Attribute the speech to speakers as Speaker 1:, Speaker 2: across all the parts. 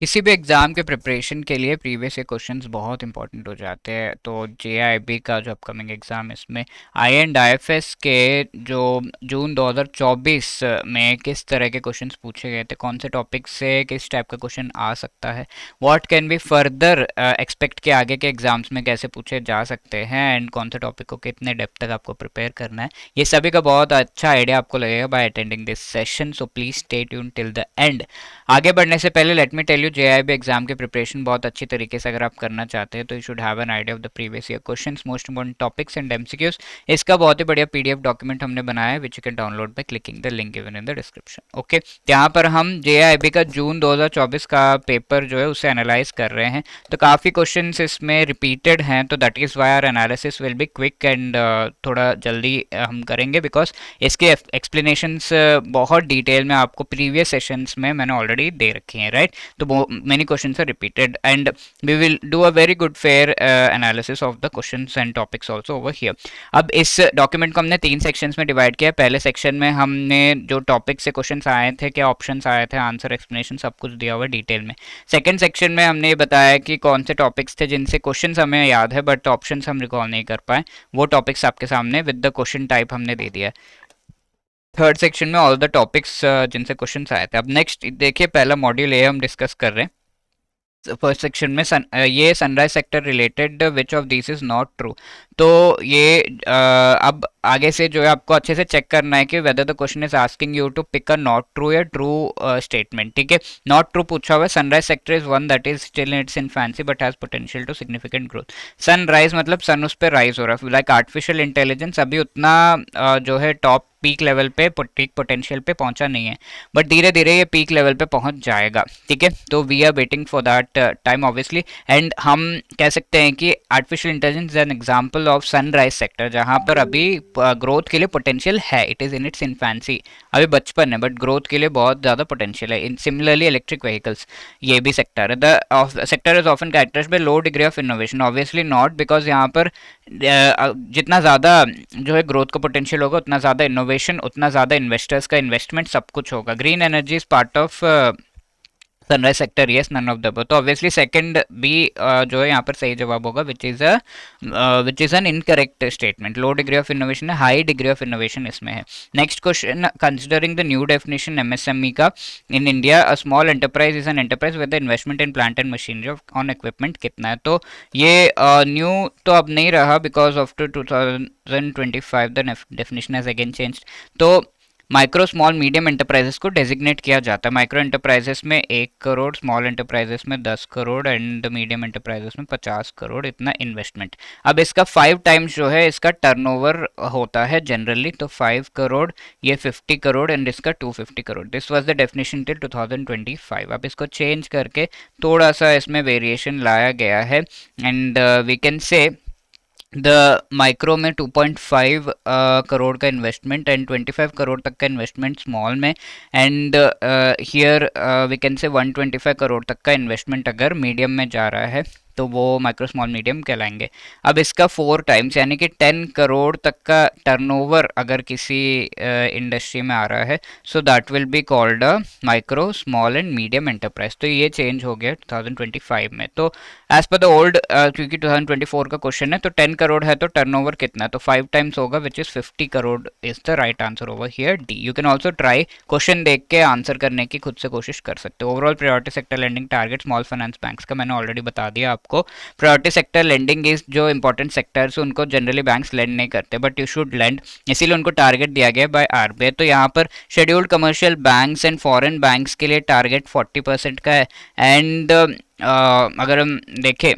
Speaker 1: किसी भी एग्ज़ाम के प्रिपरेशन के लिए प्रीवियस ईयर क्वेश्चंस बहुत इंपॉर्टेंट हो जाते हैं। तो जेआईबी का जो अपकमिंग एग्ज़ाम, इसमें आई एंड आईएफएस के जो जून 2024 में किस तरह के क्वेश्चंस पूछे गए थे, कौन से टॉपिक से किस टाइप का क्वेश्चन आ सकता है, what can be further expect के आगे के एग्जाम्स में कैसे पूछे जा सकते हैं, एंड कौन से टॉपिक को कितने डेप्थ तक आपको प्रिपेयर करना है, ये सभी का बहुत अच्छा आइडिया आपको लगेगा by attending this session. So please stay tune till the end. आगे बढ़ने से पहले let me tell you, JAIIB exam की प्रिपरेशन बहुत अच्छी तरीके से अगर आप करना चाहते हैं तो you should have an idea of the previous year questions, most important topics and MCQs. इसका बहुत ही बढ़िया पीडीएफ डॉक्यूमेंट हमने बनाया है which you can download by clicking the link given in the description. Okay, यहाँ पर हम जेआईबी का जून 2024 का पेपर जो है उसे एनालाइज कर रहे हैं। तो काफ़ी क्वेश्चन इसमें रिपीटेड हैं, तो that is why our analysis will be quick and थोड़ा जल्दी हम करेंगे, बिकॉज इसके एक्सप्लेनेशंस बहुत डिटेल में आपको प्रीवियस सेशंस में मैंने ऑलरेडी दे रखी हैं, राइट। तो many questions are repeated and we will do a very good fair analysis of the questions and topics also over here. अब इस डॉक्यूमेंट को हमने 3 सेक्शंस में डिवाइड किया। पहले सेक्शन में हमने जो टॉपिक से क्वेश्चंस आए थे, क्या ऑप्शंस आए थे, आंसर एक्सप्लेनेशन सब कुछ दिया हुआ डिटेल में। सेकंड सेक्शन में हमने ये बताया कि कौन से टॉपिक्स थे जिनसे क्वेश्चंस हमें याद है बट ऑप्शंस हम रिकॉल नहीं कर पाए, वो टॉपिक्स आपके सामने विद द क्वेश्चन टाइप हमने दे दिया। थर्ड सेक्शन में ऑल द टॉपिक्स जिनसे क्वेश्चंस आए थे। अब नेक्स्ट देखिए, पहला मॉड्यूल ए हम डिस्कस कर रहे हैं। फर्स्ट सेक्शन में ये sunrise sector related which of this is not true. तो ये अब आगे से जो है आपको अच्छे से चेक करना है कि whether the question is asking you to pick a not true या ट्रू स्टेटमेंट। ठीक है, नॉट ट्रू पूछा हुआ है, sunrise sector is one that is still in its infancy but has potential to significant growth. Sunrise मतलब sun उस पर rise हो रहा है, लाइक आर्टिफिशियल इंटेलिजेंस अभी उतना जो है टॉप पीक लेवल पे, पीक पोटेंशियल पे पहुंचा नहीं है, बट धीरे धीरे ये पीक लेवल पे पहुंच जाएगा। ठीक है, तो we are waiting for that time obviously. And हम कह सकते हैं कि artificial intelligence is an example of sunrise sector, जहां पर अभी ग्रोथ के लिए पोटेंशियल है, it is in its infancy, अभी बचपन है बट ग्रोथ के लिए बहुत ज़्यादा पोटेंशियल है। इन सिमिलरली इलेक्ट्रिक व्हीकल्स, ये भी सेक्टर है। The sector is often characterised by low degree of innovation, obviously not, because यहाँ पर जितना ज़्यादा जो है ग्रोथ का पोटेंशियल होगा उतना ज़्यादा इनोवेशन, उतना ज़्यादा इन्वेस्टर्स का इन्वेस्टमेंट सब कुछ होगा। Green energy is part of sunrise sector, yes, none of the above. तो ऑब्वियसली सेकंड भी जो है यहाँ पर सही जवाब होगा which is an incorrect statement. Low degree of innovation है, हाई डिग्री ऑफ इनोवेशन इसमें है। Next question, considering the new definition MSME का in India, a small enterprise is an enterprise with the investment in plant and machinery on equipment कितना है। तो ये new तो अब नहीं रहा, because after 2025 the definition has again changed. तो माइक्रो स्मॉल मीडियम एंटरप्राइजेस को डेजिग्नेट किया जाता है। माइक्रो एंटरप्राइजेस में 1 करोड़, स्मॉल एंटरप्राइजेस में 10 करोड़ एंड मीडियम एंटरप्राइजेस में 50 करोड़, इतना इन्वेस्टमेंट। अब इसका 5 टाइम्स जो है इसका टर्नओवर होता है जनरली, तो 5 करोड़, ये 50 करोड़ एंड इसका 250 crore. This was the definition till 2025। अब इसको चेंज करके थोड़ा सा इसमें वेरिएशन लाया गया है and we can say the micro में 2.5 करोड़ का इन्वेस्टमेंट एंड 25 करोड़ तक का इन्वेस्टमेंट स्मॉल में, and here we can say 125 crore तक का इन्वेस्टमेंट अगर मीडियम में जा रहा है तो वो माइक्रो स्मॉल मीडियम कहलाएंगे। अब इसका 4 टाइम्स यानी कि 10 करोड़ तक का टर्नओवर अगर किसी इंडस्ट्री में आ रहा है, so that will be called a micro small and medium enterprise. तो ये चेंज हो गया 2025 में। तो एज पर द ओल्ड, क्योंकि 2024 का क्वेश्चन है, तो 10 करोड़ है तो टर्नओवर कितना है, तो 5 टाइम्स होगा which is 50 crore is the right answer over here, D. You can also try question देख के आंसर करने की खुद से कोशिश कर सकते हो। Overall priority sector lending target small finance banks का मैंने ऑलरेडी बता दिया आपको। प्रायोरिटी सेक्टर लेंडिंग इज जो इंपॉर्टेंट सेक्टर्स उनको जनरली बैंक्स लेंड नहीं करते बट यू शुड लेंड, इसीलिए उनको टारगेट दिया गया बाय आरबीआई। तो यहाँ पर scheduled commercial banks and foreign banks के लिए टारगेट 40% का है एंड अगर हम देखें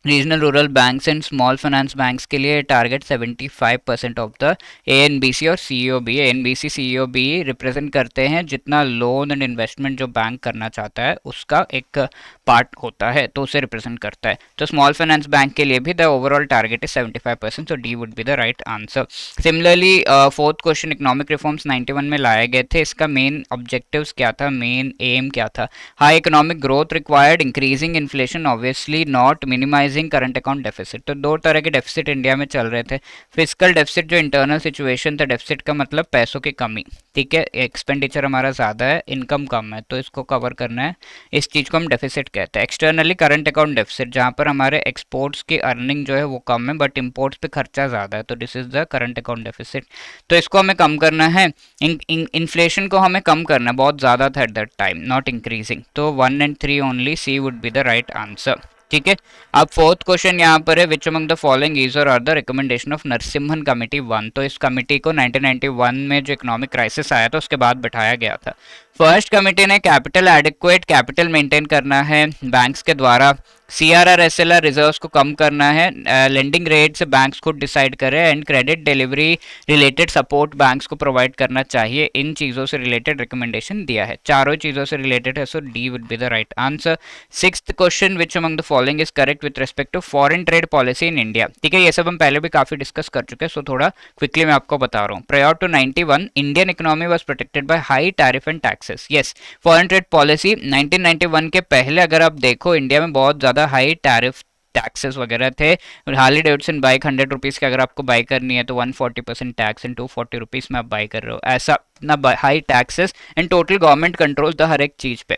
Speaker 1: regional rural banks and small finance banks के लिए टारगेट 75% ऑफ द एएनबीसी और सीईओबी। एएनबीसी सीईओबी रिप्रेजेंट करते हैं जितना लोन एंड इन्वेस्टमेंट जो बैंक करना चाहता है उसका एक पार्ट होता है, तो उसे रिप्रेजेंट करता है। तो स्मॉल फाइनेंस बैंक के लिए भी द ओवरऑल टारगेट इज 75%, तो D would be the right answer. Similarly fourth question, economic reforms 91 में लाए गए थे, इसका मेन ऑब्जेक्टिव्स क्या था, मेन एम क्या था। High economic growth required, increasing inflation obviously not, minimise minimising current account deficit. तो दो तरह के डेफिसिट इंडिया में चल रहे थे। फिजिकल डेफिसिट जो इंटरनल सिचुएशन था, डेफिसिट का मतलब पैसों की कमी, ठीक है, एक्सपेंडिचर हमारा ज़्यादा है, इनकम कम है, तो इसको कवर करना है, इस चीज़ को हम डेफिसिट कहते हैं। एक्सटर्नली करंट अकाउंट डेफिसिट, जहाँ पर हमारे एक्सपोर्ट्स की अर्निंग जो है वो कम है बट इम्पोर्ट्स पे खर्चा ज़्यादा है, तो this is the current account deficit. तो इसको हमें कम करना है। इन्फ्लेशन को हमें कम करना है, बहुत ज़्यादा था at that time, not increasing. तो 1 and 3 only, C would be the right answer, ठीक है। अब फोर्थ क्वेश्चन यहाँ पर है, which among the following is और are the recommendation of Narasimhan committee 1। तो इस कमेटी को 1991 में जो इकोनॉमिक क्राइसिस आया था उसके बाद बैठाया गया था। फर्स्ट कमेटी ने कैपिटल एडिक्वेट कैपिटल मेंटेन करना है बैंक्स के द्वारा, सीआरआर एसएलआर रिजर्व्स को कम करना है, लेंडिंग रेट्स बैंक्स खुद डिसाइड करें, and credit delivery related support banks को प्रोवाइड करना चाहिए। इन चीज़ों से रिलेटेड रिकमेंडेशन दिया है, चारों चीज़ों से रिलेटेड है, so D would be the right answer. Sixth question, which among the following is correct with respect to foreign trade policy in India. ठीक है, ये सब हम पहले भी काफी डिस्कस कर चुके हैं, सो थोड़ा क्विकली मैं आपको बता रहा हूँ। Prior to 91 Indian economy was protected by high tariff and taxes. Yes, foreign trade policy 1991 के पहले अगर आप देखो इंडिया में बहुत ज्यादा हाई टैरिफ टैक्सेस वगैरह थे। हार्ली डेविडसन बाइक 100 रुपीज़ की अगर आपको बाई करनी है तो 140% टैक्स एंड 240 रुपीज़ में आप बाई कर रहे हो, ऐसा ना high taxes and total government control था हर एक चीज़ पे,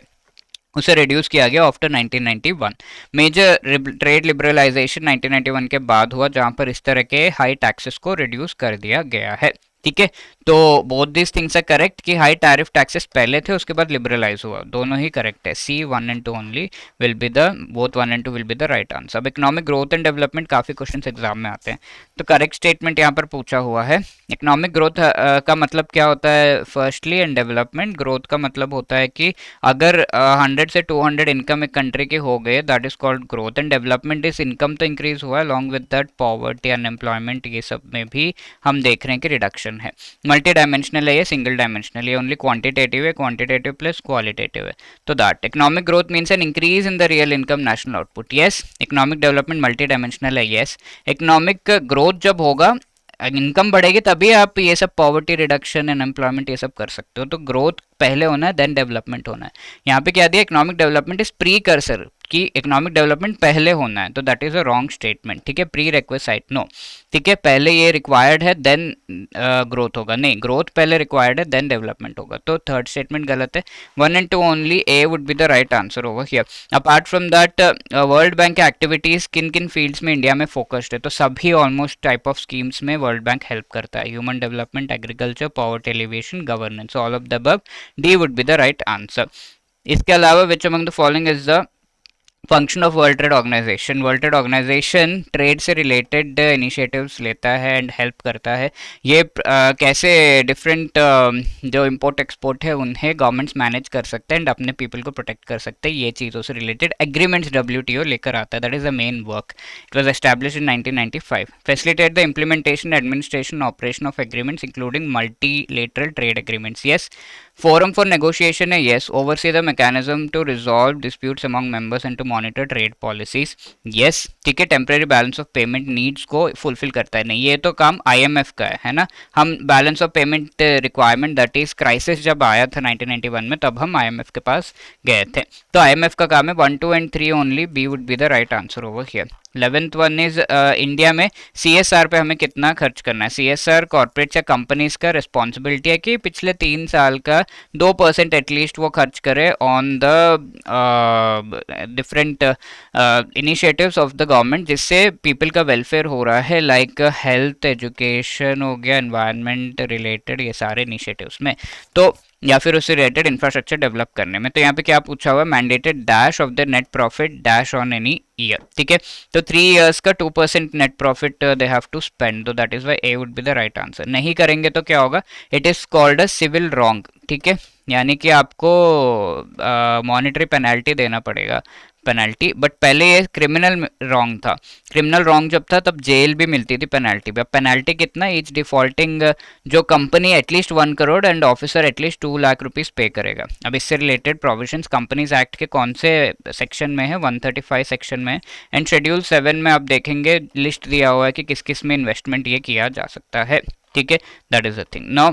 Speaker 1: उसे रिड्यूस किया गया आफ्टर 1991। मेजर ट्रेड लिबरलाइजेशन 1991 के बाद हुआ जहां पर इस तरह के हाई टैक्सेस को रिड्यूस कर दिया गया है। ठीक है, तो both this things are correct कि हाई टैरिफ टैक्सेस पहले थे उसके बाद लिबरलाइज हुआ, दोनों ही करेक्ट है। सी 1 and 2 only will be the, both 1 and 2 will be the right answer. अब इकोनॉमिक ग्रोथ एंड डेवलपमेंट काफी क्वेश्चंस एग्जाम में आते हैं, तो करेक्ट स्टेटमेंट यहाँ पर पूछा हुआ है। इकोनॉमिक ग्रोथ का मतलब क्या होता है फर्स्टली, एंड डेवलपमेंट ग्रोथ का मतलब होता है कि अगर 100 से 200 इनकम एक कंट्री के हो गए, that is called growth. And development इस इनकम तो इंक्रीज हुआ है, along with that poverty unemployment ये सब में भी हम देख रहे हैं कि रिडक्शन है। मल्टी डायमेंशनल है ये, सिंगल डायमेंशनल, ये ओनली क्वांटिटेटिव है, क्वांटिटेटिव प्लस क्वालिटेटिव है। तो that economic growth means an increase in the real income national output. Yes, economic development multi dimensional है। यस, इकोनॉमिक ग्रोथ जब होगा, इनकम बढ़ेगी, तभी आप ये सब पॉवर्टी रिडक्शन एंड एम्प्लॉयमेंट ये सब कर सकते हो। तो ग्रोथ पहले होना है, देन डेवलपमेंट होना है। यहाँ पे क्या दिया, economic development is pre cursor, कि इकोनॉमिक डेवलपमेंट पहले होना है, तो that is a wrong statement. ठीक है, प्री रिक्वेसाइट नो, ठीक है, पहले ये रिक्वायर्ड है देन ग्रोथ होगा, नहीं, ग्रोथ पहले रिक्वायर्ड है देन डेवलपमेंट होगा, तो थर्ड स्टेटमेंट गलत है। 1 and 2 only, A would be the right answer over here. Apart from that, world bank की एक्टिविटीज किन किन फील्ड्स में इंडिया में फोकस्ड है, तो सभी ऑलमोस्ट टाइप ऑफ स्कीम्स में वर्ल्ड बैंक हेल्प करता है, human development, agriculture, poverty alleviation, governance, all of the above, D would be the right answer. इसके अलावा which among the following is the function of World Trade Organization. World Trade Organization trade से related initiatives लेता है and help करता है। ये कैसे different जो इम्पोर्ट एक्सपोर्ट है उन्हें गवर्नमेंट्स मैनेज कर सकते हैं एंड अपने पीपल को प्रोटेक्ट कर सकते हैं, ये चीज़ों से रिलेटेड एग्रीमेंट्स WTO लेकर आता है, that is the main work. It was establish in 1995, facilitate the implementation administration operation of agreements including multilateral trade agreements. Yes, forum for negotiation है। Yes, oversee the mechanism to resolve disputes among members and to monitor trade policies. Yes, ठीक है, temporary balance of payment needs को fulfil करता है, नहीं, ये तो काम IMF का है ना। हम balance of payment requirement, that is crisis जब आया था 1991 में, तब हम IMF के पास गए थे, तो IMF का काम है। 1, 2 and 3 only, B would be the right answer over here. 11th one is India में CSR पे हमें कितना खर्च करना है। CSR कॉर्पोरेट या कंपनीज का रिस्पॉन्सिबिलिटी है कि पिछले 3 साल का 2% एटलीस्ट वो खर्च करे on the different initiatives of the government, जिससे पीपल का वेलफेयर हो रहा है, लाइक हेल्थ, एजुकेशन हो गया, एनवायरनमेंट रिलेटेड, ये सारे इनिशिएटिव्स में, तो या फिर उससे रिलेटेड इंफ्रास्ट्रक्चर डेवलप करने में। तो यहाँ पे क्या पूछा हुआ है, mandated dash of the net profit dash on any year. ठीक है, तो 3 इयर्स का 2% net profit they have to spend, तो that is why A would be the right answer. नहीं करेंगे तो क्या होगा, it is called a civil wrong. ठीक है, यानी कि आपको मॉनेटरी पेनल्टी देना पड़ेगा, पेनल्टी, बट पहले ये क्रिमिनल रॉन्ग था। क्रिमिनल रॉन्ग जब था तब जेल भी मिलती थी पेनल्टी भी। अब पेनल्टी कितना, ईच डिफॉल्टिंग जो company at least 1 crore and officer at least 2 lakh rupees पे करेगा। अब इससे रिलेटेड प्रोविजंस कंपनीज एक्ट के कौन से सेक्शन में है, 135 सेक्शन में, एंड शेड्यूल 7 में आप देखेंगे लिस्ट दिया हुआ है कि किस किस में इन्वेस्टमेंट ये किया जा सकता है। ठीक है, that is the thing. Now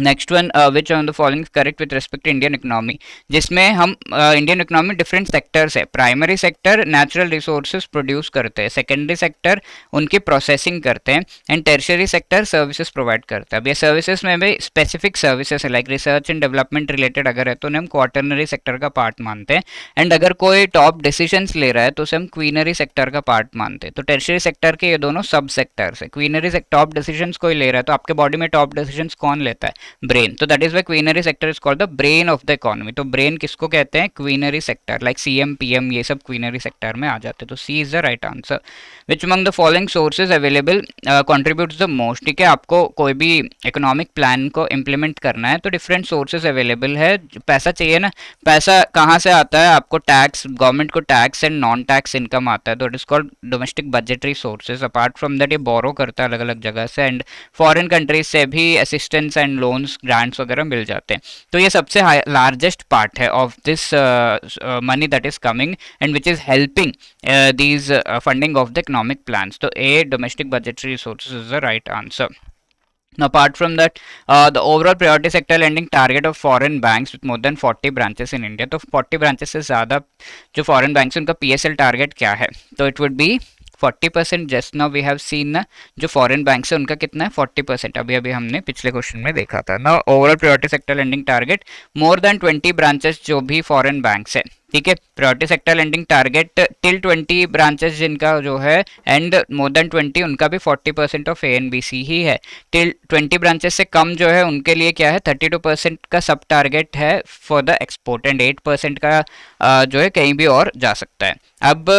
Speaker 1: next one, which on the following correct with respect to Indian economy, जिसमें हम इंडियन इकोनॉमी डिफरेंट सेक्टर्स है। Primary sector natural resources produce करते हैं, सेकेंडरी सेक्टर उनकी प्रोसेसिंग करते हैं, and tertiary sector services provide करता है। अब ये सर्विसेज में भी स्पेसिफिक सर्विसेज है, like research and development related अगर है तो उन्हें हम क्वार्टरनरी सेक्टर का पार्ट मानते हैं, एंड अगर कोई टॉप डिसीजंस ले रहा है तो उसे हम क्वीनरी सेक्टर का पार्ट मानते हैं। तो टर्शियरी सेक्टर के ये दोनों सब सेक्टर्स है। क्वीनरी टॉप डिसीजंस कोई ले रहा है तो आपके बॉडी में टॉप डिसीजंस कौन लेता है? ब्रेन। तो that is why quinary sector is called the brain of the economy. तो ब्रेन किसको कहते हैं? Quinary sector, like CM PM ये सब क्वीनरी सेक्टर में आ जाते हैं। तो C is the right answer. Which among the following sources available contributes the most? ठीक है, आपको कोई भी इकोनॉमिक प्लान को इम्प्लीमेंट करना है तो डिफरेंट सोर्सेज अवेलेबल है। पैसा चाहिए ना, पैसा कहाँ से आता है? आपको टैक्स, गवर्नमेंट को tax and non tax income आता है, तो it is called domestic budgetary sources. Apart from that ये बोरो करता है अलग अलग जगह से, एंड फॉरेन कंट्रीज से भी असिस्टेंस एंड लोन्स ग्रांट्स वगैरह मिल जाते हैं। तो ये सबसे लार्जेस्ट पार्ट है of this money that is coming and which is helping these funding of the economic plans. So A, domestic budgetary resources is the right answer. Now, apart from that, the overall priority sector lending target of foreign banks with more than 40 branches in India. तो 40 branches से ज़्यादा जो foreign banks हैं उनका PSL target क्या है? तो it would be 40%। Just now we have seen ना, जो फॉरेन बैंक है उनका कितना है? 40%। अभी अभी हमने पिछले क्वेश्चन में देखा था ना। Overall priority sector lending target more than 20 branches जो भी फॉरेन बैंक्स है, ठीक है। Priority sector lending target till 20 branches जिनका जो है, एंड मोर देन 20 उनका भी 40% ऑफ ANBC ही है। टिल 20 ब्रांचेस से कम जो है उनके लिए क्या है? 32% का सब टारगेट है फॉर द एक्सपोर्ट, एंड 8% का जो है कहीं भी और जा सकता है। अब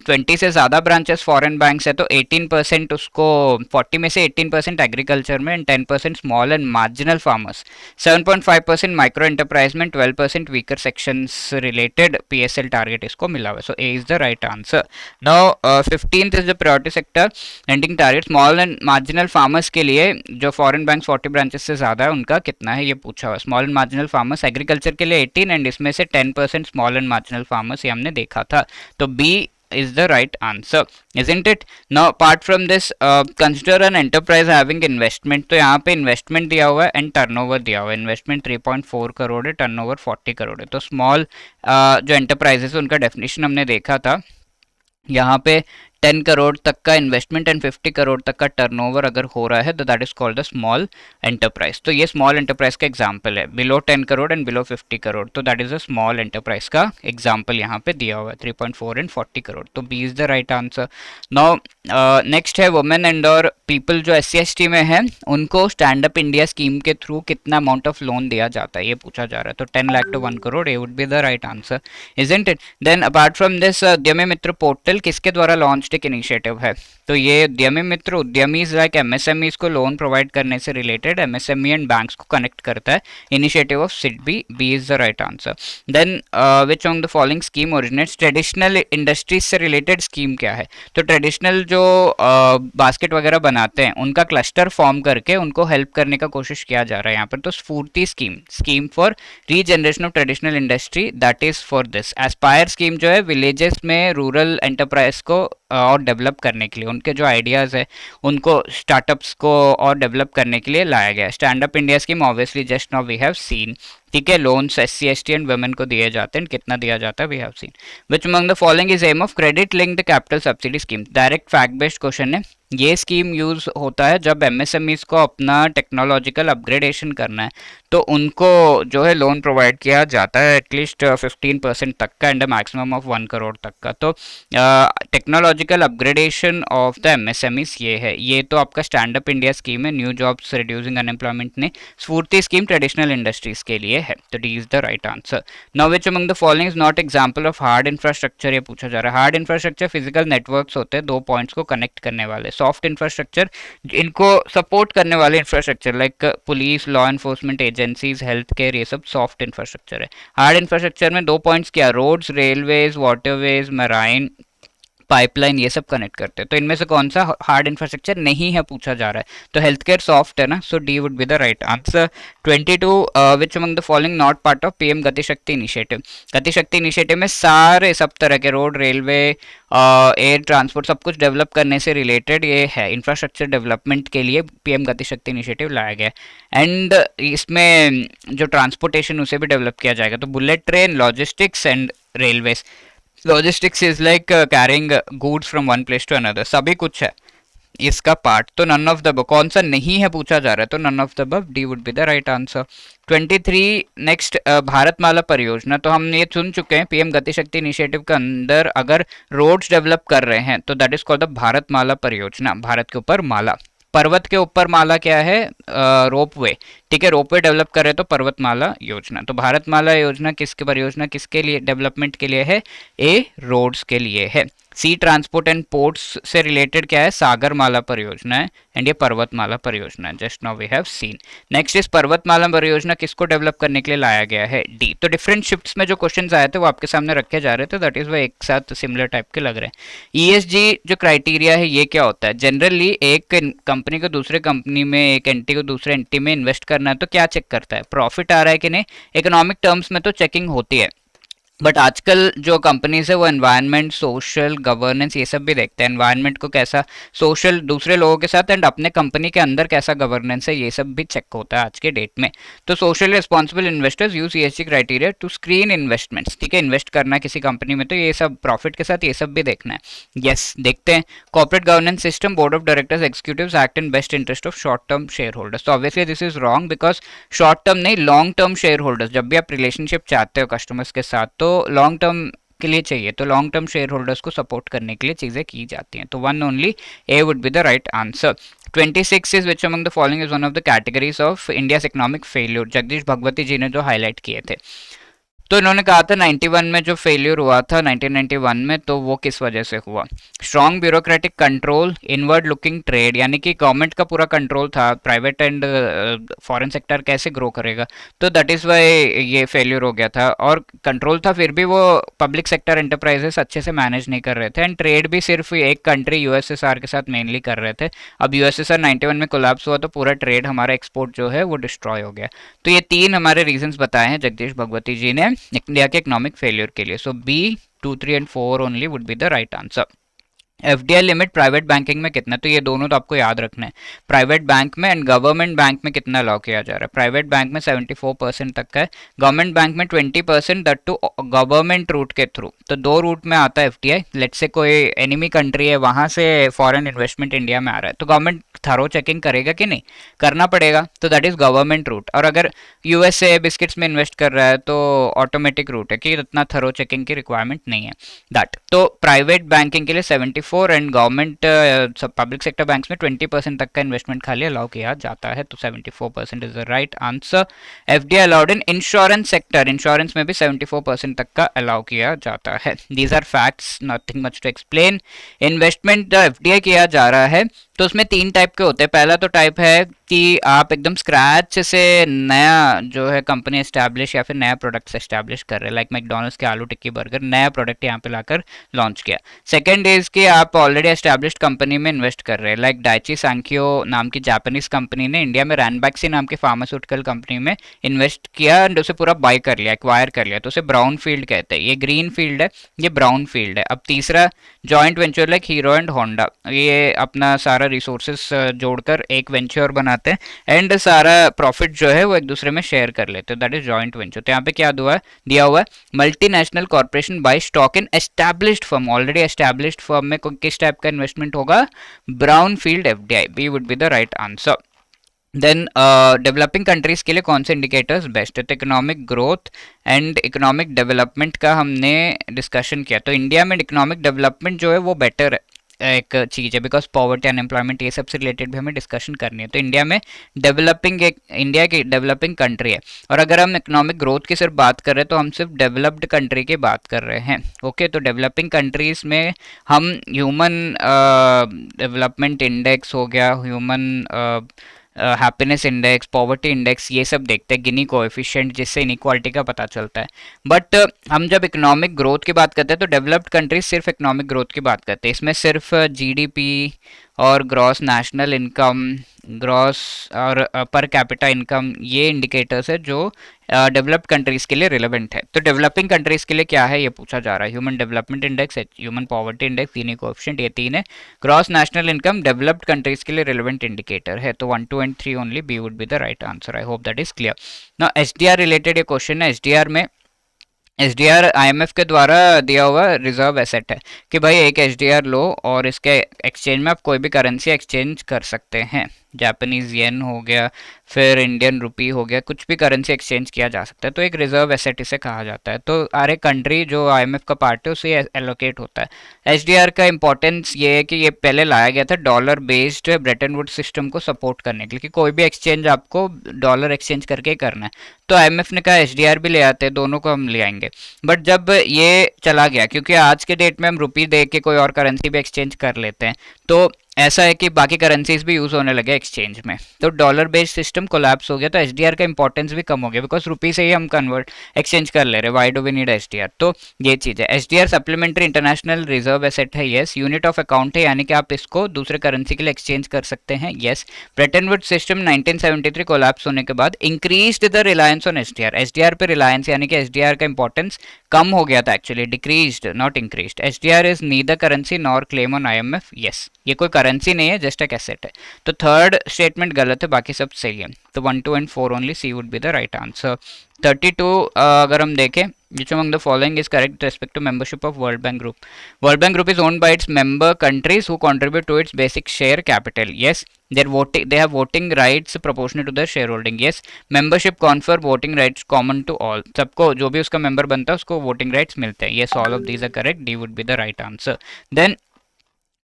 Speaker 1: 20 से ज़्यादा ब्रांचेस फॉरेन बैंक्स है तो 18% उसको, 40 में से 18% एग्रीकल्चर में, and 10% small and marginal farmers, 7.5% micro enterprise में, 12% weaker sections related PSL target इसको मिला हुआ है। So A is the right answer. Now 15th is the priority sector lending target small and marginal farmers के लिए, जो foreign bank 40 branches से ज़्यादा है उनका कितना है ये पूछा हुआ है। Small and marginal farmers agriculture के लिए 18, एंड इसमें से 10% स्मॉल एंड मार्जिनल फार्मर्स ये हमने देखा था। तो B is the right answer, isn't it? Now apart from this, consider an enterprise having investment। तो यहाँ पे इन्वेस्टमेंट दिया हुआ है एंड टर्नओवर दिया हुआ है। इन्वेस्टमेंट 3.4 करोड़ है, टर्नओवर 40 करोड़ है। तो स्मॉल जो एंटरप्राइजेस है उनका डेफिनेशन हमने देखा था। यहाँ पे 10 करोड़ तक का इन्वेस्टमेंट एंड 50 करोड़ तक का टर्नओवर अगर हो रहा है तो that is called the small enterprise. तो ये स्मॉल एंटरप्राइज का एग्जांपल है, below 10 crore and below 50 crore. तो that is a small enterprise का एग्जांपल यहाँ पे दिया हुआ है, 3.4 एंड 40 करोड़। तो B is the right answer. Now next है वुमेन एंड और पीपल जो SC/ST में है उनको स्टैंड अप इंडिया स्कीम के थ्रू कितना अमाउंट ऑफ लोन दिया जाता है ये पूछा जा रहा है। तो 10 लाख टू 1 करोड़, ये would be the right answer, isn't it? Then apart from this, Udyami Mitra portal किसके द्वारा लॉन्च एक इनिशिएटिव है? तो ये उद्यमी मित्र, उद्यमीज लाइक MSMEs को लोन प्रोवाइड करने से रिलेटेड MSME एंड बैंक्स को कनेक्ट करता है। Initiative of SIDBI, B is the right answer. Then which on the following scheme originates? Traditional industries से रिलेटेड स्कीम क्या है? तो ट्रेडिशनल जो बास्केट वगैरह बनाते हैं उनका क्लस्टर फॉर्म करके उनको हेल्प करने का कोशिश किया जा रहा है यहाँ पर। तो स्फूर्ति scheme, scheme for regeneration of traditional industry, that is for this. Aspire scheme जो है विलेजेस में रूरल एंटरप्राइज को और डेवलप करने के लिए, उनके जो आइडियाज़ है उनको, स्टार्टअप्स को और डेवलप करने के लिए लाया गया। Stand up India scheme obviously just now we have seen, ठीक है। लोन्स SC/ST एंड वुमेन को दिए जाते हैं, कितना दिया जाता है we have seen. Which among the following is aim of credit linked capital subsidy scheme? Direct fact based question है। ये स्कीम यूज होता है जब MSMEs को अपना टेक्नोलॉजिकल अपग्रेडेशन करना है तो उनको जो है लोन प्रोवाइड किया जाता है एटलीस्ट 15% तक का एंड मैक्सिमम ऑफ 1 करोड़ तक का। तो technological upgradation of the MSMEs ये है। ये तो आपका स्टैंड अप इंडिया स्कीम है, न्यू जॉब्स रिड्यूसिंग अनएम्प्लॉयमेंट ने। स्फूर्ति स्कीम ट्रेडिशनल इंडस्ट्रीज के लिए है। तो D is the right answer. Now which among the following is not example of hard infrastructure? ये पूछा जा रहा है। हार्ड इंफ्रास्ट्रक्चर फिजिकल नेटवर्क्स होते हैं, दो पॉइंट्स को कनेक्ट करने वाले। सॉफ्ट इंफ्रास्ट्रक्चर इनको सपोर्ट करने वाले infrastructure like police, law enforcement agencies, health care, ये सब सॉफ्ट इंफ्रास्ट्रक्चर है। हार्ड इंफ्रास्ट्रक्चर में दो पॉइंट्स क्या? Roads, railways, waterways, marine, pipeline, ये सब कनेक्ट करते हैं। तो इनमें से कौन सा हार्ड इंफ्रास्ट्रक्चर नहीं है पूछा जा रहा है, तो हेल्थ केयर सॉफ्ट है ना, so D would be the right answer. 22 which among the following not part of PM Gati Shakti initiative. गति शक्ति इनिशिएटिव में सारे सब तरह के रोड, रेलवे, एयर ट्रांसपोर्ट, सब कुछ डेवलप करने से रिलेटेड ये है, इंफ्रास्ट्रक्चर डेवलपमेंट के लिए पीएम गति शक्ति इनिशिएटिव लाया गया। एंड इसमें जो ट्रांसपोर्टेशन उसे भी डेवलप किया जाएगा, तो bullet train, logistics and railways. Logistics is like carrying goods from one place to another, सभी कुछ है इसका पार्ट। तो नन ऑफ द अबव, कौन सा नहीं है पूछा जा रहा है, तो none of the above, D would be the right answer. 23 next, Bharatmala Pariyojana. तो हम ये सुन चुके हैं पीएम गति शक्ति इनिशिएटिव के अंदर अगर रोड्स डेवलप कर रहे हैं तो that is called the Bharatmala परियोजना, भारत के ऊपर माला। पर्वत के ऊपर माला क्या है, रोपवे, ठीक है, रोपवे डेवलप कर रहे तो पर्वतमाला योजना। तो भारतमाला योजना किसके परियोजना किसके लिए डेवलपमेंट के लिए है, ए रोड्स के लिए है। सी ट्रांसपोर्ट एंड पोर्ट्स से रिलेटेड क्या है, सागरमाला परियोजना है, एंड ये पर्वतमाला परियोजना है, just now we have seen. Next इस पर्वतमाला परियोजना किसको डेवलप करने के लिए लाया गया है, डी। तो डिफरेंट शिफ्ट्स में जो क्वेश्चंस आए थे वो आपके सामने रखे जा रहे थे, दैट इज वो एक साथ सिमिलर टाइप के लग रहे हैं। ईएसजी जो क्राइटेरिया है ये क्या होता है, जनरली एक कंपनी को दूसरे कंपनी में, एक एंटी को दूसरे एंटी में इन्वेस्ट करना है तो क्या चेक करता है, प्रॉफिट आ रहा है कि नहीं। इकोनॉमिक टर्म्स में तो चेकिंग होती है, बट आजकल जो कंपनीज है वो एनवायरनमेंट, सोशल, गवर्नेंस ये सब भी देखते हैं, एनवायरनमेंट को कैसा, सोशल दूसरे लोगों के साथ, एंड अपने कंपनी के अंदर कैसा गवर्नेंस है, ये सब भी चेक होता है आज के डेट में। तो social responsible investors use ESG criteria to screen investments, ठीक है, इन्वेस्ट करना है किसी कंपनी में तो ये सब प्रॉफिट के साथ ये सब भी देखना है। यस, देखते हैं। Corporate governance system, board of directors, executives act in best interest of short term shareholders. तो obviously this is wrong, because short term नहीं, लॉन्ग टर्म शेयर होल्डर्स, जब भी आप रिलेशनशिप चाहते हो कस्टमर्स के साथ तो लॉन्ग टर्म के लिए चाहिए, तो लॉन्ग टर्म शेयर होल्डर्स को सपोर्ट करने के लिए चीजें की जाती हैं। तो one only A would be the right answer. 26 is which among the following is one of the categories of India's economic failure. Jagdish Bhagwati ji ने जो हाईलाइट किए थे, तो इन्होंने कहा था 91 में जो फेलियर हुआ था 1991 में, तो वो किस वजह से हुआ। Strong bureaucratic control, inward looking trade, यानी कि गवर्नमेंट का पूरा कंट्रोल था, प्राइवेट एंड फॉरेन सेक्टर कैसे ग्रो करेगा, तो दैट इज वाई ये फेलियर हो गया था। और कंट्रोल था फिर भी वो पब्लिक सेक्टर एंटरप्राइजेस अच्छे से मैनेज नहीं कर रहे थे, एंड ट्रेड भी सिर्फ एक कंट्री यूएसएसआर के साथ मेनली कर रहे थे। अब यूएसएसआर 91 में कोलैप्स हुआ तो पूरा ट्रेड, हमारा एक्सपोर्ट जो है वो डिस्ट्रॉय हो गया। तो ये तीन हमारे रीजंस बताए हैं जगदीश भगवती जी ने इंडिया के इकोनॉमिक फेलियर के लिए। So B 2, 3 and 4 only would be the right answer. FDI limit private banking में कितना, तो ये दोनों तो आपको याद रखना है, प्राइवेट बैंक में एंड गवर्नमेंट बैंक में कितना अलाउ किया जा रहा है। प्राइवेट बैंक में 74% तक का है, गवर्नमेंट बैंक में 20%, दैट टू गवर्नमेंट रूट के थ्रू। तो दो रूट में आता है एफडीआई, लेट्स से कोई एनिमी कंट्री है वहां से फॉरेन इन्वेस्टमेंट इंडिया में आ रहा है तो गवर्नमेंट थरो चेकिंग करेगा कि नहीं, करना पड़ेगा, तो दैट इज गवर्नमेंट रूट। और अगर यूएसए बिस्किट्स में इन्वेस्ट कर रहा है तो ऑटोमेटिक रूट है कि इतना थरो चेकिंग की रिक्वायरमेंट नहीं है दैट। तो प्राइवेट बैंकिंग के लिए 74 and government public sector banks में 20% तक का इन्वेस्टमेंट खाली अलाउ किया जाता है, तो 74% is the right answer. FDI allowed in insurance sector, insurance में भी 74% तक का अलाउ किया जाता है। These are facts, nothing much to explain. Investment FDI किया जा रहा है तो उसमें तीन टाइप के होते हैं। पहला तो टाइप है कि आप एकदम स्क्रैच से नया जो है कंपनी एस्टैब्लिश या फिर नया प्रोडक्ट एस्टैब्लिश कर रहे हैं, लाइक मैकडॉनल्ड्स के आलू टिक्की बर्गर, नया प्रोडक्ट यहाँ पे लाकर लॉन्च किया। सेकंड इज कि आप ऑलरेडी एस्टैब्लिश्ड कंपनी में इन्वेस्ट कर रहे हैं, लाइक डाइची सांक्यो नाम की जापानीज कंपनी ने इंडिया में रैनबैक्सी नाम की फार्मास्यूटिकल कंपनी में इन्वेस्ट किया एंड उसे पूरा बाय कर लिया, एक्वायर कर लिया, तो उसे ब्राउन फील्ड कहते हैं। ये ग्रीन फील्ड है, ये ब्राउन फील्ड है। अब तीसरा joint venture like hero and Honda, ये अपना सारा रिसोर्सेस जोड़कर एक वेंचर बनाते हैं एंड सारा प्रॉफिट जो है वो एक दूसरे में शेयर कर लेते हैं, दैट इज जॉइंट वेंचर। तो यहाँ पे क्या दिया हुआ है multinational corporation by stock in established firm, already established firm में किस टाइप का इन्वेस्टमेंट होगा, brown field FDI, B would be the right answer. Then developing countries के लिए कौन से इंडिकेटर्स बेस्ट है, तो economic growth and economic development का हमने डिस्कशन किया। तो इंडिया में इकोनॉमिक डेवलपमेंट जो है वो बेटर है, एक चीज़ है, बिकॉज पॉवर्टी अनएम्प्लॉयमेंट ये सबसे रिलेटेड भी हमें डिस्कशन करनी है। तो इंडिया में डेवलपिंग, एक इंडिया की डेवलपिंग कंट्री है। और अगर हम इकोनॉमिक ग्रोथ की सिर्फ बात कर रहे हैं तो हम सिर्फ डेवलप्ड कंट्री की बात कर रहे हैं। ओके, तो डेवलपिंग कंट्रीज में हम ह्यूमन डेवलपमेंट इंडेक्स हो गया, human happiness index, poverty index, ये सब देखते हैं, गिनी कोएफिशिएंट, जिससे इनइक्वालिटी का पता चलता है। बट हम जब इकोनॉमिक ग्रोथ की बात करते हैं तो डेवलप्ड कंट्रीज सिर्फ इकोनॉमिक ग्रोथ की बात करते हैं, इसमें सिर्फ जीडीपी और ग्रॉस नेशनल इनकम, ग्रॉस और पर कैपिटा इनकम, ये इंडिकेटर्स है जो डेवलप्ड कंट्रीज के लिए रिलेवेंट है। तो डेवलपिंग कंट्रीज के लिए क्या है ये पूछा जा रहा है, human development index, human poverty index, Gini coefficient, ये तीन है। Gross national income developed countries के लिए रिलेवेंट इंडिकेटर है, तो 1, 2 and 3 only, B would be the right answer. I hope that is clear. Now SDR related ये question है। SDR में, एसडीआर आईएमएफ के द्वारा दिया हुआ रिजर्व एसेट है कि भाई एक एसडीआर लो और इसके एक्सचेंज में आप कोई भी करेंसी एक्सचेंज कर सकते हैं, जापानीज येन हो गया, फिर इंडियन रुपी हो गया, कुछ भी करेंसी एक्सचेंज किया जा सकता है, तो एक रिजर्व एसेट इसे कहा जाता है। तो हर एक कंट्री जो आईएमएफ का पार्ट है उसे एलोकेट होता है। एसडीआर का इंपॉर्टेंस ये है कि ये पहले लाया गया था dollar based Bretton Woods system को सपोर्ट करने के लिए, कि कोई भी एक्सचेंज आपको डॉलर एक्सचेंज करके ही करना है। तो आईएमएफ ने कहा एसडीआर भी ले आते हैं, दोनों को हम ले आएंगे। बट जब ये चला गया, क्योंकि आज के डेट में हम रुपी दे के कोई और करेंसी भी एक्सचेंज कर लेते हैं, तो ऐसा है कि बाकी करेंसीज भी यूज होने लगे एक्सचेंज में, तो डॉलर बेस्ड सिस्टम कोलैप्स हो गया, तो एसडीआर का इंपॉर्टेंस भी कम हो गया, बिकॉज रुपी से ही हम कन्वर्ट एक्सचेंज कर ले रहे, why do we need SDR. तो ये चीज है। SDR supplementary international reserve asset है, यस। यूनिट ऑफ अकाउंट है, यानी कि आप इसको दूसरे करेंसी के लिए एक्सचेंज कर सकते हैं, yes. Bretton Woods system 1973 collapse होने के बाद increased the reliance on SDR, SDR पे रिलायंस यानी कि एसडीआर का इंपॉर्टेंस कम हो गया था, actually decreased not increased. SDR is neither currency nor claim on IMF, yes. ये कोई करेंसी नहीं है, जस्ट एक एसेट है। तो थर्ड स्टेटमेंट गलत है, बाकी सब सही है। तो 1, 2 and 4 only, C would be the right answer. 32 अगर हम देखें, which among the following is correct with respect to membership of World Bank Group? World Bank Group is owned by its member countries who contribute to its basic share capital, yes. They have voting rights proportionate to their shareholding, yes. Membership confer voting rights common to all, सबको जो भी उसका member बनता है उसको voting rights मिलते हैं, yes. All of these are correct, D would be the right answer. Then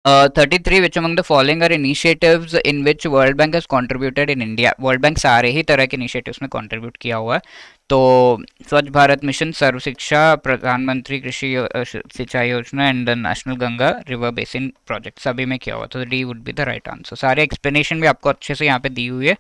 Speaker 1: 33 which among the following are initiatives in which World Bank has contributed in India? World Bank सारे ही तरह के initiatives में contribute किया हुआ है, तो स्वच्छ Bharat mission, सर्व शिक्षा, प्रधानमंत्री Krishi Sinchai Yojana and national Ganga river basin project, सभी में किया हुआ, तो D would be the right आंसर। सारे एक्सप्लेनेशन भी आपको अच्छे से यहाँ पे दी हुई है,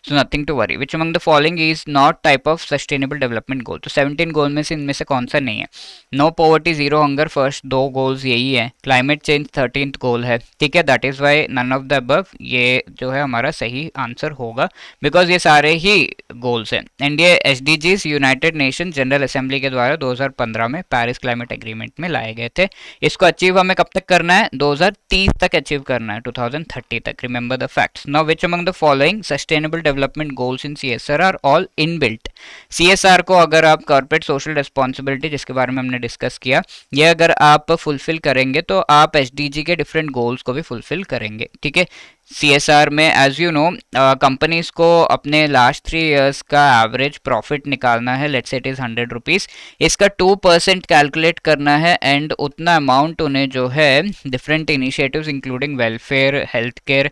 Speaker 1: so nothing to worry. Which among the following is not type of sustainable development goal? तो 17 गोल में से इनमें से कौन सा नहीं है? No poverty, zero hunger, first दो गोल्स यही है। क्लाइमेट चेंज 13th गोल है, ठीक है, that is why none of the above ये जो है हमारा सही आंसर होगा, बिकॉज ये सारे ही गोल्स हैं। एंड ये SDGs United nation general assembly के द्वारा 2015 में पेरिस क्लाइमेट एग्रीमेंट में लाए गए थे। इसको अचीव हमें कब तक करना है? 2030 तक अचीव करना है, 2030 तक। Remember the facts. Now which among the following sustainable development goals in CSR are all inbuilt? CSR को अगर आप कॉर्पोरेट सोशल रिस्पॉन्सिबिलिटी, जिसके बारे में हमने डिस्कस किया, ये अगर आप फुलफिल करेंगे तो आप एसडीजी के डिफरेंट गोल्स को भी फुलफिल करेंगे, ठीक है। सीएसआर में एज यू नो कंपनीज को अपने लास्ट 3 इयर्स का एवरेज प्रॉफिट निकालना है, let's say it is 100 rupees, इसका 2% कैलकुलेट करना है, एंड उतना अमाउंट उन्हें जो है different initiatives including welfare, health care,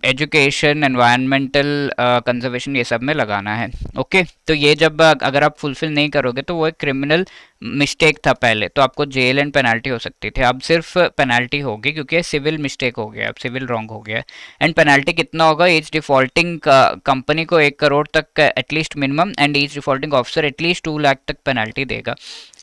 Speaker 1: education, environmental conservation, ये सब में लगाना है, ओके। तो ये जब अगर आप फुलफिल नहीं करोगे तो वो एक क्रिमिनल मिस्टेक था पहले, तो आपको जेल एंड पेनल्टी हो सकती थी, अब सिर्फ पेनल्टी होगी क्योंकि सिविल मिस्टेक हो गया, अब सिविल रॉन्ग हो गया। एंड पेनल्टी कितना होगा? ईच डिफॉल्टिंग कंपनी को 1 करोड़ तक at least minimum, and each defaulting officer at least 2 lakh तक पेनल्टी देगा,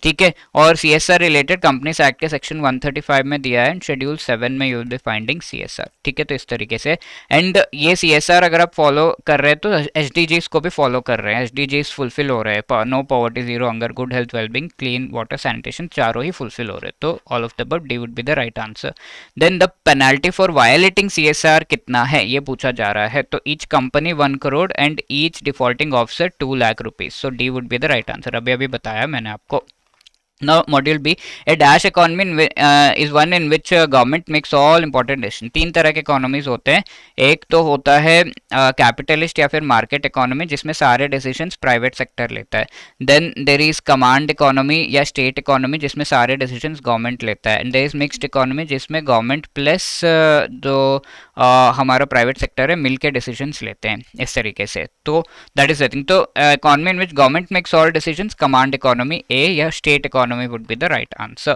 Speaker 1: ठीक है। और सीएसआर रिलेटेड कंपनीज एक्ट के सेक्शन 135 में दिया है, एंड शेड्यूल 7 में you will be finding CSR, ठीक है। तो इस तरीके से, एंड ये सीएसआर अगर आप फॉलो कर रहे हैं तो एसडीजीज को भी फॉलो कर रहे हैं, एसडीजीज फुलफिल हो रहे हैं, no poverty, zero hunger, good health, wellbeing, clean water, sanitation, चारों ही फुलफिल हो रहे हैं, तो all of the above, D would be the right answer. Then the penalty for violating CSR कितना है ये पूछा जा रहा है, तो each company 1 crore and each defaulting officer 2 lakh rupees, so D would be the right answer. अभी अभी बताया मैंने आपको। Now, module B, a dash economy is one in which government makes all important decisions. 3 तरह के इकोनॉमीज होते हैं, एक तो होता है कैपिटलिस्ट या फिर मार्केट इकोनॉमी, जिसमें सारे डिसीजंस प्राइवेट सेक्टर लेता है। Then there is command economy या स्टेट इकोनॉमी, जिसमें सारे डिसीजंस गवर्नमेंट लेता है। And there is mixed economy, जिसमें गवर्नमेंट प्लस जो हमारा प्राइवेट सेक्टर है मिलकर डिसीजंस लेते हैं, इस तरीके से। तो दैट इज द थिंग। तो economy in which government makes all decisions, command economy A, या state economy would be the right answer.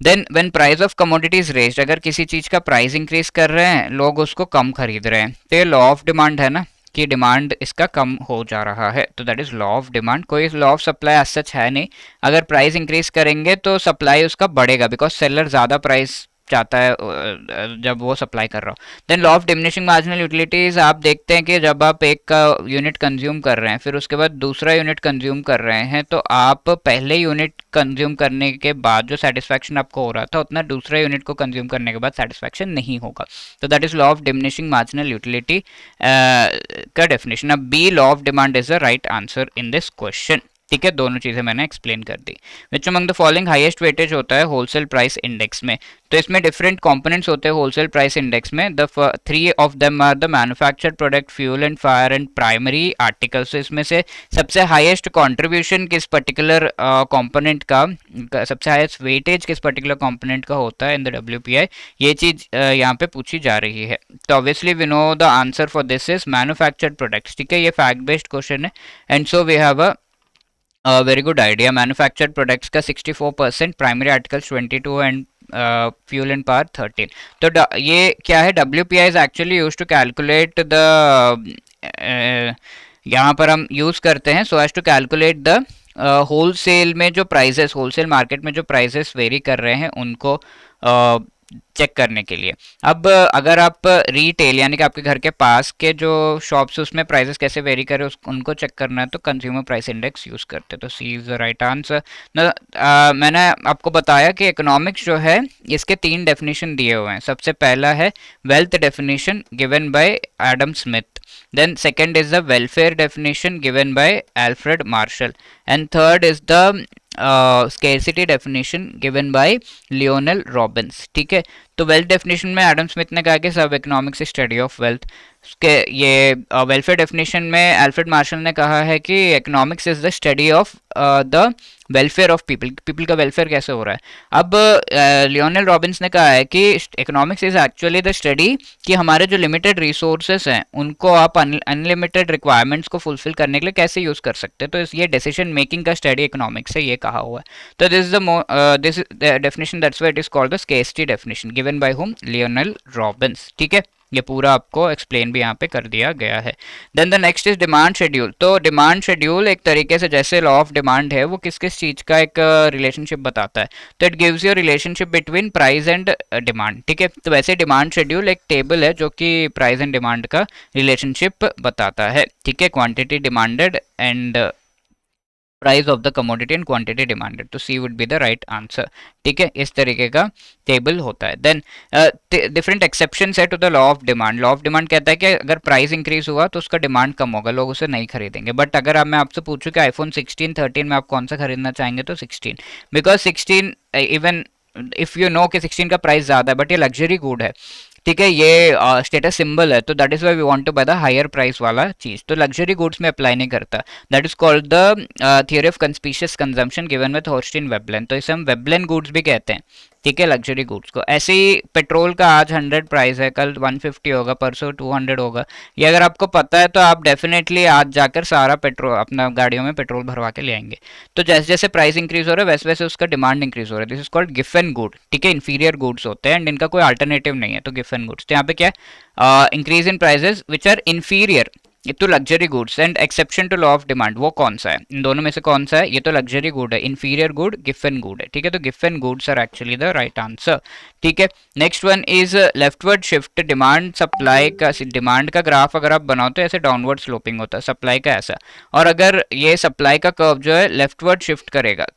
Speaker 1: Then when price of commodities raised, अगर किसी चीज का प्राइस इंक्रीज कर रहे हैं, लोग उसको कम खरीद रहे हैं, तो ये लॉ ऑफ डिमांड है ना, कि डिमांड इसका कम हो जा रहा है, तो that is law of demand. कोई law of supply as such है नहीं, अगर प्राइस इंक्रीज करेंगे तो सप्लाई उसका बढ़ेगा, बिकॉज सेलर ज़्यादा प्राइस चाहता है जब वो सप्लाई कर रहा हो। Then law of diminishing marginal utilities, आप देखते हैं कि जब आप एक का यूनिट कंज्यूम कर रहे हैं, फिर उसके बाद दूसरा यूनिट कंज्यूम कर रहे हैं, तो आप पहले यूनिट कंज्यूम करने के बाद जो सेटिस्फैक्शन आपको हो रहा था, उतना दूसरा यूनिट को कंज्यूम करने के बाद सेटिस्फैक्शन नहीं होगा। तो that is law of diminishing marginal utility का डेफिनेशन। अब B, law of demand is the right answer in this question. ठीक है, दोनों चीजें मैंने एक्सप्लेन कर दी। Which among the following highest weightage होता है होलसेल प्राइस इंडेक्स में? तो इसमें डिफरेंट कंपोनेंट्स होते हैं होलसेल प्राइस इंडेक्स में। The three of them are the manufactured product, fuel and fire and primary articles. तो इसमें से सबसे हाईएस्ट कंट्रीब्यूशन किस पर्टिकुलर कंपोनेंट का, सबसे हाईएस्ट वेटेज किस पर्टिकुलर कंपोनेंट का होता है इन द डब्ल्यूपीआई, ये चीज यहाँ पे पूछी जा रही है। तो obviously we know the answer for this is manufactured products. ठीक है, ये फैक्ट बेस्ड क्वेश्चन है, and so we have a very good idea. Manufactured products का 64%, primary articles 22 and fuel and power 13। तो ये क्या है, W P I is actually use to calculate the, यहाँ पर हम यूज करते हैं so as to calculate the wholesale में जो प्राइजेस, होलसेल मार्केट में जो प्राइजेस वेरी कर रहे हैं उनको चेक करने के लिए। अब अगर आप रिटेल यानी कि आपके घर के पास के जो शॉप्स उसमें प्राइसेस कैसे वेरी कर रहे हैं उनको चेक करना है, तो कंज्यूमर प्राइस इंडेक्स यूज करते हैं। तो C is the right answer. मैंने आपको बताया कि इकोनॉमिक्स जो है इसके 3 डेफिनेशन दिए हुए हैं। सबसे पहला है wealth definition given by Adam Smith, then second is the welfare definition given by Alfred Marshall, and third is the scarcity definition given by Lionel Robbins। ठीक है, तो वेल्थ डेफिनेशन में एडम स्मिथ ने कहा कि सब इकोनॉमिक्स स्टडी ऑफ वेल्थ। उसके ये वेलफेयर डेफिनेशन में अल्फ्रेड मार्शल ने कहा है कि economics is the study of the welfare of people, people का वेलफेयर कैसे हो रहा है। अब लियोनेल रॉबिन्स ने कहा है कि economics is actually the study कि हमारे जो लिमिटेड रिसोर्सेस हैं उनको आप अनलिमिटेड रिक्वायरमेंट्स को फुलफिल करने के लिए कैसे यूज कर सकते हैं। तो ये डिसीजन मेकिंग का स्टडी इकोनॉमिक्स है, ये कहा हुआ है। तो this is the definition, that's why it is called the scarcity definition given by whom, Lionel Robins. ठीक है, ये पूरा आपको एक्सप्लेन भी यहाँ पे कर दिया गया है। Then the next is demand schedule. तो डिमांड शेड्यूल एक तरीके से जैसे लॉ ऑफ डिमांड है, वो किस किस चीज का एक रिलेशनशिप बताता है। तो it gives you relationship between price and demand. ठीक है, तो वैसे डिमांड शेड्यूल एक टेबल है जो कि प्राइस एंड डिमांड का रिलेशनशिप बताता है। ठीक है, quantity demanded and price of the commodity and quantity demanded, तो C would be the right answer. ठीक है, इस तरीके का टेबल होता है। देन डिफरेंट एक्सेप्शंस है to the law of demand. Law of demand कहता है कि अगर प्राइस इंक्रीज हुआ तो उसका डिमांड कम होगा, लोग उसे नहीं खरीदेंगे। बट अगर मैं आपसे पूछूं कि आईफोन 16, 13 में आप कौन सा खरीदना चाहेंगे, तो 16, because 16 even if you know कि 16 का प्राइस ज्यादा है, बट ये लग्जरी गुड है। ठीक है, ये स्टेटस सिंबल है, तो that is why we want to buy the higher price वाला चीज। तो लग्जरी गुड्स में अप्लाई नहीं करता। That is called the theory of conspicuous consumption given with Thorstein Veblen. तो इसे हम वेबलेन गुड्स भी कहते हैं। ठीक है, लग्जरी गुड्स को। ऐसे ही पेट्रोल का आज 100 प्राइस है, कल 150 होगा, परसों 200 होगा। ये अगर आपको पता है तो आप डेफिनेटली आज जाकर सारा पेट्रोल अपना गाड़ियों में पेट्रोल भरवा के ले आएंगे। तो जैसे जैसे प्राइस इंक्रीज हो रहा है वैसे वैसे उसका डिमांड इंक्रीज हो रहा है। This is called given good. ठीक है, इंफीरियर गुड्स होते हैं एंड इनका कोई अल्टरनेटिव नहीं है, तो गिवन गुड्स। तो यहाँ पे क्या है, increase in prices which are inferior तो luxury goods and exception to law of demand, वो कौन सा है, इन दोनों में से कौन सा है? ये तो लग्जरी गुड है, इंफीरियर गुड गिवन गुड है। ठीक है, तो given goods are actually the right answer. ठीक है, next one is leftward shift. Demand supply का, डिमांड का ग्राफ अगर आप बनाओ तो ऐसे डाउनवर्ड स्लोपिंग होता है, सप्लाई का ऐसा, और अगर ये सप्लाई का कर्व जो है लेफ्टवर्ड शिफ्ट करेगा,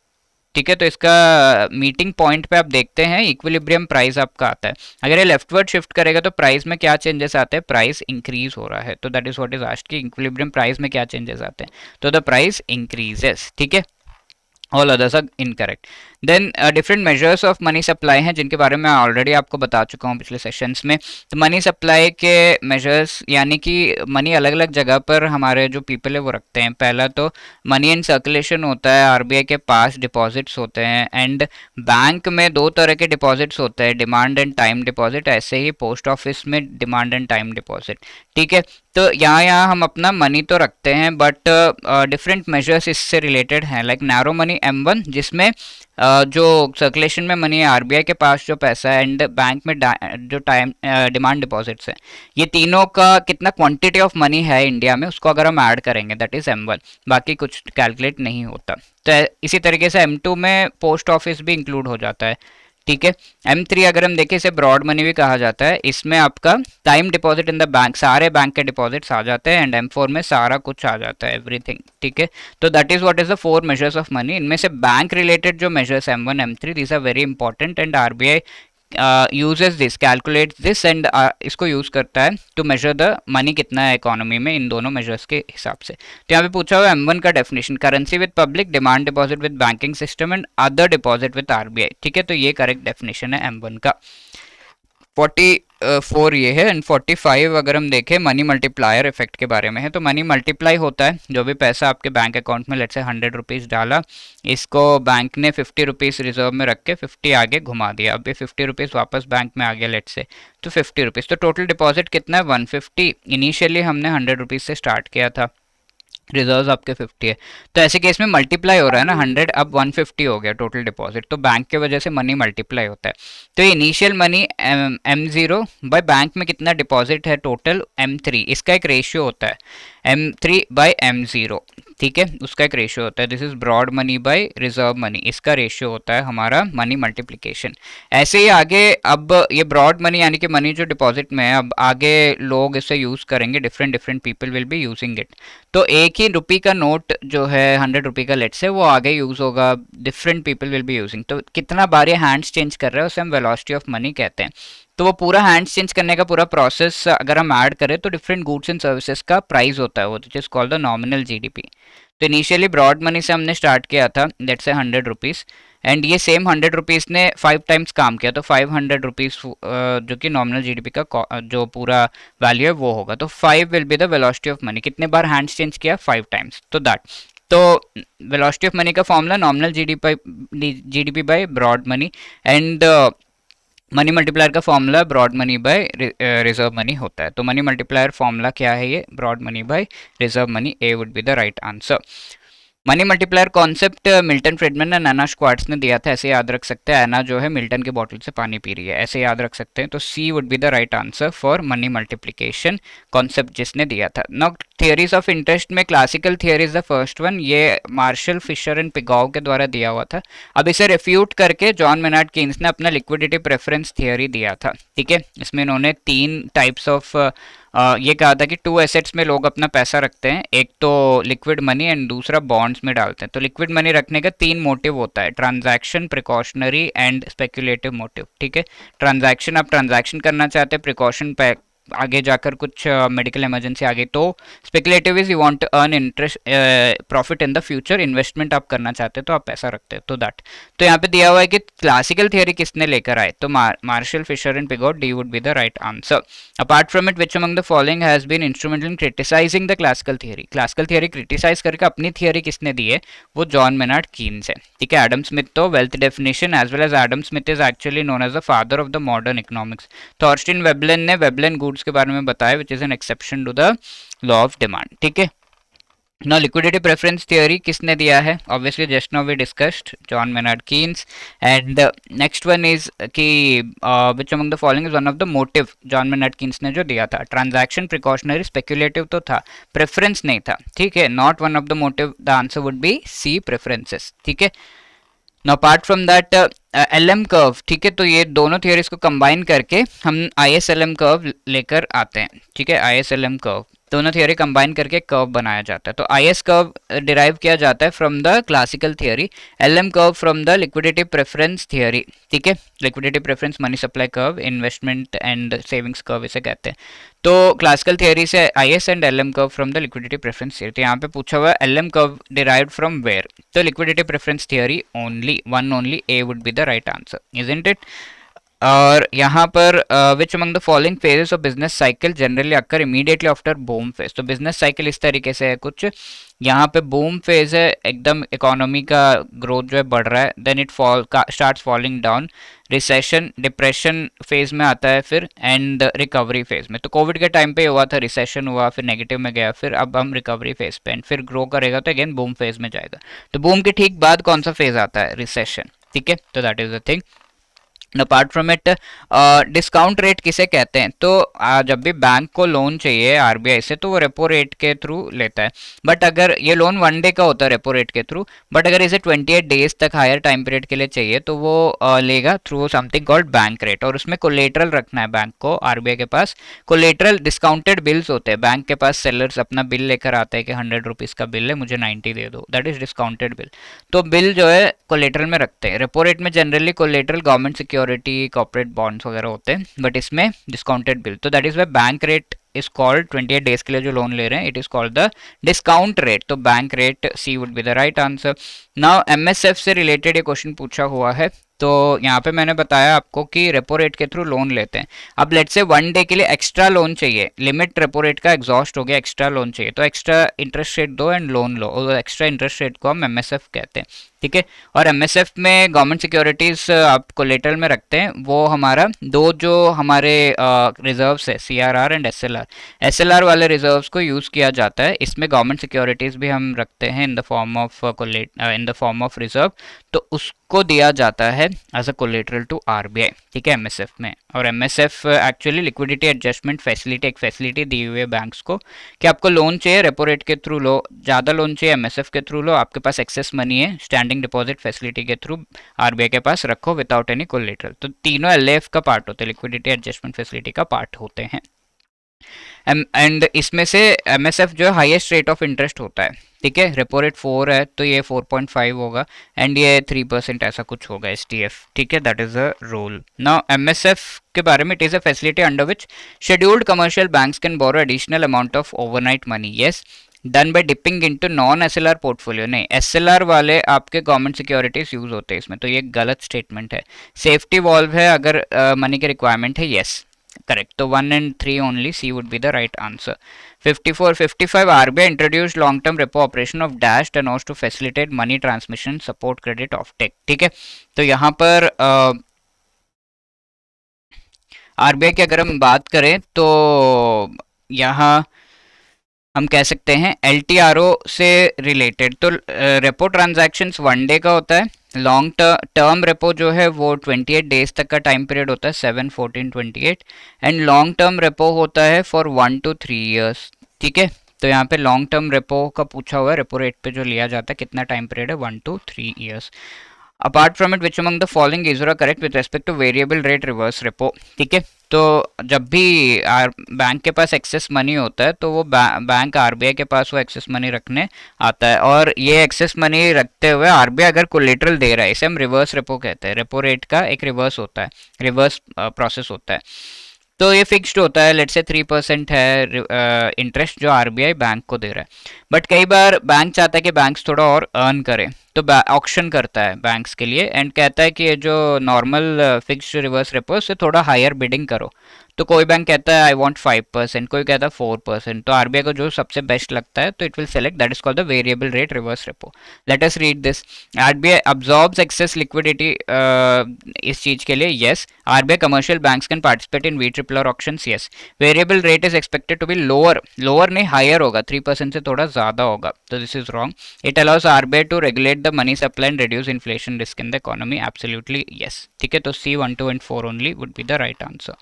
Speaker 1: ठीक है, तो इसका मीटिंग पॉइंट पे आप देखते हैं इक्विलिब्रियम प्राइस आपका आता है। अगर ये लेफ्टवर्ड शिफ्ट करेगा तो प्राइस में क्या चेंजेस आते हैं? प्राइस इंक्रीज हो रहा है। तो that is what is asked कि इक्विलिब्रियम प्राइस में क्या चेंजेस आते हैं, तो द प्राइस इंक्रीजेस। ठीक है, all others are incorrect. Then different measures of money supply हैं जिनके बारे में ऑलरेडी आपको बता चुका हूँ पिछले सेशंस में। तो मनी सप्लाई के मेजर्स यानी कि मनी अलग अलग जगह पर हमारे जो पीपल है वो रखते हैं। पहला तो मनी इन सर्कुलेशन होता है, आरबीआई के पास डिपॉजिट्स होते हैं, एंड बैंक में 2 तरह के डिपॉजिट्स होते हैं, डिमांड एंड टाइम डिपॉजिट। ऐसे ही पोस्ट ऑफिस में डिमांड एंड टाइम डिपॉजिट। ठीक है, तो यहाँ हम अपना मनी तो रखते हैं बट डिफरेंट मेजर्स इससे रिलेटेड हैं, लाइक नैरो मनी M1 जिसमें जो सर्कुलेशन में मनी है, आरबीआई के पास जो पैसा है, एंड बैंक में जो टाइम डिमांड डिपॉजिट्स है, ये तीनों का कितना क्वांटिटी ऑफ मनी है इंडिया में, उसको अगर हम ऐड करेंगे दैट इज M1, बाकी कुछ कैलकुलेट नहीं होता। तो इसी तरीके से M2 में पोस्ट ऑफिस भी इंक्लूड हो जाता है, ठीक है। M3 अगर हम देखें, इसे ब्रॉड मनी भी कहा जाता है, इसमें आपका time deposit in the bank, सारे बैंक के डिपॉजिट्स आ जाते हैं, एंड M4 में सारा कुछ आ जाता है, एवरीथिंग, ठीक है। तो that is what is the 4 measures of money. इनमें से बैंक रिलेटेड जो measures M1 M3 these are very important, and RBI uses this, calculates this, and इसको यूज करता है टू मेजर द मनी कितना है इकोनॉमी में, इन दोनों मेजर्स के हिसाब से। तो यहाँ पे पूछा हुआ M1 का definition, currency with public, demand deposit with banking system and other deposit with RBI, ठीक है। तो ये करेक्ट डेफिनेशन है M1 का। 44 ये है, एंड 45 अगर हम देखें मनी मल्टीप्लायर इफेक्ट के बारे में है। तो मनी मल्टीप्लाई होता है, जो भी पैसा आपके बैंक अकाउंट में लेट से 100 रुपीज़ डाला, इसको बैंक ने 50 रुपीज़ रिजर्व में रख के 50 आगे घुमा दिया, अब ये 50 रुपीज़ वापस बैंक में आ गया लेट से, तो 50 रुपीज़, तो टोटल डिपॉजिट कितना है 150। इनिशियली हमने 100 रुपीज़ से स्टार्ट किया था, रिजर्व आपके 50 है, तो ऐसे केस में मल्टीप्लाई हो रहा है ना, 100 अब 150 हो गया टोटल डिपॉजिट, तो बैंक के वजह से मनी मल्टीप्लाई होता है। तो initial money M0 by bank में कितना डिपॉजिट है टोटल M3, इसका एक रेशियो होता है M3 बाय M0, ठीक है, उसका एक रेशियो होता है। This is broad money by reserve money, इसका रेशियो होता है हमारा मनी मल्टीप्लिकेशन। ऐसे ही आगे, अब ये ब्रॉड मनी यानी कि मनी जो डिपॉजिट में है, अब आगे लोग इसे यूज करेंगे, different different people will be using it. तो एक ही रुपये का नोट जो है 100 रुपये का लेट से, वो आगे यूज होगा, different people will be using. तो कितना बार ये हैंड्स चेंज कर रहे हैं उसे हम वेलोसिटी ऑफ मनी कहते हैं। तो वो पूरा हैंड्स चेंज करने का पूरा प्रोसेस अगर हम ऐड करें तो डिफरेंट गुड्स एंड सर्विसेज का प्राइस होता है, वो which is called the nominal GDP. तो इनिशियली ब्रॉड मनी से हमने स्टार्ट किया था, लेट्स से 100 रुपीज़, एंड ये सेम 100 रुपीज़ ने 5 टाइम्स काम किया, तो 500 रुपीज़ जो कि नॉमिनल जीडीपी का जो पूरा वैल्यू है वो होगा। तो 5 will be the velocity of money, कितने बार हैंड्स चेंज किया, 5 टाइम्स, तो दैट। तो वेलोसिटी ऑफ मनी का formula nominal GDP by broad money, and money multiplier का formula broad money by reserve money होता है। तो मनी मल्टीप्लायर फॉर्मूला क्या है, ये broad money by reserve money, A would be the right answer. Money multiplier concept Milton Friedman and Anna Schwartz ने दिया था, ऐसे याद रख सकते हैं। एना जो है मिल्टन के बॉटल से पानी पी रही है, ऐसे याद रख सकते हैं। तो C would be the right answer for money multiplication concept जिसने दिया था। नाउ थियरीज ऑफ इंटरेस्ट में classical theory is the first one, ये मार्शल, फिशर एंड पिगॉव के द्वारा दिया हुआ था। अब इसे रिफ्यूट करके जॉन मेनार्ड कीन्स ने अपना लिक्विडिटी प्रेफरेंस थियरी दिया था, ठीक है। इसमें इन्होंने 3 टाइप्स ऑफ ये कहा था कि 2 एसेट्स में लोग अपना पैसा रखते हैं, एक तो लिक्विड मनी एंड दूसरा बॉन्ड्स में डालते हैं। तो लिक्विड मनी रखने का 3 मोटिव होता है, transaction, precautionary and speculative motive, ठीक है। ट्रांजैक्शन, आप ट्रांजैक्शन करना चाहते हैं, प्रिकॉशन आगे जाकर कुछ मेडिकल इमरजेंसी आ गई, तो speculative is you want to earn interest profit in the future, investment आप करना चाहते हैं तो आप पैसा रखते हैं, तो दैट। तो यहाँ पे दिया हुआ है कि क्लासिकल थियरी किसने लेकर आए, तो Marshall, Fisher and Pigou, D would be the right answer. Apart from it which among the following has been instrumental in criticising the classical theory, classical theory criticise करके अपनी थियरी किसने दी है, वो John Maynard Keynes है, ठीक है। Adam Smith तो wealth definition as well as Adam Smith is actually known as the father of the modern economics. Thorstein Veblen ने वेबलेन गुड्स के बारे में बताया, which is an exception to the law of demand, ठीक है। Now liquidity preference theory किसने दिया है, obviously just now we discussed John Maynard Keynes, and the next one is कि which among the following is one of the motive John Maynard Keynes ने जो दिया था, transaction, precautionary, speculative तो था, preference नहीं था, ठीक है, not one of the motive, the answer would be C, preferences, ठीक है। Now apart from that LM curve, ठीक है, तो ये दोनों थियरीज को कंबाइन करके हम ISLM कर्व लेकर आते हैं, ठीक है। ISLM कर्व दोनों थियरी कंबाइन करके कर्व बनाया जाता है। तो IS कर्व डिराइव किया जाता है from the classical theory, LM curve from the liquidity preference theory, ठीक है। Liquidity preference money supply curve, investment and savings curve इसे कहते हैं। तो क्लासिकल थियरी से IS and LM curve from the liquidity preference theory. तो यहाँ पे पूछा हुआ है LM curve derived from where, तो liquidity preference theory only, one only, A would be the right answer, isn't it. और यहाँ पर विच among the following phases of business cycle generally occur immediately after boom phase. तो business cycle इस तरीके से है कुछ, यहाँ पे बूम फेज है, एकदम इकोनॉमी का ग्रोथ जो है बढ़ रहा है, then it starts falling down, recession, depression phase में आता है फिर, एंड रिकवरी फेज में। तो कोविड के टाइम पे हुआ था, रिसेशन हुआ, फिर नेगेटिव में गया, फिर अब हम रिकवरी फेज पे, एंड फिर ग्रो करेगा तो अगेन बूम फेज में जाएगा। तो बूम के ठीक बाद कौन सा फेज आता है, रिसेशन, ठीक है, तो that is the thing. Apart from it, discount rate किसे कहते हैं? तो जब भी बैंक को लोन चाहिए आरबीआई से तो वो रेपो रेट के थ्रू लेता है। बट अगर ये लोन 1 डे का होता है रेपो रेट के थ्रू, बट अगर इसे 28 डेज तक हायर टाइम पीरियड के लिए चाहिए तो वो लेगा through something called bank rate, और उसमें कोलेटरल रखना है बैंक को आरबीआई के पास। कोलेटरल डिस्काउंटेड बिल्स होते हैं, बैंक के पास सेलर्स अपना बिल लेकर आते हैं कि 100 रुपीज़ का बिल है, मुझे 90 दे दो, दैट इज डिस्काउंटेड बिल। तो बिल जो है कोलेटरल में रखते हैं। रेपो रेट में generally collateral government security, corporate bonds वगैरह होते हैं, बट इसमें डिस्काउंटेड बिल। तो that is why bank rate is called, 28 days के लिए जो लोन ले रहे हैं, it is called the discount rate. तो bank rate C would be the right answer. Now MSF से रिलेटेड ये क्वेश्चन पूछा हुआ है, तो यहाँ पे मैंने बताया आपको कि रेपो रेट के थ्रू लोन लेते हैं। अब लेट्स से 1 डे के लिए एक्स्ट्रा लोन चाहिए, लिमिट रेपो रेट का एग्जॉस्ट हो गया, एक्स्ट्रा लोन चाहिए, तो एक्स्ट्रा इंटरेस्ट रेट दो एंड लोन लो, और एक्स्ट्रा इंटरेस्ट रेट को हम एमएसएफ कहते हैं। ठीक है, और एमएसएफ में गवर्नमेंट सिक्योरिटीज आप कोलेटरल में रखते हैं। वो हमारा दो जो हमारे रिजर्व्स है, सीआरआर एंड एसएलआर, एसएलआर वाले रिजर्व्स को यूज किया जाता है। इसमें गवर्नमेंट सिक्योरिटीज भी हम रखते हैं in the form of reserve, तो उसको दिया जाता है as a collateral to RBI. ठीक है, एमएसएफ में। और MSF actually liquidity adjustment facility, एक फैसिलिटी दी हुई है बैंक्स को कि आपको लोन चाहिए रेपो रेट के थ्रू लो, ज़्यादा लोन चाहिए एमएसएफ के थ्रू लो, आपके पास एक्सेस मनी है स्टैंडिंग डिपॉजिट फैसिलिटी के थ्रू आरबीआई के पास रखो विदाउट एनी कोलेटरल। तो तीनों एलएएफ का पार्ट होते हैं, लिक्विडिटी एडजस्टमेंट फैसिलिटी का पार्ट होते हैं। एंड इसमें से एमएसएफ जो है हाईएस्ट रेट ऑफ इंटरेस्ट होता है। ठीक है, रेपो रेट 4 है तो ये 4.5 होगा, एंड ये 3% ऐसा कुछ होगा एसटीएफ। ठीक है, that is a rule. Now MSF के बारे में, it is a facility under which scheduled commercial banks can borrow additional amount of overnight money, yes, done by dipping into non SLR portfolio. नहीं, SLR वाले आपके government securities use होते हैं इसमें, तो ये गलत स्टेटमेंट है। सेफ्टी वॉल्व है अगर मनी की रिक्वायरमेंट है, yes, correct. So 1 and 3 only, C would be the right answer. 54, 55, RBI introduced long-term repo operation of dash tenors to facilitate money transmission, support credit offtake. ठीक है, तो यहाँ पर आरबीआई की अगर हम बात करें तो यहाँ हम कह सकते हैं एलटीआरओ से रिलेटेड। तो रेपो ट्रांजैक्शंस 1 डे का होता है, लॉन्ग टर्म रेपो जो है वो 28 डेज तक का टाइम पीरियड होता है, 7, 14, 28, एंड लॉन्ग टर्म रेपो होता है फॉर 1 to 3 ईयर्स। ठीक है, तो यहाँ पे लॉन्ग टर्म रेपो का पूछा हुआ है, रेपो रेट पे जो लिया जाता है कितना टाइम पीरियड है, 1 to 3 years. Apart from it which among the following is correct with respect two variable rate reverse repo. ठीक है, तो जब भी बैंक के पास एक्सेस मनी होता है तो वो बैंक आरबीआई के पास वो एक्सेस मनी रखने आता है, और ये एक्सेस मनी रखते हुए आरबीआई अगर कोलेटरल दे रहा है, इसे हम रिवर्स रेपो कहते हैं। रेपो रेट का एक रिवर्स होता है, रिवर्स प्रोसेस होता है। तो ये फिक्स्ड होता है, लेट्स से 3% है इंटरेस्ट जो आरबीआई बैंक को दे रहा है। बट कई बार बैंक चाहता है कि बैंक्स थोड़ा और अर्न करें, तो ऑक्शन करता है बैंक्स के लिए एंड कहता है कि ये जो नॉर्मल फिक्स्ड रिवर्स रेपो से थोड़ा हायर बिडिंग करो। तो कोई बैंक कहता है आई वांट 5%, कोई कहता है 4%, तो आरबीआई को जो सबसे बेस्ट लगता है तो it will select, that is called the variable rate reverse repo. Let us read this. RBI absorbs excess liquidity, इस चीज के लिए yes. RBI commercial banks can participate in V triple R auctions, yes. Variable rate is expected to be lower, lower नहीं higher होगा, 3% से थोड़ा ज्यादा होगा, तो this is wrong. It allows RBI to regulate the money supply and reduce inflation risk in the economy, absolutely yes. ठीक है, तो सी 1, 2 and 4 only would be the right answer.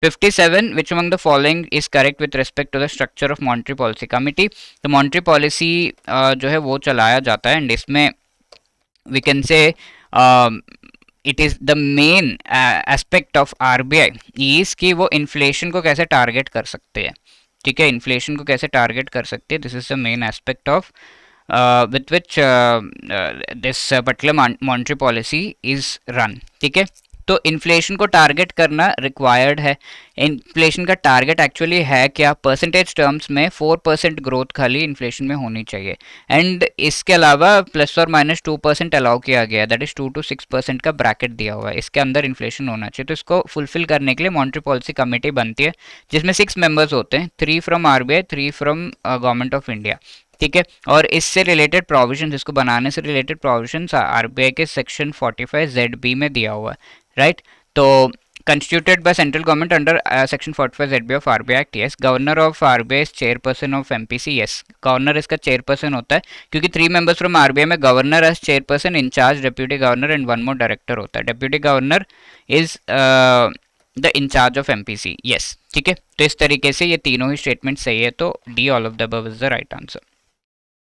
Speaker 1: 57, which among the following is correct with respect to the structure of monetary policy committee? तो monetary policy जो है वो चलाया जाता है, एंड इसमें we can say it is the main aspect of RBI is कि वो इन्फ्लेशन को कैसे टारगेट कर सकते हैं। ठीक है, इन्फ्लेशन को कैसे टारगेट कर सकते हैं, this is the main aspect of with which this particular monetary policy is run। ठीक है, तो इन्फ्लेशन को टारगेट करना रिक्वायर्ड है। इन्फ्लेशन का टारगेट एक्चुअली है क्या, परसेंटेज टर्म्स में 4% ग्रोथ खाली इन्फ्लेशन में होनी चाहिए, एंड इसके अलावा प्लस और माइनस 2% अलाउ किया गया, दैट इज 2 to 6% का ब्रैकेट दिया हुआ है, इसके अंदर इन्फ्लेशन होना चाहिए। तो इसको फुलफिल करने के लिए मॉनेटरी पॉलिसी कमेटी बनती है, जिसमें 6 मेंबर्स होते हैं, 3 from RBI, 3 from government of India. ठीक है, और इससे रिलेटेड प्रोविजंस, इसको बनाने से रिलेटेड प्रोविजंस आरबीआई के सेक्शन 45 ZB में दिया हुआ है, राइट। तो constituted by central government under section 45 ZB of RBI Act. Yes. Governor of RBI is chairperson of MPC. Yes. Governor इसका chairperson होता है, क्योंकि 3 members from RBI में governor as chairperson, in charge deputy governor and one more director होता है. Deputy governor is the incharge of MPC. Yes, ठीक है. तो इस तरीके से ये तीनों ही स्टेटमेंट सही है, तो D all of the above is the right answer.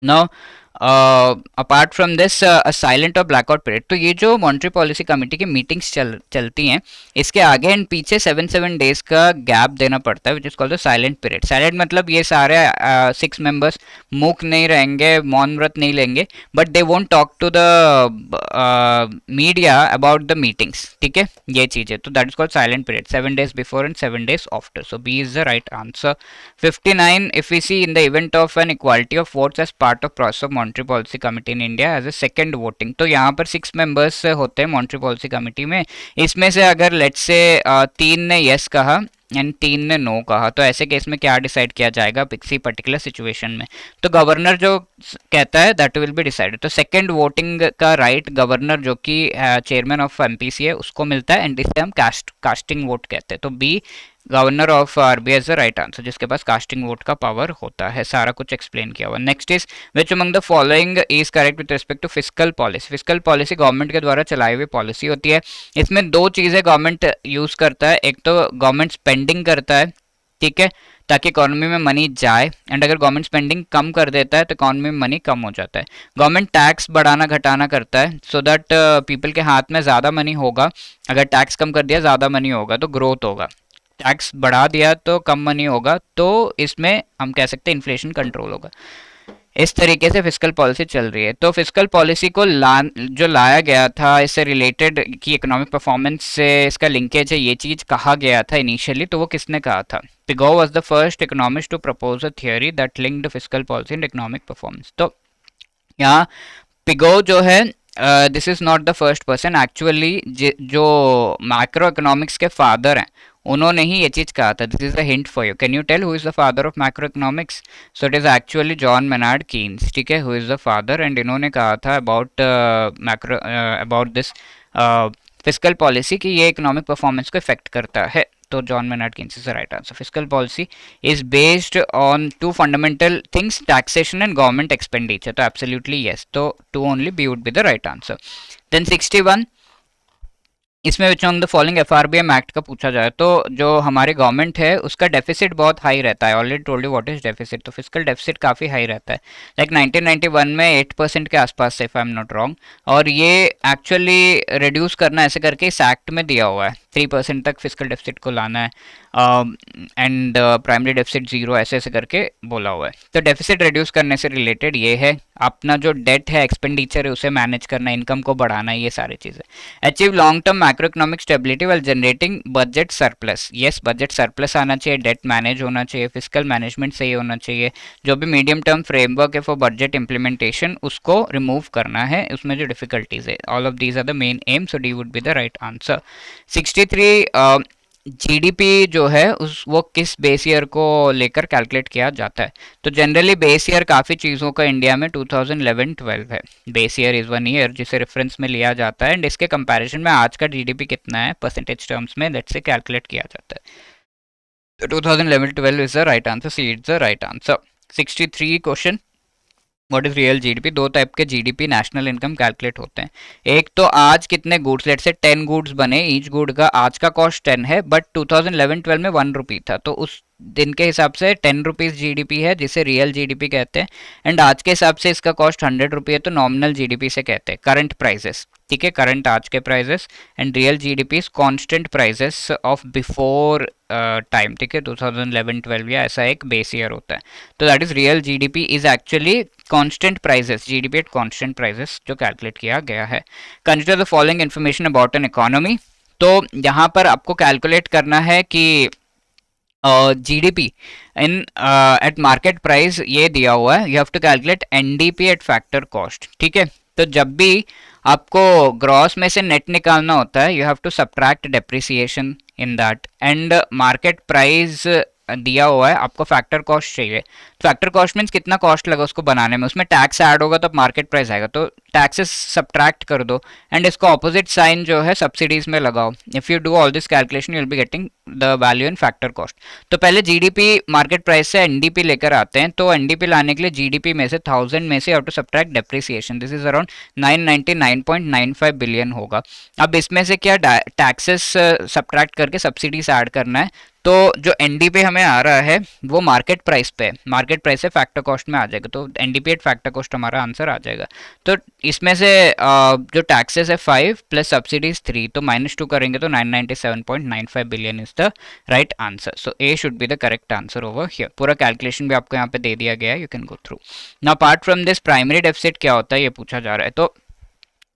Speaker 1: Now apart from this silent और ब्लैकआउट पीरियड, तो ये जो मॉनेटरी पॉलिसी कमेटी की मीटिंग्स चलती हैं, इसके आगे एंड पीछे 7 डेज का गैप देना पड़ता है, which is called the silent period. Silent मतलब ये सारे 6 मेंबर्स मूक नहीं रहेंगे, मौन व्रत नहीं लेंगे, but they won't talk to the media about the meetings. ठीक है, ये चीज़ है, तो that is called silent period. 7 days before and 7 days after. So B is the right answer. 59, if we see in the event of an equality of votes as part of process of monetary policy committee in India as a second voting, तो यहाँ पर 6 members होते हैं monetary policy committee में. इसमें से अगर let's say 3 ने yes कहा एंड 3 ने नो कहा, तो ऐसे केस में क्या डिसाइड किया जाएगा किसी पर्टिकुलर सिचुएशन में? तो गवर्नर जो कहता है दैट विल बी डिसाइडेड. तो सेकंड वोटिंग का राइट गवर्नर जो कि चेयरमैन ऑफ एमपीसी है उसको मिलता है, एंड इसे हम कास्टिंग वोट कहते हैं. तो B governor of RBI is the right answer, जिसके पास कास्टिंग वोट का पावर होता है. सारा कुछ एक्सप्लेन किया हुआ. Next is which among the following is correct with respect to fiscal policy. Fiscal policy government के द्वारा चलाई हुई पॉलिसी होती है. इसमें 2 चीज़ें गवर्नमेंट यूज़ करता है. एक तो गवर्नमेंट स्पेंडिंग करता है, ठीक है, ताकि इकोनॉमी में मनी जाए, एंड अगर गवर्नमेंट स्पेंडिंग कम कर देता है तो इकोनॉमी में मनी कम हो जाता है. गवर्नमेंट टैक्स बढ़ाना घटाना करता है, सो दैट पीपल के हाथ में ज़्यादा मनी होगा. अगर टैक्स कम कर दिया ज़्यादा मनी होगा तो ग्रोथ होगा. टैक्स बढ़ा दिया तो कम मनी होगा, तो इसमें हम कह सकते हैं इन्फ्लेशन कंट्रोल होगा. इस तरीके से फिस्कल पॉलिसी चल रही है. तो फिस्कल पॉलिसी को जो लाया गया था इससे रिलेटेड कि इकोनॉमिक परफॉर्मेंस से इसका लिंकेज है, ये चीज़ कहा गया था इनिशियली. तो वो किसने कहा था? Pigou was the first economist to propose a theory that linked fiscal policy and economic performance. तो यहाँ पिगो जो है, this is not the first person. Actually जो मैक्रो इकोनॉमिक्स के फादर हैं उन्होंने ही ये चीज़ कहा था. This is a hint for you. Can you tell who is the father of macro economics? So it is actually John Maynard Keynes. ठीक है, who is the father, and इन्होंने कहा था अबाउट दिस फिस्कल पॉलिसी कि ये economic performance को effect करता है. तो John Maynard Keynes is the right answer. Fiscal policy is based on 2 fundamental things, taxation and government expenditure. तो एब्सोल्युटली यस, तो 2 only, B would be the right answer. Then 61, इसमें which among the following FRBM act का पूछा जाए, तो जो हमारी government है उसका डेफिसिट बहुत हाई रहता है. Already told you what is deficit. तो फिस्कल डेफिसिट काफ़ी हाई रहता है, लाइक 1991 में 8% के आसपास से, if I am not wrong. और ये एक्चुअली रिड्यूस करना ऐसे करके इस एक्ट में दिया हुआ है. 3% तक फिस्कल डेफिसिट को लाना है, एंड प्राइमरी डेफिसिट 0 ऐसे ऐसे करके बोला हुआ है. तो डेफिसिट रिड्यूस करने से रिलेटेड ये है. अपना जो डेट है, एक्सपेंडिचर है, उसे मैनेज करना, इनकम को बढ़ाना, ये सारी चीज़ें. Achieve long term macro economic stability while generating budget surplus. Yes, budget surplus आना चाहिए, डेट मैनेज होना चाहिए, फिस्कल मैनेजमेंट सही होना चाहिए. जो भी मीडियम टर्म फ्रेमवर्क है फॉर बजट इंप्लीमेंटेशन उसको रिमूव करना है, उसमें जो डिफिकल्टीज है. All of these are the main aim, so D would be the right answer. 63, GDP जो है वो किस बेस ईयर को लेकर कैलकुलेट किया जाता है? तो जनरली बेस ईयर काफ़ी चीज़ों का इंडिया में 2011-12 है. बेस ईयर इज़ 1 ईयर जिसे रेफरेंस में लिया जाता है, एंड इसके कंपैरिजन में आज का जीडीपी कितना है परसेंटेज टर्म्स में, लेट्स से कैलकुलेट किया जाता है. तो 2011-12 is the right answer. C is the right answer. 63 question, what is real GDP. 2 type के जीडीपी नेशनल इनकम कैलकुलेट होते हैं. एक तो आज कितने गुड्स, लेट से 10 गुड्स बने, ईच गुड का आज का कॉस्ट 10 है, बट 2011-12 में 1 रुपी था, तो उस दिन के हिसाब से 10 रुपीज़ जीडीपी है जिसे रियल जीडीपी कहते हैं. एंड आज के हिसाब से इसका कॉस्ट 100 रुपये है, तो नॉमिनल जीडीपी से कहते हैं. करंट प्राइजेस, ठीक है, करंट आज के prices. And real GDP is constant prices of before time. ठीक है, 2011-12 या ऐसा एक बेस ईयर होता है. तो that is real GDP is actually constant prices, GDP at constant prices जो कैलकुलेट किया गया है. Consider the following information about an economy. तो यहाँ पर आपको कैलकुलेट करना है कि GDP in at market price ये दिया हुआ है. You have to calculate NDP at factor cost. ठीक है, तो जब भी आपको ग्रॉस में से नेट निकालना होता है, you have to subtract depreciation in that, and market price दिया हुआ है आपको फैक्टर कॉस्ट चाहिए। फैक्टर कॉस्ट मीन्स कितना कॉस्ट लगा उसको बनाने में, उसमें टैक्स ऐड होगा तो मार्केट प्राइस आएगा, तो टैक्सेस सब्ट्रैक्ट कर दो एंड इसको ऑपोजिट साइन जो है सब्सिडीज में लगाओ। If you do all this calculation you will be getting the value in factor cost. तो पहले जीडीपी मार्केट प्राइस से एनडीपी लेकर आते हैं, तो एनडीपी लाने के लिए जीडीपी में से 1000 में से to subtract depreciation, this is around 999.95 billion होगा। अब इसमें से क्या टैक्सेस सब्ट्रैक्ट करके सब्सिडीज ऐड करना है, तो जो एनडीपी हमें आ रहा है वो मार्केट प्राइस पे, मार्केट प्राइस से फैक्टर कॉस्ट में आ जाएगा, तो एनडीपी एट फैक्टर कॉस्ट हमारा आंसर आ जाएगा। तो इसमें से जो टैक्सेस है 5 प्लस सब्सिडीज 3, तो -2 करेंगे तो 997.95 billion is the right answer. So A should be the correct answer over here. पूरा कैलकुलेशन भी आपको यहाँ पे दे दिया गया है, you can go through. Now apart from this primary deficit क्या होता है ये पूछा जा रहा है। तो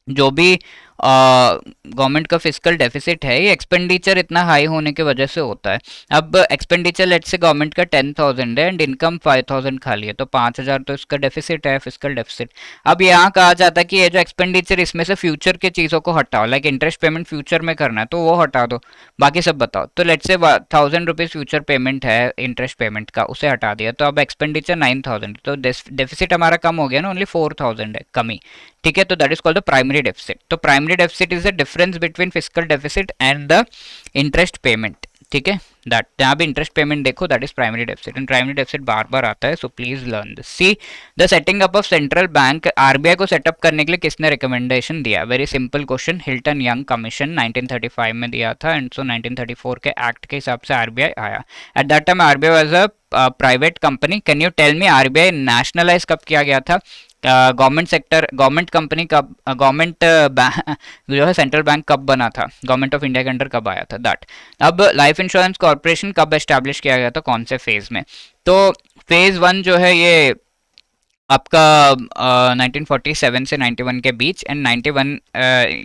Speaker 1: जो भी गवर्नमेंट का फिजिकल डेफिसिट है ये एक्सपेंडिचर इतना हाई होने की वजह से होता है। अब एक्सपेंडिचर लेट से गवर्नमेंट का 10,000 है एंड इनकम 5,000 खाली है, तो 5,000 तो इसका डेफिसिट है, फिजिकल डेफिसिट। अब यहाँ कहा जाता है कि ये जो एक्सपेंडिचर इसमें से फ्यूचर के चीज़ों को हटाओ, लाइक इंटरेस्ट पेमेंट फ्यूचर में करना है तो वो हटा दो, बाकी सब बताओ। तो लेट से 1,000 रुपीज़ फ्यूचर पेमेंट है इंटरेस्ट पेमेंट का, उसे हटा दिया, तो अब एक्सपेंडिचर 9,000, तो डेफिसिट हमारा कम हो गया ना, ओनली 4,000 है कमी, ठीक है। तो that is called the primary deficit. तो primary deficit is the difference between physical deficit and the interest payment, ठीक है। दैट जहाँ भी इंटरेस्ट पेमेंट देखो that is primary deficit, and primary deficit बार बार आता है, so please learn this. See the setting up of central bank, RBI को सेटअप करने के लिए किसने रिकमेंडेशन दिया? Very simple question, Hilton Young commission 1935 में दिया था, एंड सो 1934 के एक्ट के हिसाब से आरबीआई आया। At that time RBI was a private company. Can you tell me RBI nationalise कब किया गया था? गवर्नमेंट सेक्टर, गवर्नमेंट कंपनी कब, गवर्नमेंट जो है सेंट्रल बैंक कब बना था, गवर्नमेंट ऑफ इंडिया के अंडर कब आया था, दैट। अब लाइफ इंश्योरेंस कॉर्पोरेशन कब एस्टैब्लिश किया गया था, कौन से फेज में? तो फेज 1 जो है ये आपका 1947 से 91 के बीच, एंड 91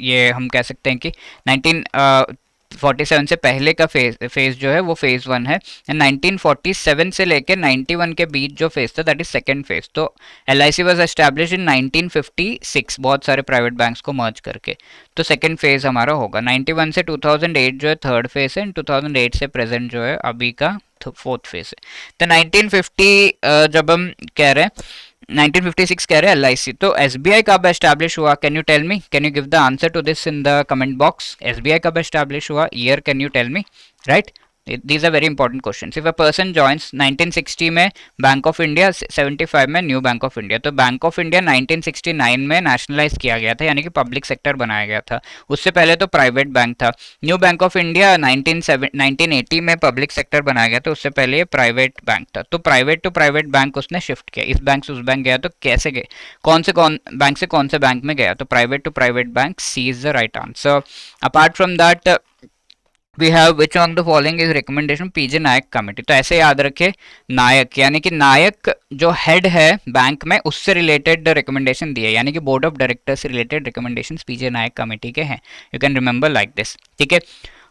Speaker 1: ये हम कह सकते हैं कि 1947 से पहले का फेज जो है वो फेज 1 है, एंड 1947 से लेकर 91 के बीच जो फेज था दैट इज सेकंड फेज। तो LIC वाज एस्टैब्लिश इन 1956 बहुत सारे प्राइवेट बैंक्स को मर्ज करके, तो सेकंड फेज हमारा होगा। 91 से 2008 जो है थर्ड फेज है, एंड 2008 से प्रेजेंट जो है अभी का फोर्थ फेज है। तो 1950 जब हम कह रहे हैं 1956 कह रहे हैं LIC, तो SBI कब एस्टैब्लिश हुआ? Can you tell me, can you give the answer to this in the comment box. SBI कब एस्टैब्लिश हुआ, year can you tell me, right? These are very important questions. If a person joins 1960 में bank of India, 75 में new bank of India, तो bank of India 1969 में nationalise किया गया था, यानी कि पब्लिक सेक्टर बनाया गया था। उससे पहले तो प्राइवेट बैंक था। न्यू बैंक ऑफ इंडिया 1980 में पब्लिक सेक्टर बनाया गया था, उससे पहले ये प्राइवेट बैंक था। तो प्राइवेट टू प्राइवेट बैंक उसने शिफ्ट किया, इस बैंक से उस बैंक गया, तो कैसे गए, कौन बैंक से कौन से बैंक में गया? तो private to private bank, C is the right answer. Apart from that we have which on the following is recommendation PJ Nayak committee. तो ऐसे याद रखे, नायक यानी कि नायक जो हेड है बैंक में उससे रिलेटेड रिकमेंडेशन दिए, यानी कि बोर्ड ऑफ डायरेक्टर से related recommendation PJ Nayak committee के हैं। You can remember like this, ठीक है।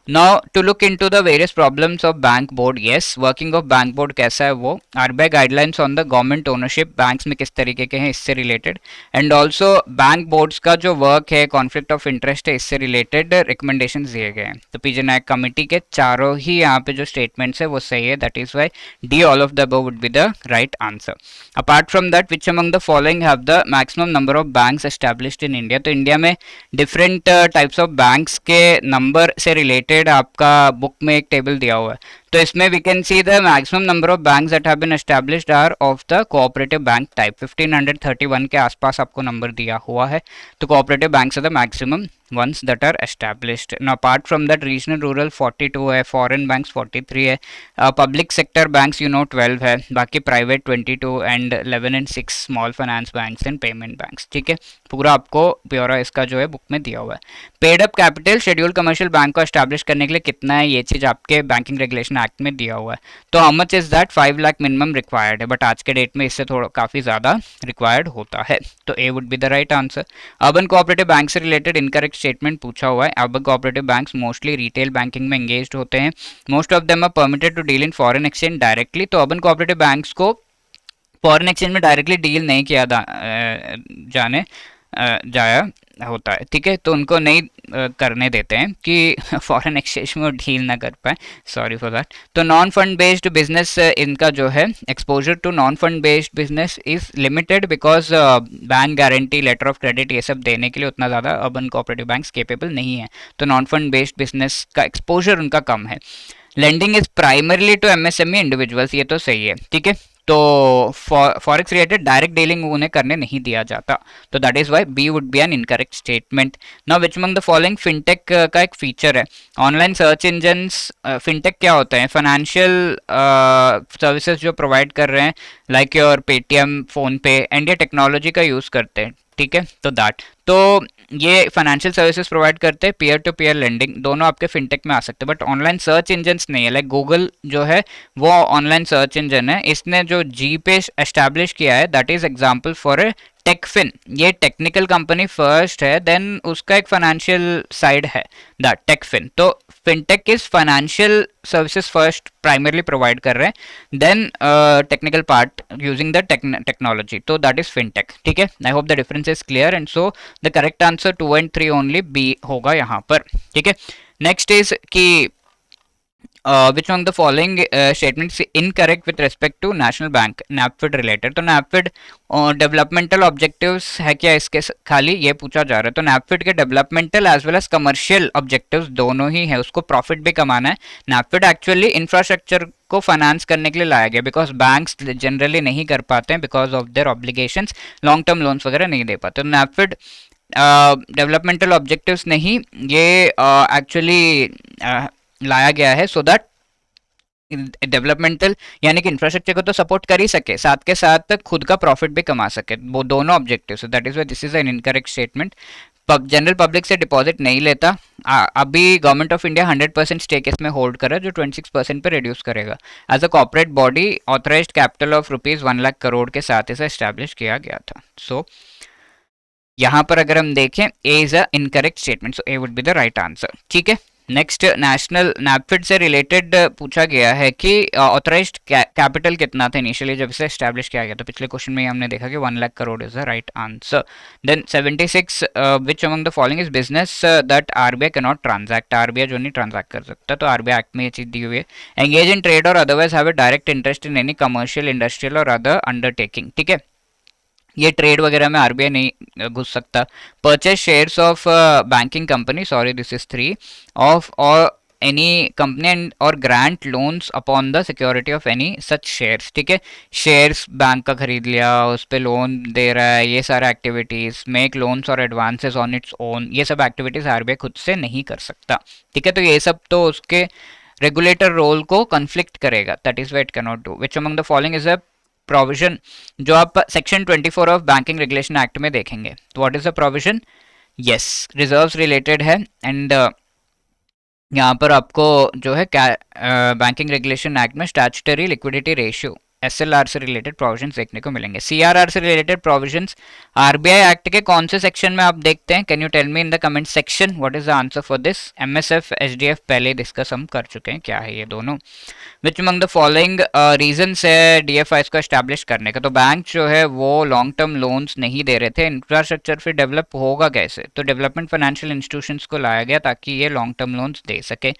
Speaker 1: Now to look into the various problems of bank board, yes working of bank board कैसा है वो, RBI guidelines on the government ownership banks में किस तरीके के हैं इससे related, and also bank boards का जो वर्क है, कॉन्फ्लिक्ट ऑफ इंटरेस्ट है, इससे रिलेटेड रिकमेंडेशन दिए गए हैं। तो पीजे नायक कमेटी के चारों ही यहाँ पे जो स्टेटमेंट्स है वो सही है, that is why D all of the above would be the right answer. Apart from that which among the following have the maximum number of banks established in India. तो इंडिया में different types of banks के number से related आपका book में एक table दिया हुआ है, तो इसमें we can see the maximum number of banks that have been established are of the cooperative bank type. 1531 के आसपास आपको नंबर दिया हुआ है, तो cooperative banks are the maximum ones that are established. Now apart from that regional rural 42 है, foreign banks 43 है, public sector banks you know 12 है, बाकी private 22 and 11 and 6 small finance banks and payment banks, ठीक है। पूरा आपको ब्यौरा इसका जो है बुक में दिया हुआ है। Paid up capital schedule commercial bank को एस्टैब्लिश करने के लिए कितना है, ये चीज आपके बैंकिंग रेगुलेशन एक्ट में दिया हुआ है। तो how much is that, 5 lakh minimum required है, बट आज के डेट में इससे थोड़ा काफी ज्यादा रिक्वायर्ड होता है, तो A would be the right answer. Urban cooperative bank से रिलेटेड इनकरेक्ट स्टेटमेंट पूछा हुआ है। Urban cooperative banks mostly retail banking में एंगेज्ड होते हैं। Most of them are permitted to deal in foreign exchange directly. तो अर्बन कोऑपरेटिव बैंक्स को foreign exchange में डायरेक्टली डील नहीं किया जाया होता है, ठीक है, तो उनको नहीं करने देते हैं कि फॉरेन एक्सचेंज में वो डील ना कर पाए, सॉरी फॉर दैट। तो नॉन फंड बेस्ड बिजनेस इनका जो है exposure to non fund based business is limited because bank guarantee, letter of credit, ये सब देने के लिए उतना ज़्यादा अर्बन कोऑपरेटिव बैंक्स केपेबल नहीं है, तो नॉन फंड बेस्ड बिजनेस का एक्सपोजर उनका कम है। Lending is primarily to MSME individuals, ये तो सही है, ठीक है। तो फॉरेक्स रिलेटेड डायरेक्ट डीलिंग उन्हें करने नहीं दिया जाता, तो that is why B would be an incorrect statement. Now which among the following fintech का एक फीचर है ऑनलाइन सर्च इंजन्स। फिनटेक क्या होता है? फाइनेंशियल सर्विसेज जो प्रोवाइड कर रहे हैं, लाइक योर पेटीएम, फोन पे, एंड ये टेक्नोलॉजी का यूज करते हैं, ठीक है। तो दैट, तो ये फाइनेंशियल सर्विसेज प्रोवाइड करते हैं, पीयर टू पीयर लेंडिंग दोनों आपके फिनटेक में आ सकते हैं, बट ऑनलाइन सर्च इंजन्स नहीं है। लाइक गूगल जो है वो ऑनलाइन सर्च इंजन है, इसने जो जी पे एस्टैब्लिश किया है that is example for a techfin. ये टेक्निकल कंपनी फर्स्ट है, देन उसका एक फाइनेंशियल साइड है, दैट टेकफिन। तो fintech is financial services first primarily provide कर रहे हैं, then technical part using the technology, तो दैट इज फिनटेक, ठीक है। I hope the difference is clear, and so the correct answer 2 and 3 only B होगा यहाँ पर, ठीक है। नेक्स्ट इज कि which among the following statements incorrect with respect to national bank NAPFID related? तो NAPFID developmental objectives है क्या इसके खाली ये पूछा जा रहा है, तो NAPFID के developmental as well as commercial objectives दोनों ही है, उसको प्रॉफिट भी कमाना है। NAPFID एक्चुअली इंफ्रास्ट्रक्चर को फाइनेंस करने के लिए लाया गया, बिकॉज बैंक्स जनरली नहीं कर पाते हैं because of their obligations, long term loans वगैरह नहीं दे पाते। तो NAPFID डेवलपमेंटल ऑब्जेक्टिव्स नहीं, ये एक्चुअली लाया गया है सो दैट डेवलपमेंटल यानी कि इंफ्रास्ट्रक्चर को तो सपोर्ट कर ही सके, साथ के साथ खुद का प्रॉफिट भी कमा सके, वो दोनों objectives. That is why this is an incorrect statement. General public से डिपॉजिट नहीं लेता, अभी गवर्नमेंट ऑफ इंडिया 100% स्टेक इसमें होल्ड कर रहा है, जो 26% पे रिड्यूस करेगा। As a corporate body authorised capital of ₹1 lakh crore के साथ इसे एस्टैब्लिश किया गया था। सो यहाँ पर अगर हम देखें, A is a incorrect statement, so A would be the right answer, ठीक है। नेक्स्ट, नेशनल NAPFID से रिलेटेड पूछा गया है कि ऑथराइज्ड कैपिटल कितना था इनिशियली जब इसे एस्टैब्लिश किया गया, तो पिछले क्वेश्चन में हमने देखा कि 1 lakh crore is the right answer. Then 76, which among the following is business that RBI can not transact? RBI जो नहीं ट्रांजैक्ट कर सकता, तो RBI एक्ट में ये चीज दी हुई है। एंगेज इन ट्रेड और otherwise have a direct interest in any commercial, industrial और अदर अंडरटेकिंग, ठीक है। ये ट्रेड वगैरह में आरबीआई नहीं घुस सकता। Purchase shares of banking company, sorry this is 3, of और एनी कंपनी एंड और grant loans upon the security of any such shares, ठीक है। शेयर्स बैंक का खरीद लिया, उस पर लोन दे रहा है, ये सारा एक्टिविटीज, मेक लोन्स और एडवांसेस ऑन इट्स ओन, ये सब एक्टिविटीज आरबीआई खुद से नहीं कर सकता, ठीक है। तो ये सब तो उसके रेगुलेटर रोल को कन्फ्लिक्ट करेगा, that is what it can not do. Which among the following is a provision जो आप section 24 of banking regulation act में देखेंगे, तो what is the provision? Yes, reserves related है, एंड यहाँ पर आपको जो है बैंकिंग रेगुलेशन एक्ट में स्टैट्यूटरी लिक्विडिटी रेशियो SLR से रिलेटेड प्रोविजंस देखने को मिलेंगे। CRR से रिलेटेड प्रोविजंस आरबीआई एक्ट के कौन से सेक्शन में आप देखते हैं? Can you tell me in the comment section what is the answer for this? MSF SDF पहले डिस्कस हम कर चुके हैं, क्या है ये दोनों। Which among the following reasons है DFIs को एस्टैब्लिश करने का? तो बैंक जो है वो लॉन्ग टर्म लोन्स नहीं दे रहे थे, इंफ्रास्ट्रक्चर फिर डेवलप होगा कैसे? तो डेवलपमेंट फाइनेंशियल इंस्टीट्यूशंस को लाया गया ताकि ये लॉन्ग टर्म लोन्स दे सके,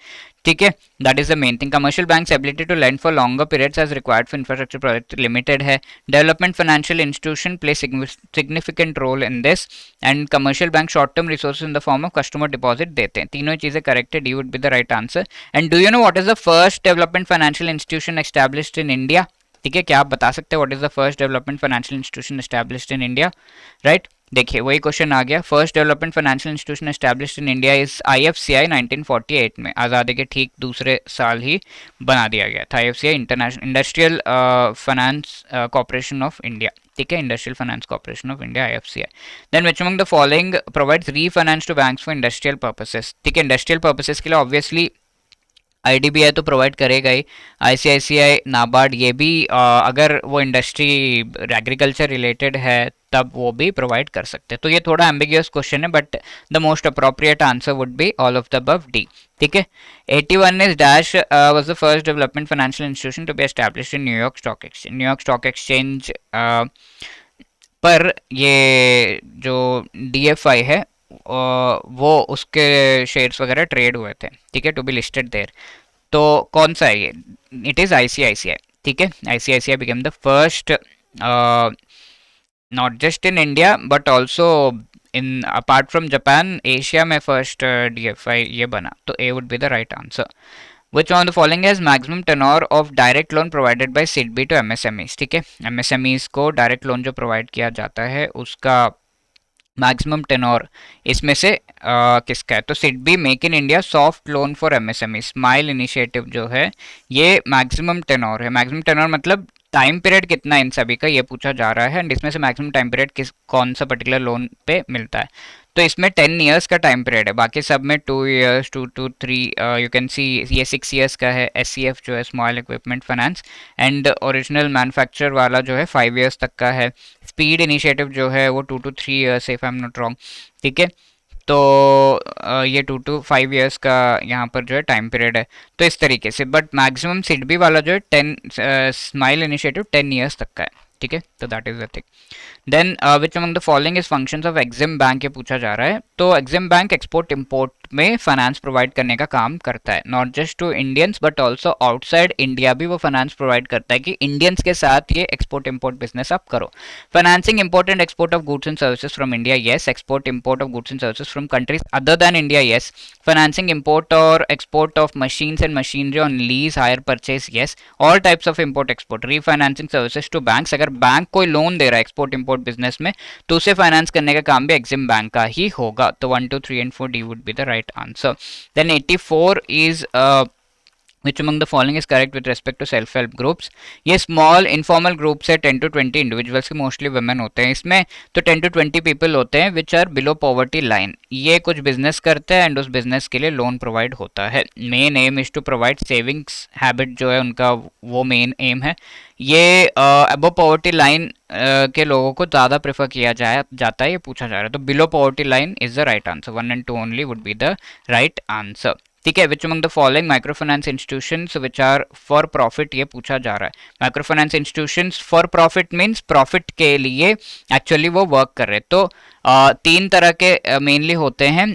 Speaker 1: ठीक है। That is the main thing. Commercial banks ability to lend for longer periods as required for infrastructure project limited है। Development financial institution play significant role in this, and commercial bank short term resources in the form of customer deposit देते हैं। तीनों चीजें correct है, D would be the right answer. And do you know what is the first development financial institution established in India? ठीक है, क्या आप बता सकते हैं what is the first development financial institution established in India? Right, देखिए वही question आ गया। First development financial institution established in India is IFCI 1948 में, आज़ादी के ठीक दूसरे साल ही बना दिया गया था। IFCI international industrial finance corporation of India, ठीक है, industrial finance corporation of India IFCI। Then which among the following provides refinance to banks for industrial purposes? ठीक है, इंडस्ट्रियल पर्पसेस के लिए ऑब्वियसली IDBI तो प्रोवाइड करेगा ही, ICICI, नाबार्ड, ये भी अगर वो इंडस्ट्री एग्रीकल्चर रिलेटेड है तब वो भी प्रोवाइड कर सकते हैं। तो ये थोड़ा एम्बिगियस क्वेश्चन है, but the most appropriate answer would be all of the above D, ठीक है। 81 is dash was the first development financial institution to be established in New York stock exchange. New York stock exchange पर ये जो DFI है वो उसके shares वगैरह trade हुए थे, ठीक है, टू बी लिस्टेड देयर। तो कौन सा है ये? इट इज़ आईसीआईसीआई, ठीक है। ICICI became the first, not just in India but also in apart from Japan, Asia में फर्स्ट डीएफआई ये बना। तो A would be the right answer. Which one of the following has maximum tenor of direct loan provided by SIDBI to MSMEs? ठीक है, MSMEs को direct loan जो provide किया जाता है उसका मैक्सिमम टेनोर इसमें से किसका है? तो SIDBI make in India soft loan for MSME smile initiative जो है ये मैक्सिमम टेनोर है। मैक्सिमम टेनोर मतलब टाइम पीरियड कितना है इन सभी का, ये पूछा जा रहा है। एंड इसमें से मैक्सिमम टाइम पीरियड किस कौन सा पर्टिकुलर लोन पे मिलता है? तो इसमें 10 ईयर्स का टाइम पीरियड है, बाकी सब में 2 ईयर्स, 2 to 3, यू कैन सी ये 6 ईयर्स का है। एससीएफ जो है small equipment finance, and original manufacture वाला जो है 5 ईयर्स तक का है। स्पीड इनिशिएटिव जो है वो 2 to 3 years, if I am not wrong, ठीक है। तो ये 2 to 5 ईयर्स का यहाँ पर जो है टाइम पीरियड है। तो इस तरीके से, बट मैक्सिमम सिडबी वाला जो है 10 स्माइल इनिशिएटिव 10 ईयर्स तक का है, ठीक है। तो that is the thing. Then which among the following is functions of Exim bank, ये पूछा जा रहा है। तो एग्जिम बैंक एक्सपोर्ट इंपोर्ट में फाइनेंस प्रोवाइड करने का काम करता है, not just to Indians but also outside India भी वो फाइनेंस प्रोवाइड करता है कि इंडियंस के साथ ये एक्सपोर्ट इंपोर्ट बिजनेस आप करो। Financing import and export of goods and services from India, yes. Export import of goods and services from countries other than India, yes. Financing import और export of machines and machinery on lease hire purchase, yes. All types of import export. Refinancing services to banks, अगर bank कोई loan दे रहा है export import business में तो उसे finance करने का काम भी एग्जिम बैंक का ही होगा। तो 1 2 3 and 4 D would be the right answer. Then 84 is Which among the following is correct with respect to self help groups? ये स्मॉल इनफॉर्मल ग्रुप्स है, 10 to 20 इंडिविजुअल्स के, मोस्टली वुमेन होते हैं इसमें। तो 10 to 20 पीपल होते हैं which are below poverty line. ये कुछ बिजनेस करते हैं एंड उस बिजनेस के लिए लोन प्रोवाइड होता है। Main aim is to provide savings habit जो है उनका, वो मेन एम है। ये अबव पॉवर्टी लाइन के लोगों को ज़्यादा प्रेफर किया जाता है, ये पूछा जा रहा है। तो below poverty line is the right answer. 1 and 2 only would be the right answer, ठीक है। Which among the following micro finance institutions which are for profit, ये पूछा जा रहा है। Micro finance institutions for profit means profit के लिए actually वो वर्क कर रहे हैं। तो तीन तरह के मेनली होते हैं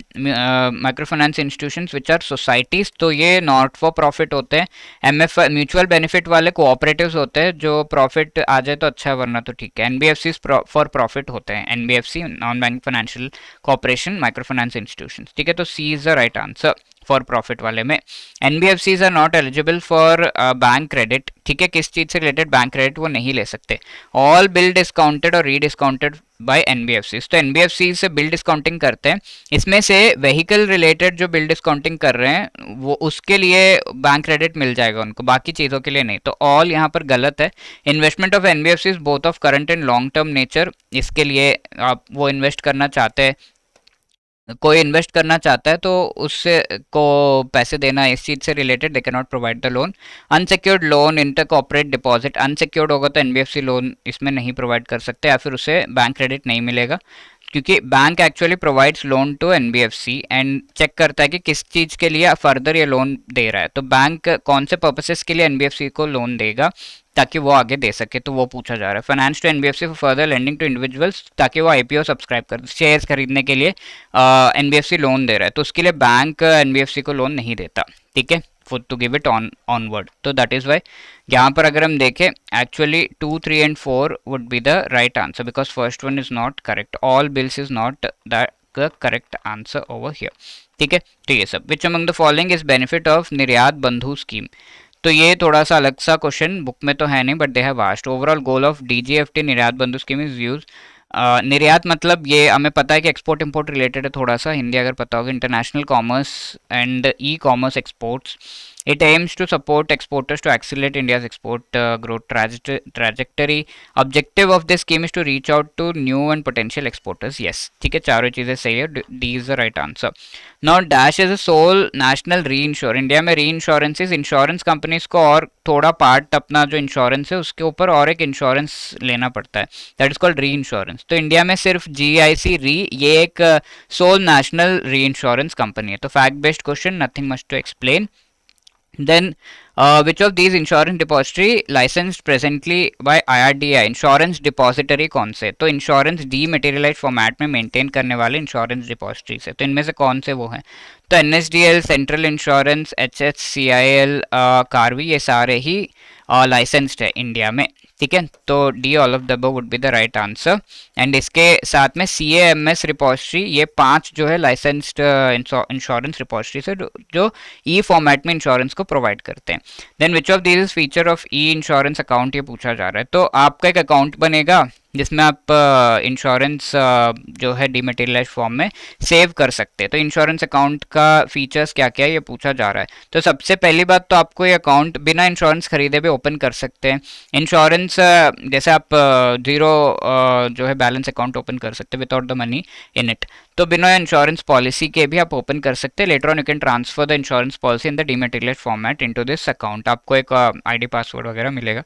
Speaker 1: micro finance institutions which are societies, तो ये नॉट फॉर प्रॉफिट होते हैं। एमएफ म्यूचुअल बेनिफिट वाले कोऑपरेटिव्स होते हैं, जो प्रॉफिट आ जाए तो अच्छा है वरना तो ठीक है। एनबीएफसी फॉर प्रॉफिट होते हैं, NBFC non bank financial corporation micro finance institutions, ठीक है। तो C is the right answer for profit वाले में। NBFCs are not eligible for bank credit, ठीक है। किस चीज से रिलेटेड बैंक क्रेडिट वो नहीं ले सकते। ऑल बिल डिस्काउंटेड और रीडिस्काउंटेड बाय एनबीएफसीज, तो एनबीएफसी से बिल डिस्काउंटिंग करते हैं। इसमें से व्हीकल रिलेटेड जो बिल डिस्काउंटिंग कर रहे हैं वो उसके लिए बैंक क्रेडिट मिल जाएगा उनको, बाकी चीज़ों के लिए नहीं। तो ऑल यहाँ पर गलत है। Investment of NBFCs both of current and long term nature, इसके लिए आप वो इन्वेस्ट करना चाहते हैं, कोई इन्वेस्ट करना चाहता है तो उससे को पैसे देना इस चीज़ से related, they can not provide the loan. Unsecured loan, inter corporate deposit, unsecured होगा तो एनबीएफसी लोन इसमें नहीं प्रोवाइड कर सकते या फिर उसे बैंक क्रेडिट नहीं मिलेगा, क्योंकि bank actually provides loan to NBFC and check करता है कि किस चीज़ के लिए फर्दर ये लोन दे रहा है। तो बैंक कौन से पर्पसेस के लिए एनबीएफसी को लोन देगा ताकि वो आगे दे सके, तो वो पूछा जा रहा है। Finance to NBFC for further lending to individuals, ताकि वो आईपीओ सब्सक्राइब कर शेयर्स खरीदने के लिए एनबीएफसी लोन दे रहा है, तो उसके लिए बैंक एनबीएफसी को लोन नहीं देता, ठीक है, for to give it onward. तो दैट इज वाई यहाँ पर अगर हम देखें actually 2 3 and 4 would be the right answer, because first one is not correct. All bills is not the correct answer over here, ठीक है। तो ये सब। Which among the following is benefit of Niryat Bandhu scheme, तो ये थोड़ा सा अलग सा क्वेश्चन, बुक में तो है नहीं but they have asked. Overall goal of DGFT निर्यात बंधु स्कीम इज यूज। निर्यात मतलब ये हमें पता है कि एक्सपोर्ट इंपोर्ट रिलेटेड है, थोड़ा सा हिंदी अगर पता होगा, international commerce and e commerce exports. It aims to support exporters to accelerate India's export growth trajectory. Objective of this scheme is to reach out to new and potential exporters. Yes, ठीक है, चारों चीज़ें सही है। D is the right answer. Now Dash is a sole national reinsurer. India में reinsurances insurance companies को और थोड़ा पार्ट अपना जो इंश्योरेंस है उसके ऊपर और एक इंश्योरेंस लेना पड़ता है, that is called reinsurance. तो इंडिया में सिर्फ जीआईसी री ये एक sole national reinsurance company है। तो fact based question, nothing much to explain. Then, which of these insurance depository licensed presently by IRDAI? Insurance depository कौन से? तो इंश्योरेंस डीमेटेरियलाइज फॉर्मेट में मेंटेन करने वाले इंश्योरेंस डिपॉजिटरी से, तो इनमें से कौन से वो हैं? तो NSDL, central insurance, HHCIL, Karvy, ये सारे ही लाइसेंस्ड है इंडिया में, ठीक है। तो D all of the above would be the right answer. And इसके साथ में CAMS रिपोजिटरी, ये 5 जो है लाइसेंस्ड इंश्योरेंस रिपोजिटरी से जो ई फॉर्मेट में इंश्योरेंस को प्रोवाइड करते हैं। Then which of this feature of e insurance account, ये पूछा जा रहा है। तो आपका एक अकाउंट बनेगा जिसमें आप इंश्योरेंस जो है डीमेटेरियलाइज फॉर्म में सेव कर सकते हैं। तो इंश्योरेंस अकाउंट का फीचर्स क्या क्या है ये पूछा जा रहा है। तो सबसे पहली बात तो आपको ये अकाउंट बिना इंश्योरेंस खरीदे भी ओपन कर सकते हैं। इंश्योरेंस जैसे आप जीरो जो है बैलेंस अकाउंट ओपन कर सकते हैं without the money in it, तो बिना इंश्योरेंस पॉलिसी के भी आप ओपन कर सकते हैं। Later on you can transfer the insurance policy in the dematerialise format into this account. आपको एक ID पासवर्ड वगैरह मिलेगा।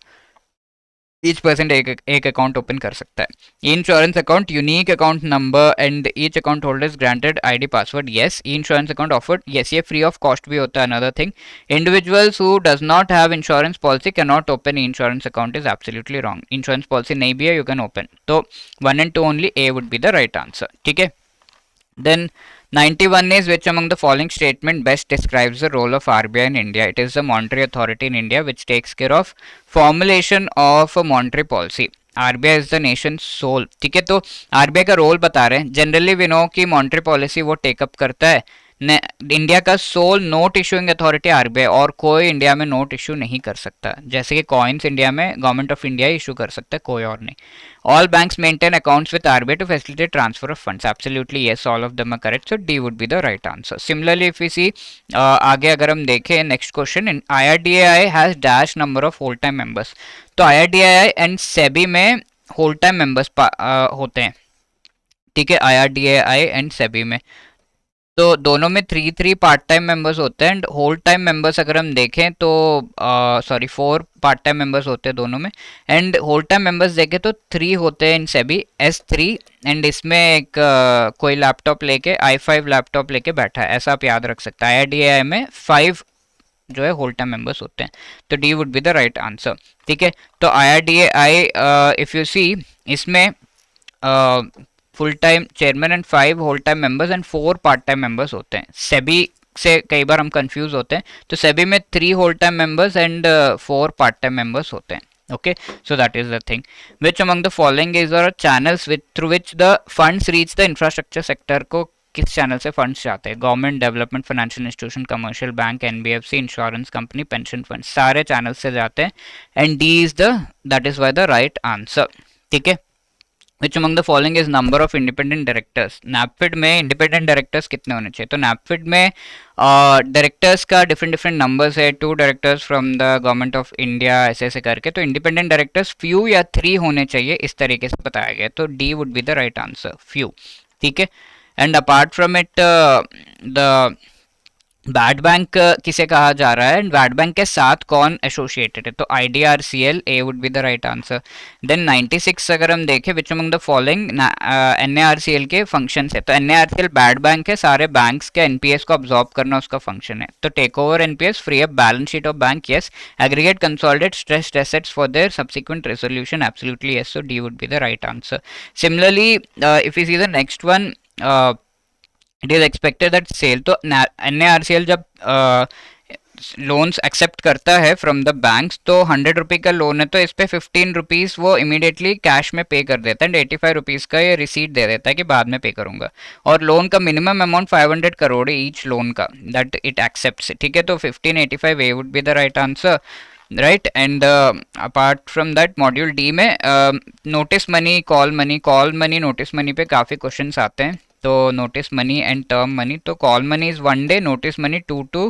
Speaker 1: ईच पर्सन एक अकाउंट ओपन कर सकता है। Insurance account unique account number and each account holder is granted ID password, yes. Insurance account offered, yes, ये free of cost भी होता है। Another thing, individuals who does not have insurance policy can not open insurance account, is absolutely wrong. Insurance policy नहीं भी है, you can open. तो 1 and 2 only, A would be the right answer, ठीक है। Then 91 is which among the following statement best describes the role of RBI in India? It is the monetary authority in India which takes care of formulation of a monetary policy. RBI is the nation's soul, ठीक है। तो RBI का role बता रहे हैं। Generally we know कि monetary policy वो take up करता है। इंडिया का sole note issuing authority RBI, और कोई इंडिया में नोट इशू नहीं कर सकता। जैसे कि कॉइन्स इंडिया में गवर्नमेंट ऑफ इंडिया इशू कर सकता है, कोई और नहीं। ऑल बैंक्स मेंटेन अकाउंट्स विद RBI to facilitate transfer of funds, absolutely yes, all of them are correct, so D would be the right answer. Similarly if we see आगे अगर हम देखें next question, IRDAI has dash number of whole time members. तो IRDAI and SEBI में whole time members होते हैं, ठीक है। IRDAI एंड सेबी में तो दोनों में 3 पार्ट टाइम मेंबर्स होते हैं। एंड होल टाइम मेंबर्स अगर हम देखें तो 4 पार्ट टाइम मेंबर्स होते हैं दोनों में। एंड होल टाइम मेंबर्स देखें तो 3 होते हैं इन सभी, S3। एंड इसमें एक कोई लैपटॉप लेके i5 लैपटॉप लेके बैठा है, ऐसा आप याद रख सकते हैं। IRDAI में 5 जो है होल टाइम मेंबर्स होते हैं, तो D would be the right answer, ठीक है। तो IRDAI इफ यू सी, इसमें full time chairman and 5 whole time members and 4 part time members होते हैं। सेबी से कई बार हम कंफ्यूज होते हैं, तो सेबी में 3 whole time members and 4 part time members होते हैं। Okay, so that is the thing. Which among the following is our channels with through which the funds reach the infrastructure sector? को किस channel से funds जाते हैं? Government, development, financial institution, commercial bank, NBFC, insurance company, pension fund, सारे channel से जाते हैं। And D is the, that is why the right answer, ठीक है। Which among the following is number of independent directors? NAPFID में independent directors कितने होने चाहिए? तो NAPFID में डायरेक्टर्स का डिफरेंट नंबर्स है। 2 directors from the government of India, ऐसे ऐसे करके। तो इंडिपेंडेंट डायरेक्टर्स फ्यू या 3 होने चाहिए, इस तरीके से बताया गया। तो D would be the right answer, few, ठीक है। And apart from it the bad bank किसे कहा जा रहा है, एंड बैड बैंक के साथ कौन एसोसिएटेड है? तो IDRCL, A would be the right answer. Then 96 अगर हम देखें, which among the following NARCL के फंक्शन है? तो NARCL बैड बैंक है, सारे बैंक्स के NPS को अब्जॉर्ब करना उसका फंक्शन है। तो take over NPS, free up balance sheet of bank, yes. Aggregate consolidate stressed assets for their subsequent resolution, absolutely yes, so D would be the right answer. Similarly if you see the next one, it is expected that sale, तो NARCL जब loans accept करता है from the banks, तो 100 रुपये का loan है तो इस पे 15 रुपीज़ वो इमीडिएटली कैश में पे कर देता है, एंड 85 रुपीज़ का ये रिसीट दे देता है कि बाद में पे करूंगा। और लोन का मिनिमम अमाउंट 500 करोड़ है ईच लोन का, दैट इट एक्सेप्ट्स, ठीक है। तो 1585 A would be the right answer, right. And apart from that module D में notice money, call money, notice money पे काफ़ी क्वेश्चन आते हैं। तो notice money and term money, तो call money is 1 day, notice money 2 to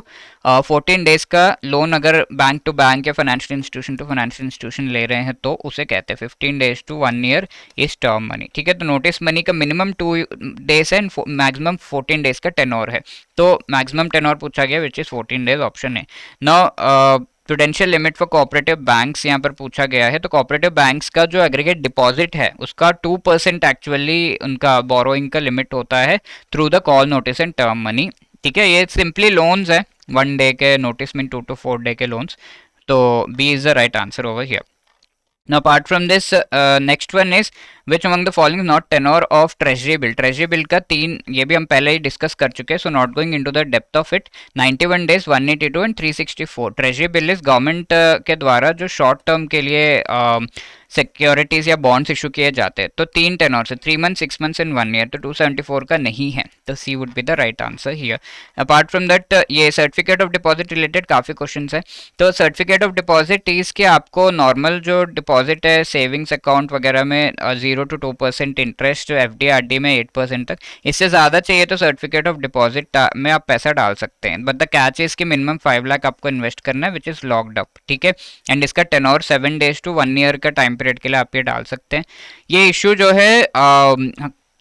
Speaker 1: 14 days का loan अगर bank to bank या financial institution to financial institution ले रहे हैं तो उसे कहते हैं 15 days to 1 year is term money, ठीक है। तो नोटिस मनी का minimum 2 days and maximum 14 days का टेनोर है, तो मैक्सिमम टेनोर पूछा गया विच इज 14 डेज, ऑप्शन है। Now prudential limit for cooperative banks यहाँ पर पूछा गया है। तो कोऑपरेटिव बैंक्स का जो एग्रीगेट डिपॉजिट है उसका 2% एक्चुअली उनका बोरोइंग का लिमिट होता है through the call notice and term money, ठीक है। ये सिंपली लोन्स है, 1 डे के नोटिस मीन 2 to 4 डे के लोन्स, तो B is the right answer over here. Now, apart from this, next one is which among the following is not tenor of treasury bill. Treasury bill का तीन, ये भी हम पहले ही discuss कर चुके हैं, so not going into the depth of it. 91 days, 182 and 364. Treasury bill is government के द्वारा जो शॉर्ट टर्म के लिए सिक्योरिटीज या बॉन्ड्स इशू किए जाते हैं, तो तीन टेनोर से 3 months, 6 months एंड 1 year, तो 274 का नहीं है, तो C would be the right answer here. Apart from that, ये सर्टिफिकेट ऑफ डिपॉजिट रिलेटेड काफ़ी क्वेश्चन है. तो सर्टिफिकेट ऑफ डिपॉजिट इसके आपको नॉर्मल जो डिपॉजिट है सेविंग्स अकाउंट वगैरह में 0 to 2% इंटरेस्ट, FD RD में 8% तक, इससे ज़्यादा चाहिए तो सर्टिफिकेट ऑफ डिपॉजिट में आप पैसा डाल सकते हैं. बट द कैच इज कि मिनिमम 5 लाख आपको इन्वेस्ट करना है, विच इज़ लॉक्ड अप. ठीक है, एंड इसका 10 और 7 days to 1 year का टाइम पीरियड के लिए आप ये डाल सकते हैं. ये इशू जो है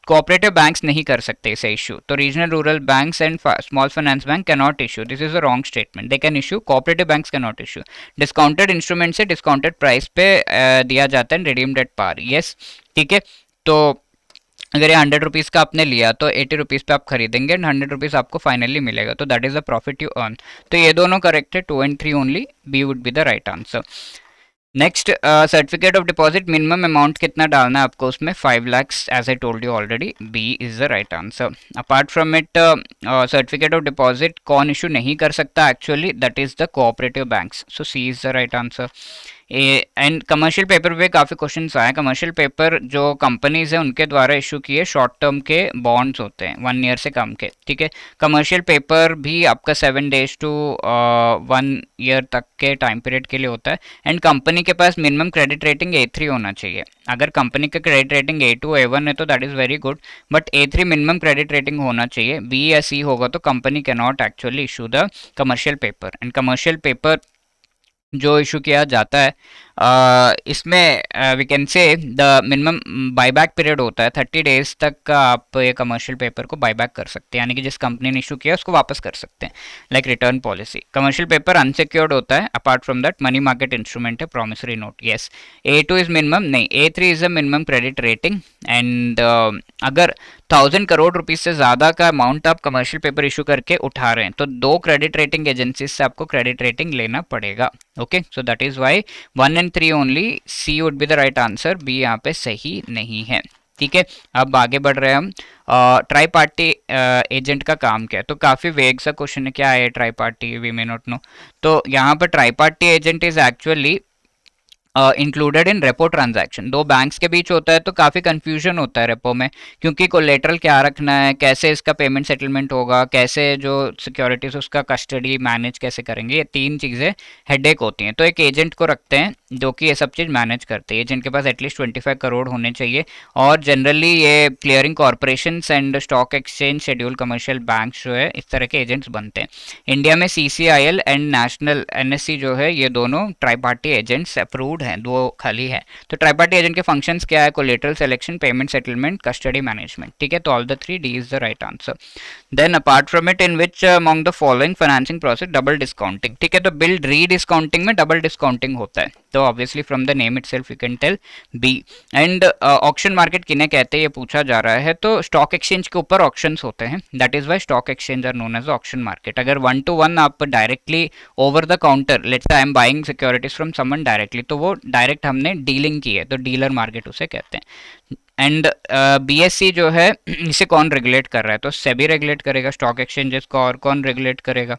Speaker 1: कोऑपरेटिव बैंक्स नहीं कर सकते इसे इशू, तो regional rural banks and small finance bank can not issue. This is a wrong statement. They can issue, cooperative banks can not issue. Discounted instrument से डिस्काउंटेड प्राइस पे दिया जाता है, रिडीम्ड एट पार. यस, ठीक है. तो अगर ये 100 रुपीज़ का आपने लिया तो 80 रुपीज़ पे आप खरीदेंगे एंड 100 रुपीज़ आपको फाइनली मिलेगा, तो that is the profit you earn. तो ये दोनों करेक्ट है, 2 and 3 only. B would be the right answer. Next, certificate of deposit minimum amount कितना डालना है आपको उसमें, 5 lakhs, as I told you already. B is the right answer. Apart from it, certificate of deposit कौन issue नहीं कर सकता actually, that is the cooperative banks, so C is the right answer. And commercial paper पे काफ़ी questions आए. Commercial paper जो companies हैं उनके द्वारा इशू किए शॉर्ट टर्म के बॉन्ड्स होते हैं 1 year से कम के. ठीक है, कमर्शियल पेपर भी आपका 7 days to 1 year तक के टाइम पीरियड के लिए होता है. एंड कंपनी के पास मिनिमम क्रेडिट रेटिंग A3 होना चाहिए. अगर कंपनी का क्रेडिट रेटिंग A2 A1 है तो that is very good, but A3 minimum credit rating होना चाहिए. B या C होगा तो company can not actually issue the commercial paper. And commercial paper जो इशू किया जाता है इसमें we can say the minimum buyback period होता है 30 days तक का. आप ये कमर्शियल पेपर को बाईबैक कर सकते हैं, यानी कि जिस कंपनी ने इशू किया उसको वापस कर सकते हैं, like return policy. Commercial paper unsecured होता है. Apart from that money market instrument है, promissory note. Yes, A2 is minimum नहीं, A3 is a minimum credit rating. And अगर 1000 करोड़ रुपीज से ज़्यादा का अमाउंट आप कमर्शियल पेपर इशू करके उठा रहे हैं तो 2 क्रेडिट रेटिंग एजेंसीज से आपको क्रेडिट रेटिंग लेना पड़ेगा. Okay, so that is why 1 and 3 only. C would be the right answer. B यहाँ पे सही नहीं है. ठीक है, अब आगे बढ़ रहे हैं हम. ट्राई पार्टी एजेंट का काम क्या है, तो काफ़ी वेग सा क्वेश्चन है, क्या है tri party, we may not know. तो यहाँ पर tri party agent is actually included in repo transaction. दो बैंक्स के बीच होता है तो काफ़ी कंफ्यूजन होता है रेपो में, क्योंकि कोलेटरल क्या रखना है, कैसे इसका पेमेंट सेटलमेंट होगा, कैसे जो सिक्योरिटीज उसका कस्टडी मैनेज कैसे करेंगे, ये तीन चीज़ें हेडेक होती हैं. तो एक एजेंट को रखते हैं जो कि ये सब चीज़ मैनेज करते हैं. एजेंट के पास एटलीस्ट 25 करोड़ होने चाहिए, और जनरली ये clearing corporation and stock exchange schedule commercial bank जो है इस तरह के एजेंट्स बनते हैं. इंडिया में CCIL एंड नेशनल NSE जो है ये दोनों ट्राई पार्टी एजेंट्स अप्रूव्ड हैं, दो खाली है. तो ट्राई पार्टी एजेंट के फंक्शंस क्या है, collateral selection, payment settlement, custody management. ठीक है, तो all the 3, D is the right answer. Then apart from it, in which among the following financing process double discounting. ठीक है, तो बिल री डिस्काउंटिंग में डबल डिस्काउंटिंग होता है, तो obviously from the name itself you can tell B. And auction market किन्हें कहते हैं ये पूछा जा रहा है, तो स्टॉक एक्सचेंज के ऊपर ऑक्शंस होते हैं, that is why stock exchange are known as auction market. अगर 1 to 1 आप directly over the counter, let's say I am buying securities from someone directly, तो वो डायरेक्ट हमने डीलिंग की है, तो डीलर मार्केट उसे कहते हैं. एंड BSE जो है इसे कौन रेगुलेट कर रहा है, तो सेबी रेगुलेट करेगा स्टॉक एक्सचेंजेस को, और कौन रेगुलेट करेगा.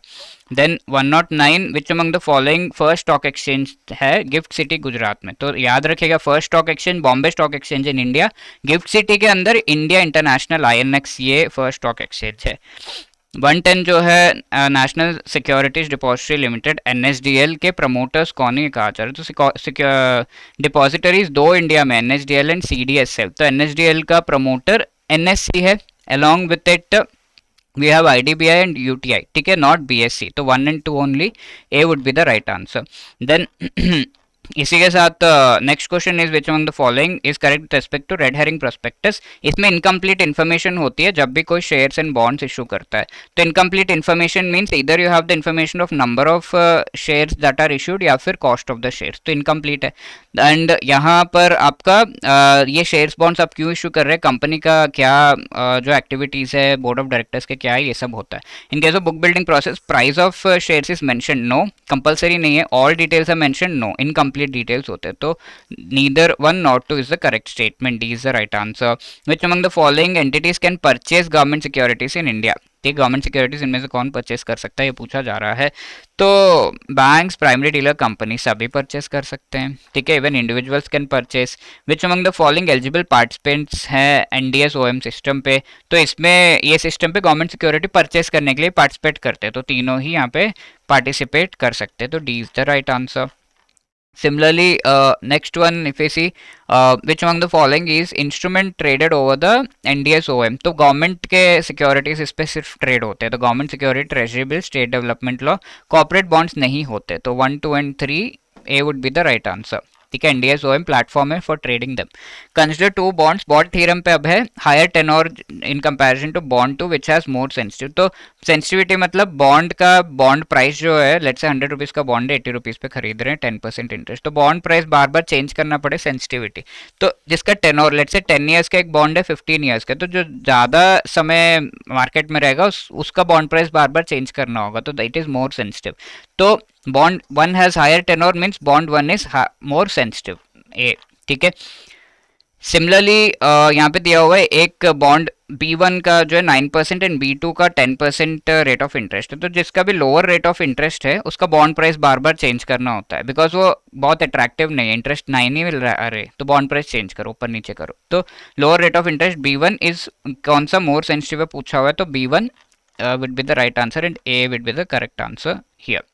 Speaker 1: Then 109, which among the following first stock exchange है, गिफ्ट सिटी गुजरात में. तो याद रखिएगा, first stock exchange Bombay stock exchange in India, gift city के अंदर इंडिया इंटरनेशनल INX, ये फर्स्ट स्टॉक एक्सचेंज है. 110 जो है national securities depository limited NSDL के प्रमोटर्स कौन ही कहा जा रहा है, तो डिपॉजिटरीज दो इंडिया में, NSDL एंड CDSL. तो NSDL का प्रमोटर NSE है, along with it we have IDBI and UTI. ठीक है, नॉट BSE. तो 1 and 2 only, A would be the right answer. Then इसी के साथ next question is which among the following is correct with respect to red herring prospectus. इसमें incomplete information होती है जब भी कोई शेयर्स एंड बॉन्ड्स इशू करता है। तो इनकम्प्लीट इन्फॉर्मेशन मींस इधर you have the information of number of shares that are issued या फिर कॉस्ट ऑफ द शेयर्स, तो इनकम्प्लीट है। एंड यहाँ पर आपका ये शेयर्स बॉन्ड्स आप क्यों इशू कर रहे हैं, कंपनी का क्या जो एक्टिविटीज़ है, बोर्ड ऑफ डायरेक्टर्स के क्या है, ये सब होता है। In case of book building process price of shares is mention, no compulsory नहीं है, all details are mention, no incomplete details होते हैं। तो neither one not two is the correct statement, D is the right answer. Which among the following entities can purchase government securities in India. ठीक, government securities इनमें से कौन purchase कर सकता है ये पूछा जा रहा है। तो बैंक्स, प्राइमरी डीलर कंपनी सभी परचेस कर सकते हैं। ठीक है, even individuals can purchase. Which among the following eligible participants हैं एनडीएस ओएम सिस्टम पे। तो इसमें ये सिस्टम पे गवर्नमेंट सिक्योरिटी परचेस करने के लिए पार्टिसिपेट करते हैं, तो तीनों ही यहाँ पे पार्टिसिपेट कर सकते हैं, तो D is the right answer. Similarly, next one if we see which among the following is instrument traded over the NDS OM। तो गवर्नमेंट के सिक्योरिटीज इस पे सिर्फ ट्रेड होते हैं, तो government security, treasury bill, state development law, corporate bonds नहीं होते। तो 1, 2 and 3 A would be the right answer. ठीक है, एनडीएस ओएम प्लेटफॉर्म है for trading them. Consider two bonds, bond theorem पे अब है higher tenor in comparison to bond two which has more sensitive. तो सेंसिटिविटी मतलब बॉन्ड का bond price जो है, लेट्स से 100 रुपीज़ का बॉन्ड है, 80 रुपीज़ पे खरीद रहे हैं, 10% इंटरेस्ट, तो बॉन्ड प्राइस बार बार चेंज करना पड़े, सेंसिटिविटी। तो जिसका टेनोर लेट्स से 10 ईयर्स का एक बॉन्ड है, 15 ईयर्स का, तो जो ज़्यादा समय मार्केट में रहेगा उसका बॉन्ड प्राइस बार बार चेंज करना होगा, तो दैट इज मोर सेंसिटिव। तो bond one has higher tenor means bond one is more sensitive, A. ठीक है, सिमिलरली यहाँ पे दिया हुआ है एक बॉन्ड B1 का जो है 9% एंड B2 का 10% रेट ऑफ इंटरेस्ट है। तो जिसका भी लोअर रेट ऑफ इंटरेस्ट है उसका बॉन्ड प्राइस बार बार चेंज करना होता है, बिकॉज वो बहुत अट्रैक्टिव नहीं है, इंटरेस्ट 9 ही मिल रहा है, अरे तो बॉन्ड प्राइस चेंज करो, ऊपर नीचे करो। तो lower rate of interest B1 is कौन सा मोर सेंसिटिव है पूछा हुआ है, तो B1 would be the right answer and A would be the correct answer here.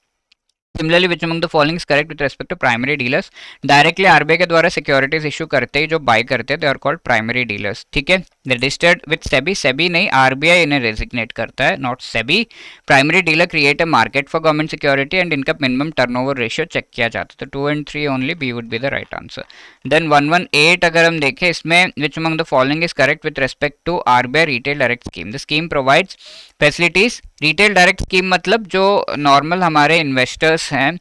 Speaker 1: Similarly, which among the following is correct with respect to primary dealers? Directly RBI के द्वारा securities issue करते ही जो buy करते हैं, they are called primary dealers. ठीक है, registered with SEBI, SEBI नहीं RBI इन्हें रेजिग्नेट करता है, not SEBI. Primary dealer create a market for government security and इनका मिनिमम टर्नओवर रेशियो चेक किया जाता है, तो 2 and 3 only, B would be the right answer. Then 118 अगर हम देखें इसमें, which among the following is correct with respect to RBI retail direct scheme. The scheme provides facilities, retail direct scheme मतलब जो नॉर्मल हमारे इन्वेस्टर्स हैं,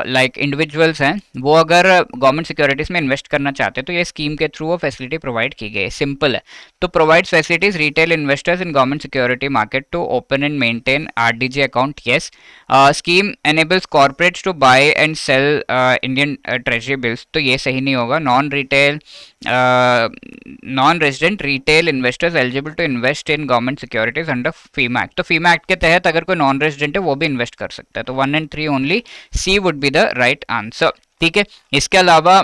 Speaker 1: like individuals हैं, वो अगर गवर्नमेंट सिक्योरिटीज में इन्वेस्ट करना चाहते हैं तो ये स्कीम के थ्रू वो फैसिलिटी प्रोवाइड की गई है, सिंपल है। तो provides facilities retail investors in government security market to open and maintain RDG account, yes. Scheme enables corporates to buy and sell Indian treasury bills, तो ये सही नहीं होगा। Non resident retail investors eligible to invest in government securities under FEMA act, तो FEMA act के तहत अगर कोई नॉन रेजिडेंट है वो भी इन्वेस्ट कर सकता है, तो 1 and 3 only, C would be the right answer. ठीक है, इसके अलावा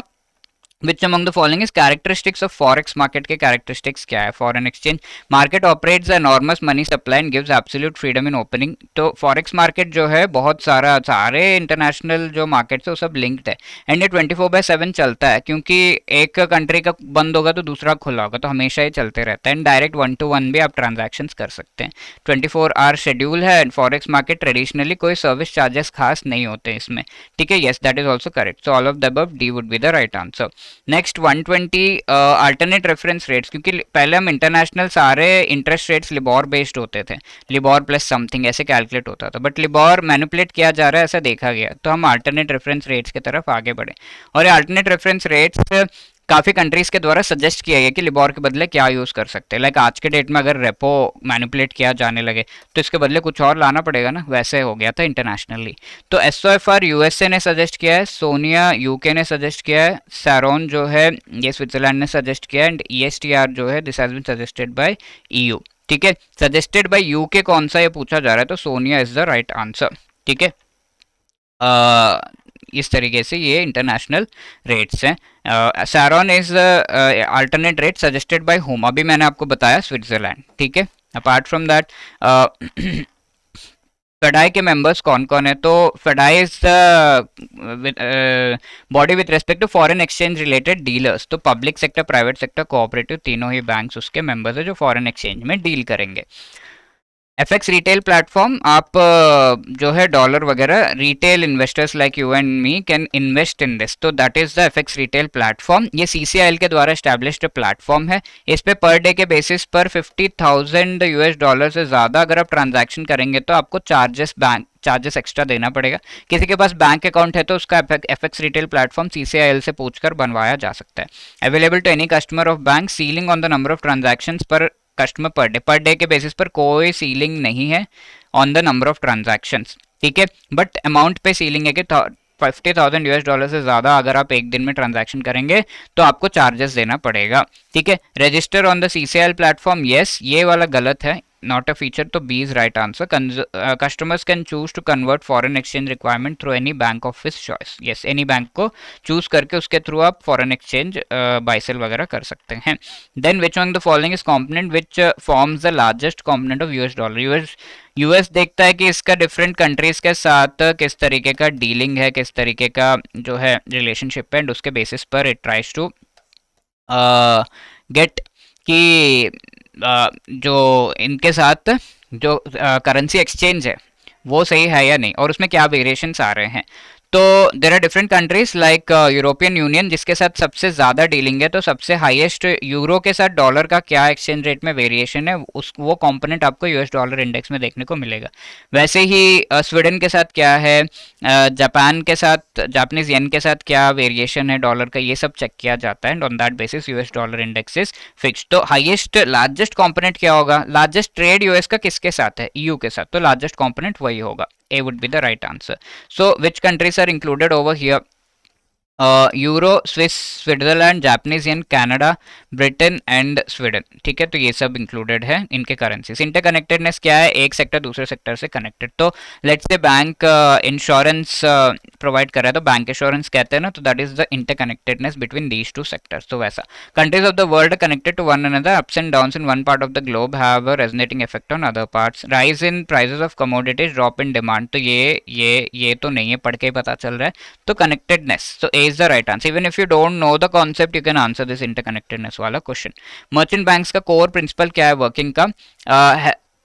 Speaker 1: Which among the following is characteristics of forex market के characteristics क्या है? Foreign exchange market operates a enormous money supply and gives absolute freedom in opening। तो forex market जो है बहुत सारे इंटरनेशनल जो मार्केट्स है वो सब लिंक्ड है, एंड ये 24/7 चलता है, क्योंकि एक कंट्री का बंद होगा तो दूसरा खुला होगा, तो हमेशा ही चलते रहता है, एंड डायरेक्ट 1-to-1 भी आप ट्रांजैक्शंस कर सकते हैं। 24 आवर शेड्यूल है, एंड फॉरेक्स मार्केट ट्रेडिशनली कोई सर्विस चार्जेस खास नहीं होते इसमें। ठीक है, yes that is also correct, so all of the above, D would be the right answer. Next 120 alternate reference rates, क्योंकि पहले हम इंटरनेशनल सारे इंटरेस्ट रेट्स लिबोर बेस्ड होते थे, लिबोर प्लस समथिंग ऐसे कैलकुलेट होता था, बट लिबोर मैनिपुलेट किया जा रहा है ऐसा देखा गया, तो हम अल्टरनेट रेफरेंस रेट्स की तरफ आगे बढ़े। और ये अल्टरनेट रेफरेंस रेट्स काफ़ी कंट्रीज़ के द्वारा सजेस्ट किया गया कि लिबोर के बदले क्या यूज़ कर सकते हैं, लाइक आज के डेट में अगर रेपो मैनिपुलेट किया जाने लगे तो इसके बदले कुछ और लाना पड़ेगा ना, वैसे हो गया था इंटरनेशनली। तो SOFR यूएसए ने सजेस्ट किया है, सोनिया यूके ने सजेस्ट किया है, सैरोन जो है ये स्विट्जरलैंड ने सजेस्ट किया है, एंड ESTR जो है this has been suggested by EU। ठीक है, सजेस्टेड बाय यूके कौन सा ये पूछा जा रहा है, तो SONIA is the right answer. ठीक है, इस तरीके से ये इंटरनेशनल रेट्स हैं। SARON is alternate rate suggested by home, अभी मैंने आपको बताया स्विट्जरलैंड। ठीक है, अपार्ट फ्रॉम दैट फेडाई के मेंबर्स कौन कौन है, तो FEDAI is body with respect to foreign exchange related dealers, तो public sector, private sector, cooperative, तीनों ही बैंक्स उसके मेंबर्स है जो फॉरेन एक्सचेंज में डील करेंगे। एफएक्स रिटेल प्लेटफॉर्म, आप जो है डॉलर वगैरह, retail investors like you and me can invest in this, तो that is the FX retail platform. ये सीसीआईएल के द्वारा एस्टैब्लिश्ड प्लेटफॉर्म है। इस पे पर डे के बेसिस पर 50,000 यूएस डॉलर से ज़्यादा अगर आप ट्रांजैक्शन करेंगे तो आपको चार्जेस एक्स्ट्रा देना पड़ेगा। किसी के पास बैंक अकाउंट है तो उसका एफएक्स रिटेल प्लेटफॉर्म सीसीआईएल से पूछकर बनवाया जा सकता है। Available to any customer of bank, ceiling on the number of transactions per customer per day के बेसिस पर कोई सीलिंग नहीं है on the number of transactions, ठीक है। बट अमाउंट पे सीलिंग है कि 50,000 यूएस डॉलर से ज़्यादा अगर आप एक दिन में ट्रांजैक्शन करेंगे तो आपको चार्जेस देना पड़ेगा, ठीक है। Register on the CCIL platform, yes, ये वाला गलत है, not a feature, तो B is right answer. Customers can choose to convert foreign exchange requirement through any bank of his choice. Yes, any bank को choose करके उसके through आप foreign exchange buy sell वगैरह कर सकते हैं। Then which one of the following is component which forms the largest component of US dollar? US देखता है कि इसका डिफरेंट कंट्रीज के साथ किस तरीके का डीलिंग है, किस तरीके का जो है रिलेशनशिप है, एंड उसके बेसिस पर इट ट्राइज टू गेट कि जो इनके साथ जो करेंसी एक्सचेंज है वो सही है या नहीं, और उसमें क्या वेरिएशंस आ रहे हैं। तो there are different countries like European union जिसके साथ सबसे ज़्यादा डीलिंग है, तो सबसे हाईएस्ट यूरो के साथ डॉलर का क्या एक्सचेंज रेट में वेरिएशन है उस वो कंपोनेंट आपको यूएस डॉलर इंडेक्स में देखने को मिलेगा। वैसे ही स्वीडन के साथ क्या है, जापान के साथ, जापानीज येन के साथ क्या वेरिएशन है डॉलर का, ये सब चेक किया जाता है, and on that basis US dollar index is fixed. तो हाईएस्ट लार्जेस्ट कंपोनेंट क्या होगा, लार्जेस्ट ट्रेड यूएस का किसके साथ है, ईयू के साथ, तो लार्जेस्ट कंपोनेंट वही होगा। A would be the right answer. So which countries are included over here? Euro, Swiss, Switzerland, Japanese yen, Canada, Britain and Sweden, ठीक है। तो ये सब इंक्लूडेड है इनके करेंसीज। इंटरकनेक्टेडनेस क्या है, एक सेक्टर दूसरे सेक्टर से कनेक्टेड। तो let's say bank insurance provide कर रहा है तो बैंक इंश्योरेंस कहते हैं ना, तो that is the interconnectedness between these two sectors. तो वैसा countries of the world connected to one another, ups and downs in one part of the globe have a resonating effect on other parts. Rise in prices of commodities, drop in demand, तो ये तो नहीं है, पढ़ के ही पता चल रहा है। तो कनेक्टेडनेस, तो A is the right answer. Even if you don't know the concept, you can answer this interconnectedness वाला question. Merchant banks का core principle क्या है वर्किंग का,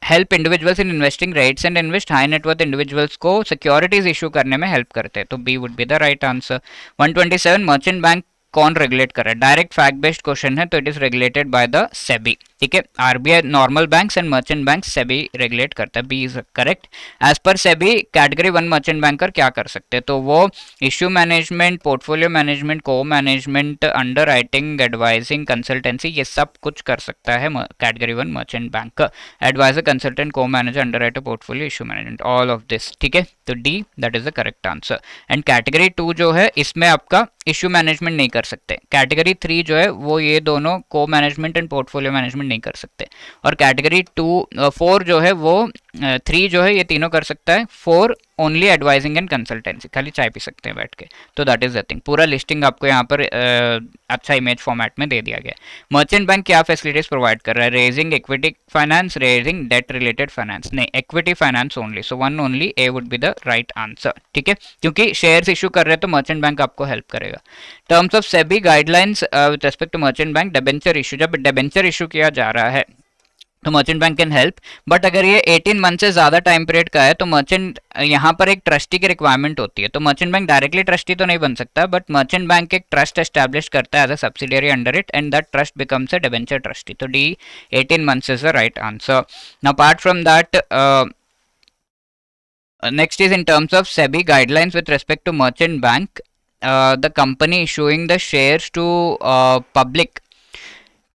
Speaker 1: help individuals in investing rights and invest, high net worth individuals को securities issue करने में help करते हैं, तो B would be the right answer. 127 merchant bank कौन रेगुलेट कर रहा है, डायरेक्ट फैक्ट बेस्ड क्वेश्चन है, तो it is regulated by the SEBI, ठीक है। RBI normal banks and merchant bank SEBI regulate करता है, B is correct. As per SEBI category 1 merchant banker क्या कर सकते हैं, तो वो issue management, portfolio management, co management, underwriting, advising, consultancy, ये सब कुछ कर सकता है category 1 merchant bank. Adviser, consultant, co manager, underwriter, portfolio, issue management, all of this, ठीक है। तो D that is the correct answer. And category 2 जो है इसमें आपका इश्यू मैनेजमेंट नहीं कर सकते। कैटेगरी 3 जो है वो ये दोनों को मैनेजमेंट एंड पोर्टफोलियो मैनेजमेंट नहीं कर सकते। और कैटेगरी 4 जो है वो 3 जो है ये तीनों कर सकता है, 4 ओनली एडवाइजिंग एंड कंसल्टेंसी, खाली चाय पी सकते हैं बैठ के। तो दैट इज द थिंग, पूरा लिस्टिंग आपको यहाँ पर अच्छा इमेज फॉर्मेट में दे दिया गया। मर्चेंट बैंक क्या फैसिलिटीज प्रोवाइड कर रहा है, raising equity finance, raising debt related finance, नहीं equity finance only, so one only A would be the right answer, ठीक है। क्योंकि शेयर्स इशू कर रहे हैं तो मर्चेंट बैंक आपको हेल्प करेगा। Terms of SEBI guidelines with respect to merchant bank, debenture issue, जब डिबेंचर इशू किया जा रहा है तो merchant bank can help, but अगर ये 18 मंथ से ज़्यादा टाइम पीरियड का है तो मर्चेंट यहाँ पर एक ट्रस्टी की रिक्वायरमेंट होती है। तो मर्चेंट बैंक डायरेक्टली ट्रस्टी तो नहीं बन सकता, बट मर्चेंट बैंक एक ट्रस्ट एस्टैब्लिश करता है as a subsidiary under it, and that trust becomes a debenture trustee, तो D 18 months is the right answer. Now apart from that next is in terms of SEBI guidelines with respect to merchant bank, the company issuing the shares to public,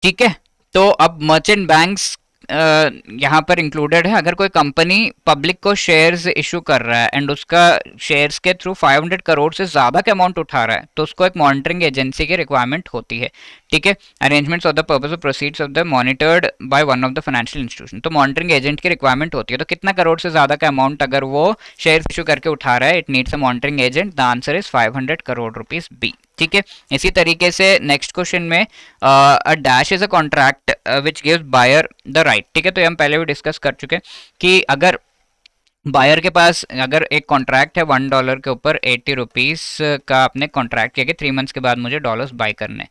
Speaker 1: ठीक है। तो अब merchant banks यहाँ पर included है। अगर कोई company public को शेयर्स इशू कर रहा है एंड उसका शेयर्स के थ्रू 500 करोड़ से ज़्यादा का अमाउंट उठा रहा है तो उसको एक मॉनिटरिंग एजेंसी की रिक्वायरमेंट होती है, ठीक है। Arrangements of the purpose of proceeds of the monitored by one of the financial institution, तो मॉनिटरिंग एजेंट की रिक्वायरमेंट होती है। तो कितना करोड़ से ज़्यादा का अमाउंट अगर वो शेयर्स इशू करके उठा रहा है, it needs a monitoring agent, the answer is 500 crore rupees, B, ठीक है। इसी तरीके से नेक्स्ट क्वेश्चन में a dash is a contract which gives buyer the right, ठीक है। तो ये हम पहले भी डिस्कस कर चुके हैं कि अगर बायर के पास अगर एक कॉन्ट्रैक्ट है $1 के ऊपर 80 रुपीज़ का आपने कॉन्ट्रैक्ट किया कि 3 मंथ्स के बाद मुझे डॉलर्स बाय करने,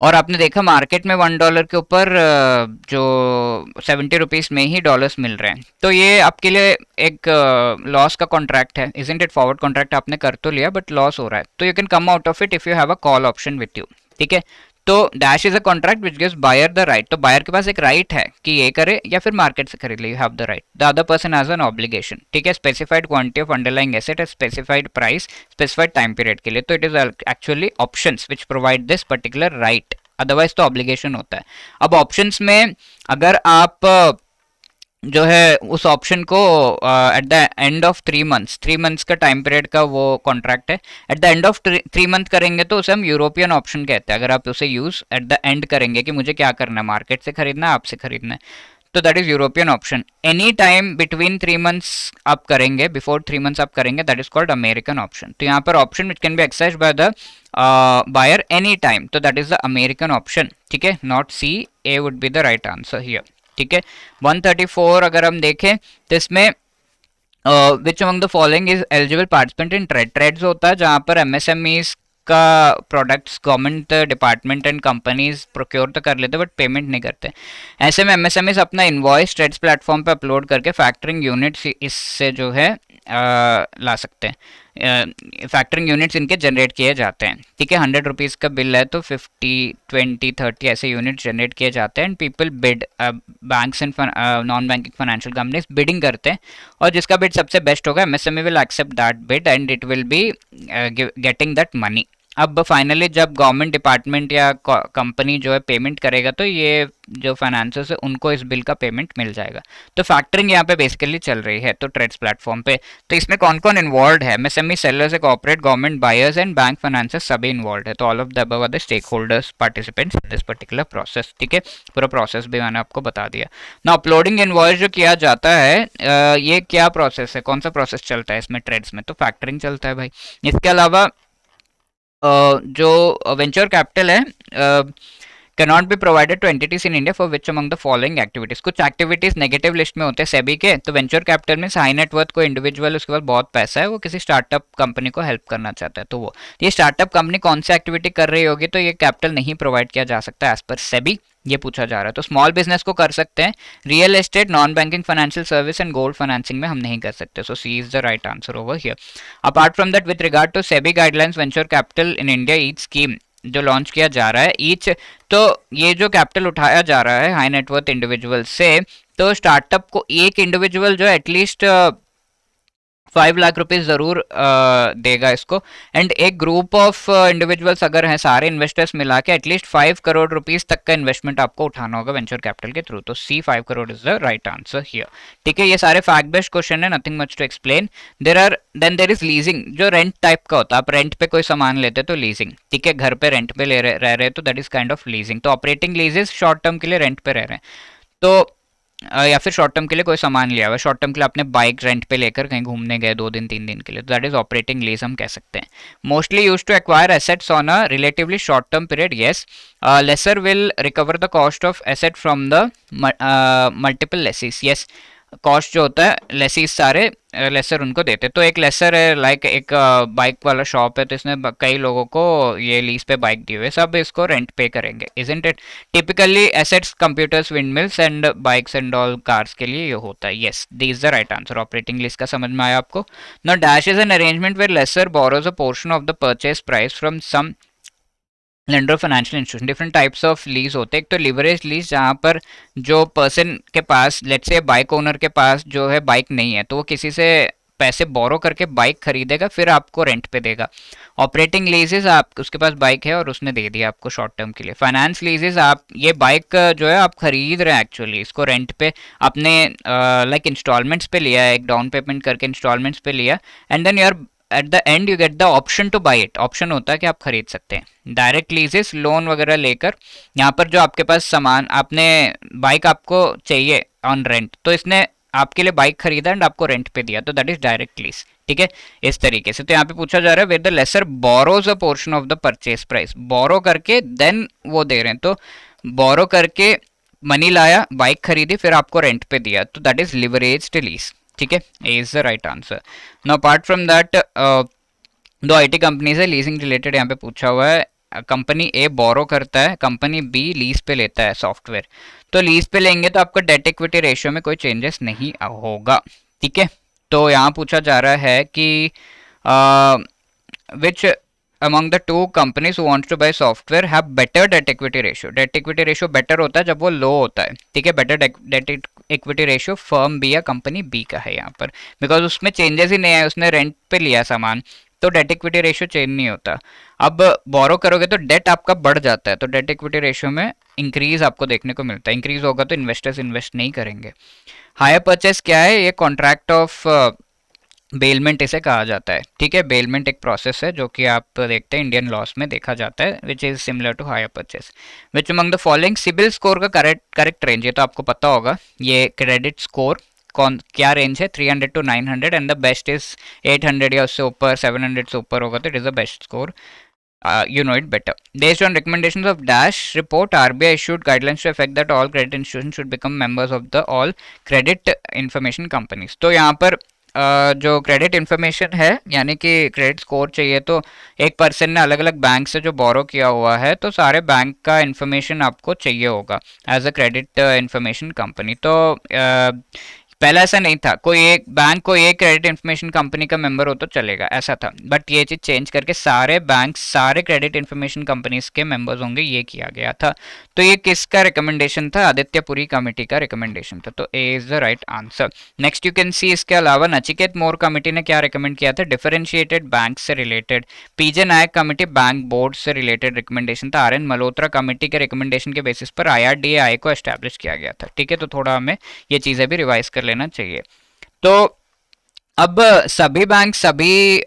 Speaker 1: और आपने देखा मार्केट में $1 के ऊपर जो 70 रुपीज में ही डॉलर्स मिल रहे हैं। तो ये आपके लिए एक लॉस का कॉन्ट्रैक्ट है, इजंट इट? फॉरवर्ड कॉन्ट्रैक्ट आपने कर तो लिया बट लॉस हो रहा है, तो you can come out of it if you have a call option with you. ठीक है, तो dash is a contract which gives buyer the right. तो बायर के पास एक राइट है कि ये करे या फिर मार्केट से खरीद ले, you have the right. The other person has an obligation. ठीक है, specified quantity of underlying asset, specified price, specified time period के लिए। तो it is actually options which provide this particular right, otherwise तो obligation होता है। अब options में अगर आप जो है उस ऑप्शन को eight the end of 3 months, 3 months का टाइम पीरियड का वो कॉन्ट्रैक्ट है, eight the end of 3 month करेंगे तो उसे हम यूरोपियन ऑप्शन कहते हैं। अगर आप उसे यूज एट द एंड करेंगे कि मुझे क्या करना है, मार्केट से खरीदना है, आपसे खरीदना है, तो that is European option. Any time between 3 months आप करेंगे, बिफोर 3 मंथ्स आप करेंगे, that is called American option. तो यहाँ पर option which can be exercised by the buyer any time, तो that is the American option. ठीक है, not C, A would be the right answer here. ठीक है, 134 अगर हम देखें तो इसमें which among the following is eligible participant in trade. Trades होता है जहां पर एमएसएमईज का products government department and companies procure तो कर लेते बट पेमेंट नहीं करते। ऐसे में एमएसएमईज अपना इनवॉइस ट्रेड्स प्लेटफॉर्म पे अपलोड करके फैक्टरिंग यूनिट्स इससे जो है ला सकते हैं। फैक्टरिंग यूनिट्स इनके जनरेट किए जाते हैं। ठीक है, 100 रुपीज़ का बिल है तो 50, 20, 30 ऐसे यूनिट्स जनरेट किए जाते हैं and people bid, banks and non banking financial companies bidding करते हैं और जिसका बिड सबसे बेस्ट होगा MSME will accept that bid and it will be getting that money. अब फाइनली जब गवर्नमेंट डिपार्टमेंट या कंपनी जो है पेमेंट करेगा तो ये जो फाइनेंसर्स है उनको इस बिल का पेमेंट मिल जाएगा। तो फैक्टरिंग यहाँ पे बेसिकली चल रही है तो ट्रेड्स प्लेटफॉर्म पे। तो इसमें कौन कौन इन्वॉल्व है? MSME, sellers, corporate, government, buyers and bank financers सभी इन्वॉल्व है। तो all of the above are the stakeholders participants in this particular process. ठीक है, पूरा प्रोसेस भी मैंने आपको बता दिया ना। अपलोडिंग इनवॉइस जो किया जाता है ये क्या प्रोसेस है, कौन सा प्रोसेस चलता है इसमें ट्रेड्स में? तो फैक्टरिंग चलता है भाई। इसके अलावा जो वेंचर कैपिटल है cannot be provided to entities in India for which among the following activities। कुछ एक्टिविटीज नेगेटिव लिस्ट में होते हैं सेबी के। तो वेंचर कैपिटल में हाई नेटवर्थ को इंडिविजुअल, उसके बाद बहुत पैसा है, वो किसी स्टार्टअप कंपनी को हेल्प करना चाहता है, तो वो ये स्टार्टअप कंपनी कौन सी एक्टिविटी कर रही होगी तो ये कैपिटल नहीं प्रोवाइड किया जा सकता एज पर सेबी, ये पूछा जा रहा है। तो स्मॉल बिजनेस को कर सकते हैं, real estate, non banking financial service and gold financing में हम नहीं कर सकते। So C is the right answer over here. Apart from that with regard to SEBI guidelines venture capital in India, each scheme जो launch किया जा रहा है, ईच, तो ये जो कैपिटल उठाया जा रहा है हाई नेटवर्थ इंडिविजुअल से, तो स्टार्टअप को एक इंडिविजुअल जो एटलीस्ट 5 लाख रुपीज जरूर देगा इसको, एंड एक ग्रुप ऑफ इंडिविजुअल्स अगर हैं, सारे इन्वेस्टर्स मिला के एटलीस्ट 5 करोड़ रुपीज तक का इन्वेस्टमेंट आपको उठाना होगा वेंचर कैपिटल के थ्रू। तो C 5 crore is the right answer here. ठीक है, ये सारे फैक्ट बेस्ड क्वेश्चन है, nothing much to explain. There is leasing, जो रेंट टाइप का होता है, आप रेंट पे कोई सामान लेते तो लीजिंग। ठीक है, घर पे रेंट पे रह रहे तो that is kind of leasing. तो ऑपरेटिंग लीजेस शॉर्ट टर्म के लिए रेंट पे रह रहे हैं, तो या फिर शॉर्ट टर्म के लिए कोई सामान लिया हुआ, शॉर्ट टर्म के लिए आपने बाइक रेंट पे लेकर कहीं घूमने गए 2 दिन 3 दिन के लिए, तो दैट इज ऑपरेटिंग लीज हम कह सकते हैं। Mostly use to acquire assets on a relatively short term period, yes. Lessor will recover the cost of asset from the multiple lessees, yes. Cost जो होता है लेसीज सारे लेसर उनको देते। तो एक लेसर है, लाइक एक बाइक वाला शॉप है, तो इसने कई लोगों को ये लीज पे बाइक दी हुई है, सब इसको रेंट पे करेंगे, isn't it? Typically assets, computers, windmills and bikes and all cars के लिए ये होता है, yes, this is the right answer. Operating lease का समझ में आया आपको? Now dash is an arrangement where lessor borrows a portion of the purchase price from some lender financial institution. Different types of lease होते हैं। एक तो leverage lease, जहाँ पर जो पर्सन के पास, लेट्स से बाइक ओनर के पास जो है बाइक नहीं है, तो वो किसी से पैसे बोरो करके बाइक खरीदेगा, फिर आपको रेंट पे देगा। ऑपरेटिंग लीजेस, आप उसके पास बाइक है और उसने दे दिया आपको शॉर्ट टर्म के लिए। फाइनेंस लीजेस, आप ये बाइक जो है आप खरीद रहे हैं एक्चुअली, इसको रेंट पे आपने लाइक इंस्टॉलमेंट्स पे लिया है, एक डाउन पेमेंट करके इंस्टॉलमेंट्स पे लिया, and then you're at the end you get the option to buy it, option होता है कि आप खरीद सकते हैं। डायरेक्ट लीजेस, लोन वगैरह लेकर, यहाँ पर जो आपके पास सामान, आपने बाइक आपको चाहिए ऑन रेंट, तो इसने आपके लिए बाइक खरीदा एंड आपको रेंट पे दिया, तो दैट इज डायरेक्ट लीज। ठीक है, इस तरीके से। तो यहाँ पे पूछा जा रहा है where the lessor borrows a portion of the purchase price, borrow करके देन वो दे रहे हैं, तो बोरो करके मनी लाया, बाइक खरीदी, फिर आपको रेंट पे दिया, तो दैट इज लिवरेज्ड लीज। ठीक है, A is the right answer. Now apart from that, दो आईटी कंपनीज है लीजिंग रिलेटेड यहाँ पे पूछा हुआ है। कंपनी ए बोरो करता है, कंपनी बी लीज पे लेता है सॉफ्टवेयर, तो लीज पे लेंगे तो आपका डेट इक्विटी रेशियो में कोई चेंजेस नहीं होगा। ठीक है, तो यहाँ पूछा जा रहा है कि which among the two companies who wants to buy software have better debt equity ratio। debt equity ratio better होता है जब वो लो होता है। ठीक है, better debt equity ratio firm B या कंपनी बी का है यहाँ पर, बिकॉज उसमें चेंजेस ही नहीं है, उसने रेंट पे लिया सामान, तो डेट इक्विटी रेशियो चेंज नहीं होता। अब बोरो करोगे तो डेट आपका बढ़ जाता है, तो डेट इक्विटी रेशियो में इंक्रीज आपको देखने को मिलता है। इंक्रीज होगा तो इन्वेस्टर्स इन्वेस्ट नहीं करेंगे। हायर परचेस क्या है? ये कॉन्ट्रैक्ट ऑफ बेलमेंट इसे कहा जाता है। ठीक है, बेलमेंट एक प्रोसेस है जो कि आप देखते हैं इंडियन लॉस में देखा जाता है, which is similar to hire purchase. Which among the following CIBIL score का करेक्ट रेंज, ये तो आपको पता होगा, ये क्रेडिट स्कोर कौन क्या रेंज है, 300 to 900 and the best is 800 या उससे ऊपर, 700 से ऊपर होगा तो it is the best score. You know it better. Based on recommendations of Dash report, RBI issued guidelines to effect that all credit institutions should become members of the all credit information companies। तो यहाँ पर जो credit information है, यानी कि credit score चाहिए, तो एक पर्सन ने अलग अलग बैंक से जो बोरो किया हुआ है तो सारे बैंक का इन्फॉर्मेशन आपको चाहिए होगा as a credit information company. तो पहले ऐसा नहीं था, कोई एक बैंक कोई एक क्रेडिट इन्फॉर्मेशन कंपनी का मेंबर हो तो चलेगा, ऐसा था, बट ये चीज़ चेंज करके सारे बैंक सारे क्रेडिट इन्फॉर्मेशन कंपनीज के मेंबर्स होंगे, ये किया गया था। तो ये किसका रिकमेंडेशन था? आदित्यपुरी कमेटी का रिकमेंडेशन था, तो A is the right answer. Next you can see, इसके अलावा नचिकेत मोर कमेटी ने क्या रिकमेंड किया था? डिफरेंशिएटेड बैंक से रिलेटेड। पीजे नायक कमेटी बैंक बोर्ड से रिलेटेड रिकमेंडेशन था। आर एन मल्होत्रा कमेटी के रिकमेंडेशन के बेसिस पर IRDAI को एस्टैब्लिश किया गया था। ठीक है, तो थोड़ा हमें ये चीज़ें भी रिवाइज कर लेना चाहिए। तो अब सभी बैंक सभी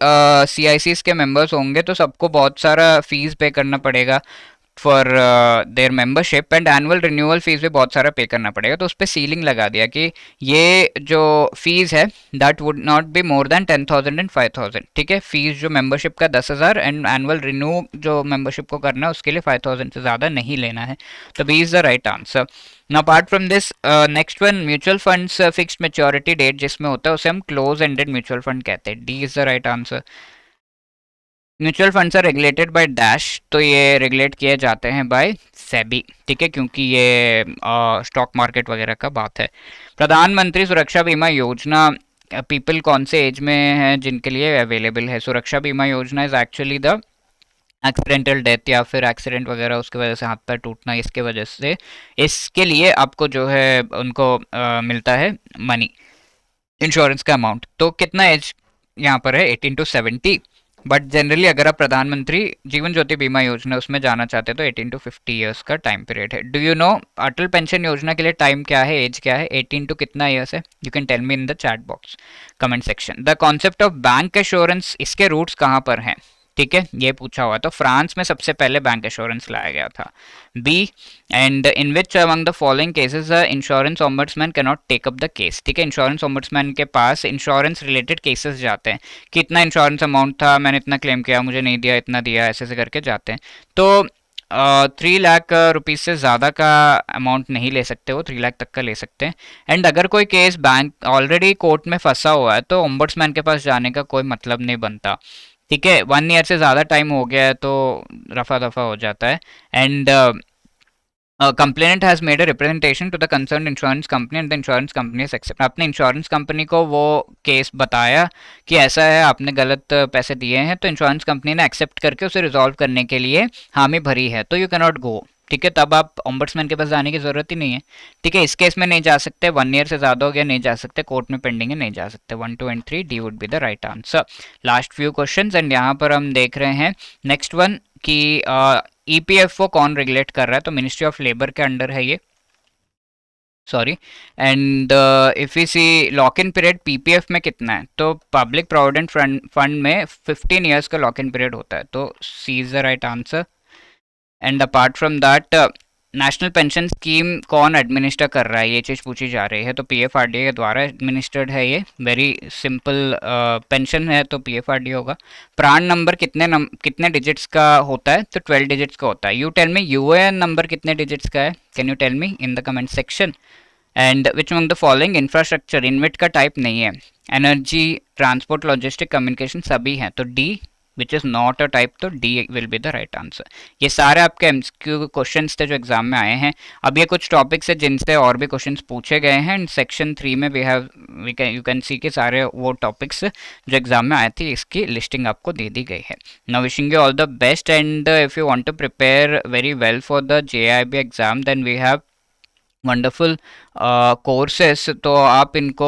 Speaker 1: CICs के मेंबर्स होंगे तो सबको बहुत सारा फीस पे करना पड़ेगा for their membership, and annual renewal fees भी बहुत सारा पे करना पड़ेगा। तो उस पर सीलिंग लगा दिया कि ये जो फीस है that would not be more than 10,000 and 5,000। ठीक है, फीस जो मेंबरशिप का 10,000 एंड एनुअल रिन्यू जो मेंबरशिप को करना है उसके लिए 5,000 से ज़्यादा नहीं लेना है। तो B is the right answer. Now apart from this, next one, mutual funds fixed maturity date जिसमें होता है उसे हम क्लोज एंडेड म्यूचुअल फंड कहते हैं। D is the right answer. Mutual funds are regulated by dash, तो ये regulate किए जाते हैं बाय सेबी। ठीक है, क्योंकि ये स्टॉक मार्केट वगैरह का बात है। प्रधानमंत्री सुरक्षा बीमा योजना पीपल कौन से एज में है जिनके लिए अवेलेबल है? सुरक्षा बीमा योजना is actually the accidental death या फिर एक्सीडेंट वगैरह उसके वजह से हाथ पैर टूटना, इसके वजह से इसके लिए आपको जो है उनको मिलता है मनी, इंश्योरेंस का अमाउंट। तो कितना एज यहाँ पर है? 18 to 70, बट जनरली अगर आप प्रधानमंत्री जीवन ज्योति बीमा योजना उसमें जाना चाहते हैं तो 18 to 50 ईयर्स का टाइम पीरियड है। Do you no Atal pension योजना के लिए टाइम क्या है, एज क्या है, 18 to कितना ईयर्स है? You can tell me in the chat box, comment section. The concept of bank assurance, इसके रूट्स कहाँ पर हैं? ठीक है, ये पूछा हुआ, तो फ्रांस में सबसे पहले बैंक एश्योरेंस लाया गया था। B, and in which among the following cases insurance ombudsman can not take up the case. ठीक है, इंश्योरेंस ऑम्बड्समैन के पास इंश्योरेंस रिलेटेड केसेस जाते हैं, कितना इंश्योरेंस अमाउंट था, मैंने इतना क्लेम किया, मुझे नहीं दिया, इतना दिया, ऐसे ऐसे करके जाते हैं। तो 3 लाख रुपीज़ से ज़्यादा का अमाउंट नहीं ले सकते, वो 3 लाख तक का ले सकते हैं। एंड अगर कोई केस बैंक ऑलरेडी कोर्ट में फंसा हुआ है तो ओम्बड्समैन के पास जाने का कोई मतलब नहीं बनता। ठीक है, 1 ईयर से ज़्यादा टाइम हो गया है तो रफा दफा हो जाता है। And complainant has made a representation to the concern insurance company and the insurance company has accept. आपने इंश्योरेंस कंपनी को वो केस बताया कि ऐसा है, आपने गलत पैसे दिए हैं, तो इंश्योरेंस कंपनी ने एक्सेप्ट करके उसे रिजॉल्व करने के लिए हामी भरी है, तो यू कैन नॉट गो। ठीक है, तब आप ओम्बड्समैन के पास जाने की ज़रूरत ही नहीं है। ठीक है, इस केस में नहीं जा सकते, 1 ईयर से ज़्यादा हो गया नहीं जा सकते, कोर्ट में पेंडिंग है नहीं जा सकते। 1, 2 and 3, D would be the right answer. Last few questions, and यहाँ पर हम देख रहे हैं नेक्स्ट वन कि EPFO कौन रेगुलेट कर रहा है? तो मिनिस्ट्री ऑफ लेबर के अंडर है ये, sorry. And if you see lock in period PPF में कितना है, तो पब्लिक प्रोविडेंट फंड में 15 ईयर्स का लॉक इन पीरियड होता है, तो C is the right answer. And apart from that national pension scheme कौन एडमिनिस्टर कर रहा है, ये चीज़ पूछी जा रही है, तो PFRDA के द्वारा एडमिनिस्टर्ड है ये, वेरी सिंपल पेंशन है तो PFRDA होगा। प्राण नंबर कितने डिजिट्स का होता है, तो 12 डिजिट्स का होता है। You tell me UAN number कितने डिजिट्स का है, can you tell me in the comment section. And which among the following infrastructure, InvIT का टाइप नहीं है, एनर्जी, ट्रांसपोर्ट, लॉजिस्टिक, कम्युनिकेशन सभी हैं, तो D which is not a type, तो D will be the right answer. ये सारे आपके एमसीक्यू क्वेश्चंस थे जो एग्जाम में आए हैं। अब ये कुछ टॉपिक्स है जिनसे और भी क्वेश्चंस पूछे गए हैं। एंड सेक्शन 3 में यू कैन सी के सारे वो टॉपिक्स जो एग्जाम में आए थे इसकी लिस्टिंग आपको दे दी गई है। Now wishing you all the best, and if you want to prepare very well for the JAIIB exam, then we have wonderful courses. तो आप इनको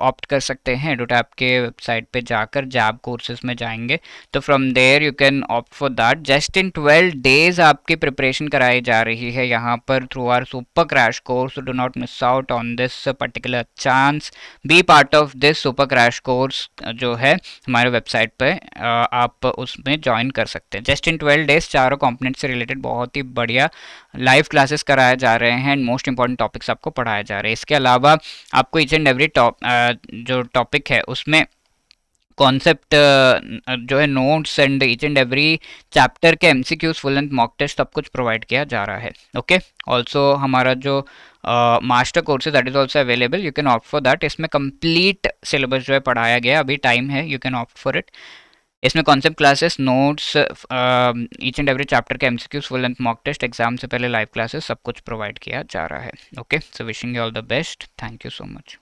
Speaker 1: ऑप्ट कर सकते हैं एडुटैप के वेबसाइट पे जाकर, जैब कोर्सेज में जाएंगे तो from there you can opt for that. Just in 12 days आपकी प्रिपरेशन कराई जा रही है यहाँ पर through our super crash course. Do not miss out on this particular chance, be part of this super crash course जो है हमारे वेबसाइट पे, आप उसमें ज्वाइन कर सकते हैं। जस्ट इन 12 डेज चारों कंपोनेंट से रिलेटेड बहुत ही बढ़िया लाइव क्लासेस कराए जा रहे हैं एंड मोस्ट इंपॉर्टेंट टॉपिक्स आपको पढ़ाए जा रहे हैं। इसके अलावा आपको ईच एंड एवरी जो टॉपिक है उसमें कॉन्सेप्ट जो है, notes and each and every chapter के MCQs, full and mock test सब कुछ प्रोवाइड किया जा रहा है। ओके, ऑल्सो हमारा जो मास्टर कोर्स है that is also available, you can opt for that. इसमें कंप्लीट सिलेबस जो है पढ़ाया गया, अभी टाइम है, you can opt for it. इसमें concept classes, notes, each and every chapter के MCQs, full and mock test, exam से पहले लाइव क्लासेस सब कुछ प्रोवाइड किया जा रहा है। Okay, so wishing you all the best, thank you so much.